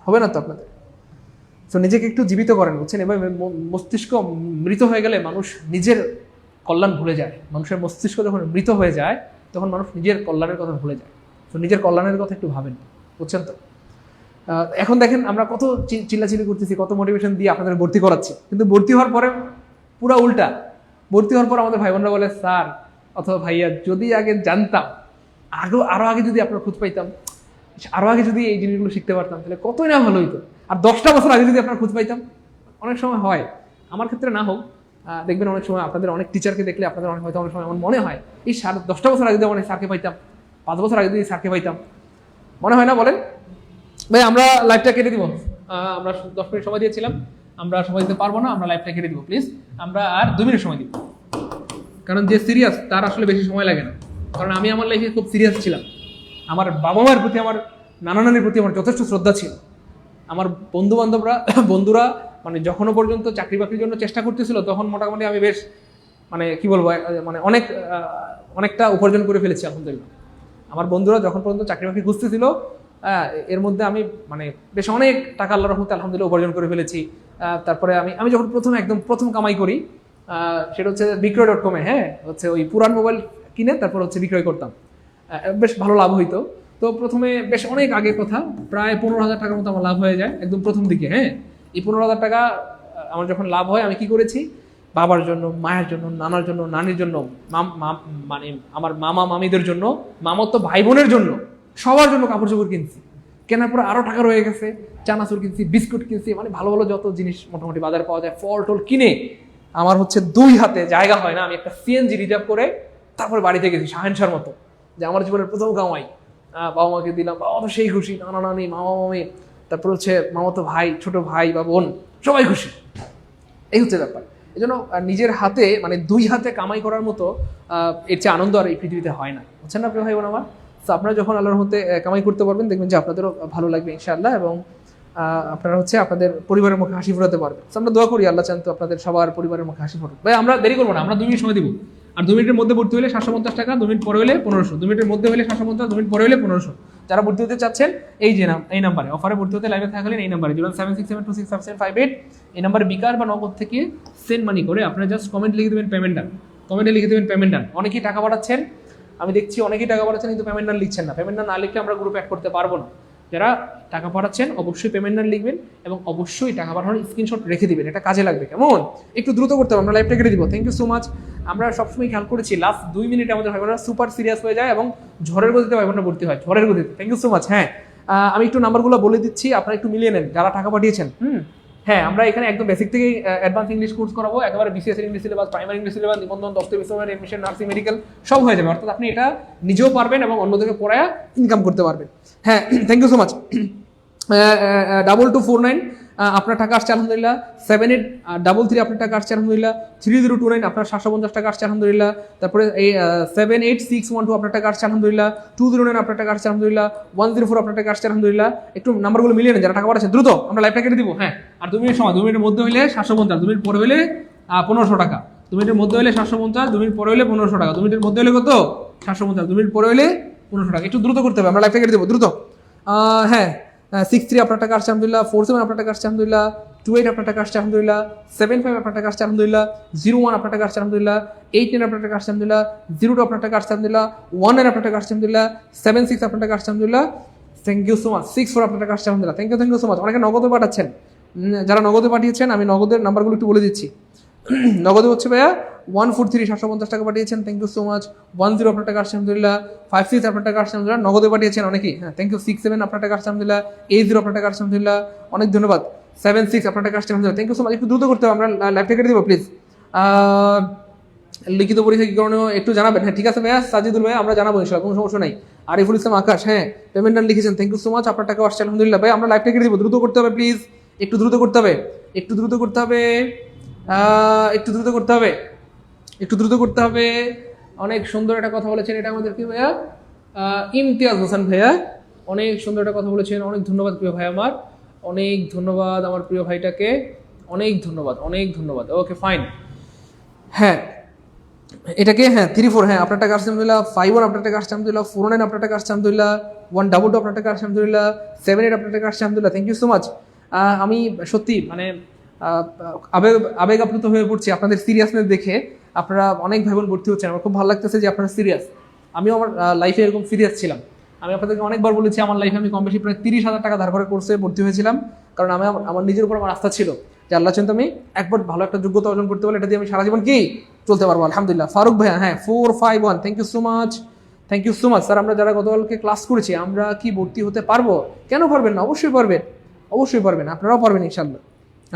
হবে না তো আপনাদের। তো নিজেকে একটু জীবিত করেন, বুঝছেন? এবার মস্তিষ্ক মৃত হয়ে গেলে মানুষ নিজের কল্যাণ ভুলে যায়। মানুষের মস্তিষ্ক যখন মৃত হয়ে যায়, তখন মানুষ নিজের কল্যাণের কথা ভুলে যায়। তো নিজের কল্যাণের কথা একটু ভাবেন, বুঝছেন তো? এখন দেখেন, আমরা কত চিল্লাচিল্লি করতেছি, কত মোটিভেশন দিয়ে আপনাদের ভর্তি করাচ্ছি, কিন্তু ভর্তি হওয়ার পরে পুরা উল্টা। ভর্তি হওয়ার পর আমাদের ভাই বোনরা বলে, স্যার অথবা ভাইয়া যদি আগে জানতাম, আরো আগে যদি আপনার খোঁজ পাইতাম, আরো আগে যদি এই জিনিসগুলো শিখতে পারতাম তাহলে কতই না ভালো হইতো। আর 10টা বছর আগে যদি আপনার খোঁজ পাইতাম, অনেক সময় হয়, আমার ক্ষেত্রে না হোক, দেখবেন অনেক সময় আপনাদের অনেক টিচারকে দেখলে আপনাদের অনেক হয়তো অনেক সময় এমন মনে হয় এই 10টা বছর আগে যদি অনেক স্যারকে পাইতাম, 5 বছর আগে যদি স্যারকে পাইতাম, মনে হয় না বলেন? ভাই আমরা লাইভটা কেটে দিব, আমরা 10 মিনিট সময় দিয়েছিলাম, আমরা সময় দিতে পারবো না, আমরা লাইভটা কেটে দিব প্লিজ। আমরা আর 2 মিনিট সময় দিব, কারণ যে সিরিয়াস তার আসলে বেশি সময় লাগে না। কারণ আমি আমার লাইফে খুব সিরিয়াস ছিলাম, আমার বাবা মার প্রতি, আমার নানা নানির প্রতি আমার যথেষ্ট শ্রদ্ধা ছিল। আমার বন্ধুরা মানে যখনও পর্যন্ত চাকরি বাকরির জন্য চেষ্টা করতেছিল তখন মোটামুটি আমি বেশ মানে কি বলবো, মানে অনেকটা উপার্জন করে ফেলেছি আলহামদুলিল্লাহ। আমার বন্ধুরা যখন পর্যন্ত চাকরি বাকরি খুঁজতেছিল, এর মধ্যে আমি মানে বেশ অনেক টাকা আল্লাহর রহমতে আলহামদুলিল্লাহ উপার্জন করে ফেলেছি। তারপরে আমি যখন প্রথম কামাই করি, সেটা হচ্ছে বিক্রয়.com এ, হ্যাঁ, হচ্ছে ওই পুরান মোবাইল কিনে তারপর হচ্ছে বিক্রয় করতাম, বেশ ভালো লাভ হইতো। তো প্রথমে বেশ অনেক আগে কথা, প্রায় 15,000 টাকার মতো আমার লাভ হয়ে যায় একদম প্রথম দিকে। হ্যাঁ, এই 15,000 টাকা আমার যখন লাভ হয়, আমি কি করেছি, বাবার জন্য, মায়ের জন্য, নানার জন্য, নানির জন্য, মানে আমার মামা মামিদের জন্য, মামাতো ভাই বোনের জন্য, সবার জন্য কাপড় চোপড় কিনছি। কেনার পরে আরো টাকা রয়ে গেছে, চানাচুর কিনছি, বিস্কুট কিনছি, মানে ভালো ভালো যত জিনিস মোটামুটি বাজারে পাওয়া যায়, ফল টল কিনে আমার হচ্ছে 2 হাতে জায়গা হয় না, আমি একটা সিএনজি রিজার্ভ করে তারপরে বাড়িতে গেছি শাহেনশার মতো, যে আমার জীবনের প্রথম কামাই। বাবা মাকে দিলাম, বাবা তো সেই খুশি, নানা নানি, মামা মামি, তারপর হচ্ছে মামাতো ভাই, ছোট ভাই বা বোন, সবাই খুশি। এই হচ্ছে ব্যাপার। এই জন্য নিজের হাতে মানে 2 হাতে কামাই করার মতো এর চেয়ে আনন্দ আর এই পৃথিবীতে হয় না, বুঝছেন না প্রিয় ভাই বোন আমার? তো আপনারা যখন আল্লাহর মধ্যে কামাই করতে পারবেন, দেখবেন যে আপনাদেরও ভালো লাগবে ইনশাআল্লাহ, এবং আপনারা হচ্ছে আপনাদের পরিবারের মুখে হাসি ফোটাতে পারবেন। আমরা দোয়া করি আল্লাহ চান তো আপনাদের সবার পরিবারের মুখে হাসি ফোটাক। ভাই আমরা দেরি করবো না, আমরা 2 মিনিট সময় দিব। আর 2 মিনিটের মধ্যে ভর্তি হলে 750 টাকা, 2 মিনিট পরে হলে 1500, 2 মিনিটের মধ্যে হলে 750, 2 মিনিট পরে হলে 1500। যারা ভর্তি হতে চাচ্ছেন এই নাম্বারে অফারে ভর্তি হতে লাইভে থাকলেন, এই নাম্বারে 07672655758, এই নাম্বারে বিকাশ বা নগদ থেকে সেন্ড মানি করে আপনারা জাস্ট কমেন্ট লিখে দেবেন পেমেন্ট ডান, কমেন্টে লিখে দেবেন পেমেন্ট ডান। অনেকেই টাকা পাঠাচ্ছেন, আমি দেখছি অনেকেই টাকা পাঠাচ্ছেন কিন্তু পেমেন্ট ডান লিখছেন না। পেমেন্ট ডান না লিখলে আমরা গ্রুপে অ্যাড করতে পারবো না। যারা টাকা পাঠাচ্ছেন অবশ্যই পেমেন্ট ডান লিখবেন এবং অবশ্যই টাকা পাঠানোর স্ক্রিনশট রেখে দিবেন, এটা কাজে লাগবে। কেমন? একটু দ্রুত করতে হবে, আমরা লাইভটা কেটে দিব। Thank you so much. আমরা সবসময় খেয়াল করেছি লাস্ট 2 মিনিটে আমাদের ভাই বোনেরা সুপার সিরিয়াস হয়ে যায় এবং ঝড়ের গতিতে ভাই বোনেরা ভর্তি হয়, ঝড়ের গতিতে। Thank you so much. হ্যাঁ, আমি একটু নাম্বারগুলো বলে দিচ্ছি, আপনারা একটু মিলিয়ে নেন যারা টাকা পাঠিয়েছেন। হ্যাঁ, আমরা এখানে একদম বেসিক থেকেই অ্যাডভান্স ইংলিশ কোর্স করাবো, একেবারে BCS English syllabus, primary English syllabus, নিবন্ধন, দস্তুর বিশ্ববিদ্যালয়, এডমিশন, নার্সিং, মেডিকেল সব হয়ে যাবে। অর্থাৎ আপনি এটা নিজেও পারবেন এবং অন্যদেরকে পড়ায় ইনকাম করতে পারবেন। হ্যাঁ, থ্যাংক ইউ সো মাচ। 2249 আপনার টাকা আসছে আলহামদুলিল্লাহ, 7833 আপনার টাকা আসছে আলহামদুলিল্লাহ, 3029 আপনার 750 টাকা আসছে আলহামদুলিল্লাহ, তারপরে এই 78612 আপনার টাকা আসছে আলহামদুলিল্লাহ, 209 আপনার টাকা আসছে আলহামদুলিল্লাহ, 104 আপনার টাকা আসছে আলহামদুলিল্লাহ। একটু নাম্বারগুলো মিলিয়ে নেন যারা টাকা পাঠাচ্ছেন, দ্রুত আমরা লাইভটা কেটে দিব। হ্যাঁ, আর 2 মিনিট সময়, 2 মিনিটের মধ্যে হলে 750, 2 মিনিট পরে হলে 1500 টাকা, 2 মিনিটের মধ্যে হলে 750, 2 মিনিট পরে হলে 1500 টাকা, 2 মিনিটের মধ্যে হলে কত? 750, 2 মিনিট পরে হলে 1500 টাকা। একটু দ্রুত করতে হবে, আমরা লাইভটা কেটে দেবো দ্রুত। হ্যাঁ, 63 আপনার টাকা আসছে আলহামদুলিল্লাহ, 47 আপনার টাকা আসছে আলহামদুলিল্লাহ, 28 আপনার টাকা আসছে আলহামদুলিল্লাহ, 75 আপনার টাকা আসছে আলহামদুলিল্লাহ, 01 আপনার টাকা আসছে আলহামদুলিল্লাহ, 89 আপনার টাকা আসছে আলহামদুলিল্লাহ, 02 আপনার টাকা আসছে আলহামদুলিল্লাহ, 19 আপনার টাকা আসছে আলহামদুলিল্লাহ, 76 আপনার টাকা আসছে আলহামদুলিল্লাহ। Thank you so much. 64 আপনার টাকা আসছে আলহামদুলিল্লাহ। Thank you so much. অনেকে নগদে পাঠাচ্ছেন, যারা নগদে পাঠিয়েছেন আমি নগদের নাম্বারগুলো একটু বলে দিচ্ছি। নগদে হচ্ছে ভাইয়া 143 750 টাকা পাঠিয়েছেন, থ্যাংক ইউ সো মাচ। 10 আপনার টাকা আসছে আলহামদুলিল্লাহ, 56 আপনার টাকা আসছে আলহামদুলিল্লাহ, নগদে পাঠিয়েছেন অনেকেই। হ্যাঁ, থ্যাংক ইউ। 67 আপনার টাকা আসছে আলহামদুলিল্লাহ, 80 আপনার টাকা আসছে আলহামদুলিল্লাহ, অনেক ধন্যবাদ। 76 আপনার টাকা আসছে আলহামদুলিল্লাহ, থ্যাংক ইউ সো মাচ। একটু দ্রুত করতে হবে, আমরা লাইভটা কেটে দেবো প্লিজ। লিখিত পরীক্ষা কি কারণে একটু জানাবেন? হ্যাঁ, ঠিক আছে ভাইয়া, সাজিদুল ভাইয়া, আমরা জানাবো ইনশাআল্লাহ, কোনো সমস্যা নাই। আরিফুল ইসলাম আকাশ, হ্যাঁ, পেমেন্ট ডান লিখেছেন, থ্যাংক ইউ সো মাচ। আপনার টাকা আসছে আলহামদুলিল্লাহ। ভাই আমরা লাইভটা কেটে দেবো, দ্রুত করতে হবে প্লিজ, একটু দ্রুত করতে হবে, একটু দ্রুত করতে হবে, একটু দ্রুত করতে হবে, একটু দ্রুত করতে হবে। অনেক সুন্দর একটা কথা বলেছেন, এটা আমাদের কি ভাইয়া? ইমতিয়াজ হোসেন ভাইয়া, অনেক সুন্দর একটা কথা বলেছেন, অনেক ধন্যবাদ প্রিয় ভাই আমার, অনেক ধন্যবাদ আমার প্রিয় ভাইটাকে, অনেক ধন্যবাদ, অনেক ধন্যবাদ। Okay fine. হ্যাঁ, এটাকে হ্যাঁ 34, হ্যাঁ আপনার টাকা আসছে আলহামদুলিল্লাহ, 51 আপনার টাকা আসছে আলহামদুলিল্লাহ, 49 আপনার টাকা আসছে আলহামদুলিল্লাহ, 122 আপনার টাকা আসছে আলহামদুলিল্লাহ, 78 আপনার টাকা আসছে আলহামদুলিল্লাহ, থ্যাংক ইউ সো মাচ। আমি সত্যি মানে আবেগ আপ্লুত হয়ে পড়ছি আপনাদের সিরিয়াসনেস দেখে। আপনারা অনেক ভাই বোন ভর্তি হচ্ছেন, আমার খুব ভালো লাগতেছে যে আপনারা সিরিয়াস। আমিও আমার লাইফে এরকম সিরিয়াস ছিলাম। আমি আপনাদেরকে অনেকবার বলেছি আমার লাইফে আমি কম বেশি প্রায় 30,000 টাকা ধার করে কোর্সে ভর্তি হয়েছিলাম, কারণ আমি আমার নিজের উপর আমার আস্থা ছিল। যে আল্লাহ চিন্তা আমি একবার ভালো একটা যোগ্যতা অর্জন করতে পারলে এটা দিয়ে আমি সারা জীবন কি চলতে পারবো। আলহামদুলিল্লাহ। ফারুক ভাইয়া, হ্যাঁ 451, thank you so much, thank you so much. Sir আমরা যারা গতকালকে ক্লাস করেছি আমরা কি ভর্তি হতে পারবো? কেন পারবেন না? অবশ্যই পারবেন, অবশ্যই পারবেন, আপনারাও পারবেন ইনশাল্লাহ,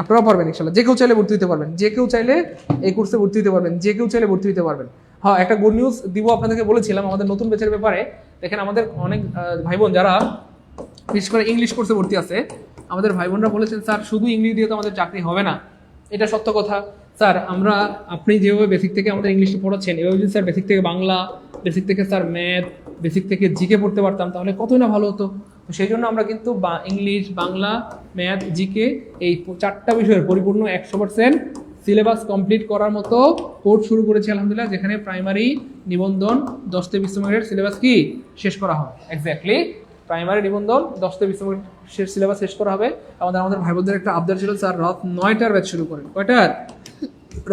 আপনারাও পারবেন ইনশাল্লাহ। যে কেউ চাইলে ভর্তি হতে পারবেন, যে কেউ চাইলে এই কোর্সে ভর্তি হতে পারবেন, যে কেউ চাইলে ভর্তি হতে পারবেন। হ্যাঁ, একটা গুড নিউজ দিব আপনাদেরকে, বলেছিলাম আমাদের নতুন ব্যাচের ব্যাপারে। দেখেন আমাদের অনেক ভাই বোন যারা বিশেষ করে ইংলিশ কোর্সে ভর্তি আছে, আমাদের ভাই বোনরা বলেছেন স্যার শুধু ইংলিশ দিয়ে তো আমাদের চাকরি হবে না। এটা সত্য কথা স্যার। আমরা আপনি যেভাবে বেসিক থেকে আমাদের ইংলিশে পড়াচ্ছেন, এভাবে যদি স্যার বেসিক থেকে বাংলা, বেসিক থেকে স্যার ম্যাথ, বেসিক থেকে জিকে পড়তে পারতাম তাহলে কতই না ভালো হতো। তো সেই জন্য আমরা কিন্তু ইংলিশ, বাংলা, ম্যাথ, জিকে এই 4টা বিষয়ের পরিপূর্ণ 100% সিলেবাস কমপ্লিট করার মতো কোর্স শুরু করেছি আলহামদুলিল্লাহ, যেখানে প্রাইমারি নিবন্ধন 10 থেকে 20 মিনিটের সিলেবাস কি শেষ করা হবে। এক্স্যাক্টলি প্রাইমারি নিবন্ধন 10 থেকে 20 মিনিট সিলেবাস শেষ করা হবে। আমাদের ভাই বোনদের একটা আবদার ছিল স্যার রাত 9টার ব্যাচ শুরু করেন। কয়টার?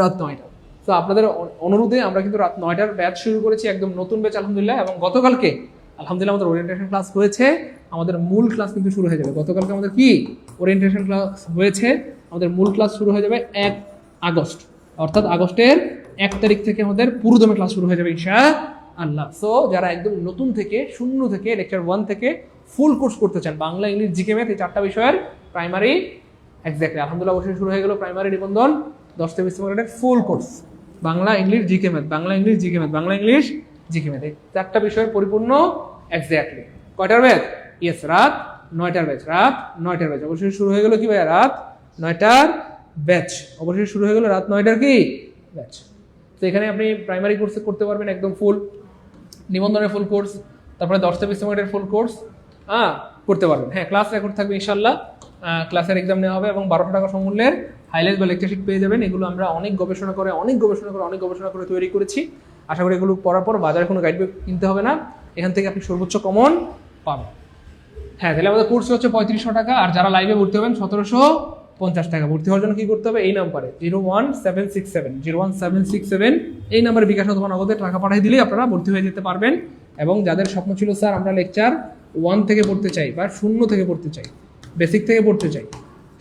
রাত 9টা। তো আপনাদের অনুরোধে আমরা কিন্তু রাত 9টার ব্যাচ শুরু করেছি, একদম নতুন ব্যাচ আলহামদুলিল্লাহ। এবং গতকালকে আলহামদুলিল্লাহ আমাদের ওরিয়েন্টেশন ক্লাস হয়েছে, আমাদের মূল ক্লাস কিন্তু শুরু হয়ে যাবে। গতকালকে আমাদের কি ওরিয়েন্টেশন ক্লাস হয়েছে, আমাদের মূল ক্লাস শুরু হয়ে যাবে 1 আগস্ট, অর্থাৎ আগস্টের 1 তারিখ থেকে আমাদের পুরোদমে ক্লাস শুরু হয়ে যাবে ইনশাআল্লাহ। সো যারা একদম নতুন থেকে শূন্য থেকে লেকচার 1 থেকে ফুল কোর্স করতে চান, বাংলা, ইংলিশ, জিকে, ম্যাথ, এই 4টা বিষয়ের প্রাইমারি, এক্স্যাক্টলি আলহামদুলিল্লাহ অবশ্যই শুরু হয়ে গেল প্রাইমারি নিবন্ধন 10 থেকে 20 মিনিটের full course, Bangla, English, GK, math, Bangla, English, GK, math, Bangla, English, GK, math, এই 4টা বিষয়ের পরিপূর্ণ এক্স্যাক্টলি। কয়টার ব্যাচ? ইয়েস, রাত 9টার ব্যাচ, রাত 9টার ব্যাচ অবশ্যই শুরু হয়ে গেল। কি ভাই? রাত 9টার ব্যাচ অবশ্যই শুরু হয়ে গেল, রাত 9টার কি ব্যাচ। তো এখানে আপনি প্রাইমারি কোর্সে করতে পারবেন একদম ফুল নিবন্ধনের ফুল কোর্স, তারপরে 10 থেকে 20 মিনিটের ফুল কোর্স করতে পারবেন। হ্যাঁ, ক্লাস রেকর্ড থাকবে ইনশাল্লাহ, ক্লাসের এক্সাম নেওয়া হবে এবং 1200 টাকা সমূল্যের হাইলাইট বা লেকচার শিট পেয়ে যাবেন। এগুলো আমরা অনেক গবেষণা করে তৈরি করেছি। আশা করি এগুলো পড়ার পর বাজারে কোনো গাইড বই কিনতে হবে না, এখান থেকে আপনি সর্বোচ্চ কমন পাবেন। হ্যাঁ, তাহলে আমাদের কোর্স হচ্ছে 3500 টাকা, আর যারা লাইভে ভর্তি হবেন 1750 টাকা। ভর্তি হওয়ার জন্য কি করতে হবে? এই নাম্বারে 01767 এই নাম্বারে বিকাশ অথবা নগদে টাকা পাঠিয়ে দিলেই আপনারা ভর্তি হয়ে যেতে পারবেন। এবং যাদের স্বপ্ন ছিল স্যার আমরা লেকচার 1 থেকে পড়তে চাই বা 0 থেকে পড়তে চাই, বেসিক থেকে পড়তে চাই,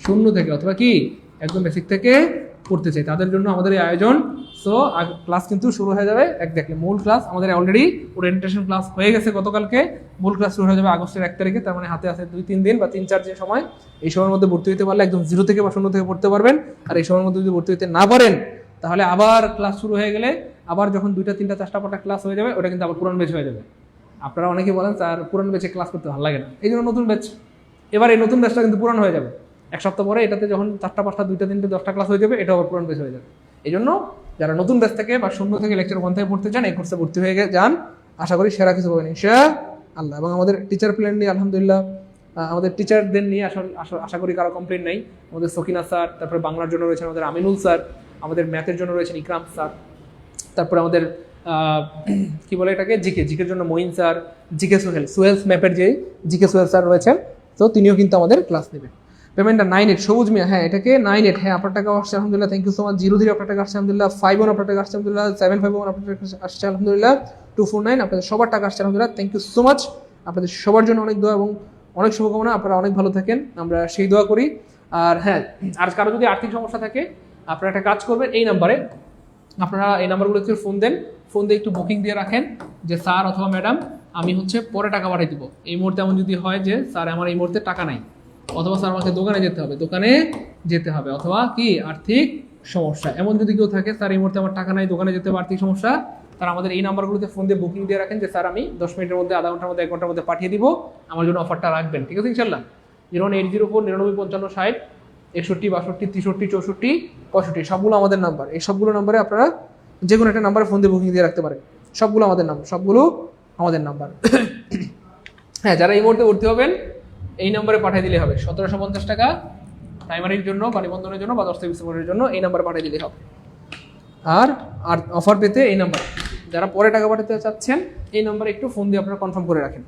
0 থেকে অথবা কি একদম বেসিক থেকে পড়তে চাই, তাদের জন্য আমাদের এই আয়োজন। সো ক্লাস কিন্তু শুরু হয়ে যাবে এক্স্যাক্টলি, মূল ক্লাস আমাদের অলরেডি ওরিয়েন্টেশন ক্লাস হয়ে গেছে গতকালকে, মূল ক্লাস শুরু হয়ে যাবে আগস্টের 1 তারিখে। তার মানে হাতে আছে 2-3 দিন বা 3-4 যে সময়, এই সময়ের মধ্যে ভর্তি হতে পারলে একদম 0 থেকে বা 0 থেকে পড়তে পারবেন। আর এই সময়ের মধ্যে যদি ভর্তি হতে না পারেন তাহলে আবার ক্লাস শুরু হয়ে গেলে আবার যখন 2টা 3টা 4টা 5টা ক্লাস হয়ে যাবে, ওটা কিন্তু আবার পুরান ব্যাচ হয়ে যাবে। আপনারা অনেকে বলেন স্যার পুরান ব্যাচে ক্লাস করতে ভালো লাগে না, এই জন্য নতুন ব্যাচ। এবার এই নতুন ব্যাচটা কিন্তু পুরান হয়ে যাবে 1 সপ্তাহ পরে, এটাতে যখন 4টা 5টা 2টা 3টে 10টা ক্লাস হয়ে যাবে, এটা আবার পুরান ব্যাচ হয়ে যাবে। এই জন্য যারা নতুন ব্যাচ থেকে বা 0 থেকে লেকচার 1 থেকে পড়তে চান এই কোর্সে ভর্তি হয়ে যান, আশা করি সেরা কিছু পাবেন ইনশাআল্লাহ। এবং আমাদের টিচার প্ল্যান নিয়ে আলহামদুলিল্লাহ, আমাদের টিচারদের নিয়ে আশা করি কারো কমপ্লেন নাই। আমাদের সকিনা স্যার, তারপরে বাংলার জন্য রয়েছেন আমাদের আমিনুল স্যার, আমাদের ম্যাথের জন্য রয়েছেন ইকরাম স্যার, তারপরে আমাদের কি বলে এটাকে জিকের জন্য মঈন স্যার, জিকে সোহেলস ম্যাপের যে জিকে সোহেল স্যার রয়েছেন, তো তিনিও কিন্তু আমাদের ক্লাস নেবেন। পেমেন্টটা 98 সবুজ মিয়া, হ্যাঁ এটাকে 98, হ্যাঁ আপনার টাকা আসছে আলহামদুলিল্লাহ, থ্যাংক ইউ সো মাচ। 03 আপনার টাকা আসছে আলহামদুলিল্লাহ, 51 আপনার টাকা আসছে আলহামদুলিল্লাহ, 751 আপনার টাকা আসছে আলহামদুলিল্লাহ, 249 আপনাদের সবার টাকা আসছে আলহামদুলিল্লাহ, থ্যাংক ইউ সো মাচ। আপনাদের সবার জন্য অনেক দোয়া এবং অনেক শুভকামনা, আপনারা অনেক ভালো থাকেন, আমরা সেই দোয়া করি। আর হ্যাঁ, আর কারো যদি আর্থিক সমস্যা থাকে আপনারা একটা কাজ করবেন, এই নাম্বারে আপনারা এই নাম্বারগুলোতে ফোন দেন, ফোন দিয়ে একটু বুকিং দিয়ে রাখেন যে স্যার অথবা ম্যাডাম আমি হচ্ছে পরে টাকা পাঠিয়ে দিব। এই মুহূর্তে এমন যদি হয় যে স্যার আমার এই মুহূর্তে টাকা নাই, অথবা স্যার আমাকে দোকানে যেতে হবে, অথবা কি আর্থিক সমস্যা, এমন যদি কেউ থাকে স্যার এই মুহূর্তে আমার টাকা নাই, দোকানে যেতে হবে, আর্থিক সমস্যা, তারা আমাদের এই নাম্বারগুলোতে ফোন দিয়ে বুকিং দিয়ে রাখেন যে স্যার আমি 10 মিনিটের মধ্যে, আধা ঘন্টার মধ্যে, 1 ঘন্টার মধ্যে পাঠিয়ে দিব, আমার জন্য অফারটা রাখবেন, ঠিক আছে ইনশাল্লাহ। 01804 99 55 60 61 62 63 64 65 সবগুলো আমাদের নাম্বার। এই সবগুলো নাম্বারে আপনারা যে কোনো একটা নাম্বারে ফোন দিয়ে বুকিং দিয়ে রাখতে পারেন, সবগুলো আমাদের নাম্বার। হ্যাঁ, যারা এই মুহূর্তে ভর্তি হবেন এই নম্বরে পাঠিয়ে দিলে হবে 1750 টাকা প্রাইমারির জন্য বা নিবন্ধনের জন্য বা 10 থেকে 20 মিনিটের জন্য, এই নাম্বারে পাঠিয়ে দিলে হবে। আর অফার পেতে এই নাম্বার, যারা পরে টাকা পাঠাতে চাচ্ছেন এই নাম্বারে একটু ফোন দিয়ে আপনারা কনফার্ম করে রাখেন।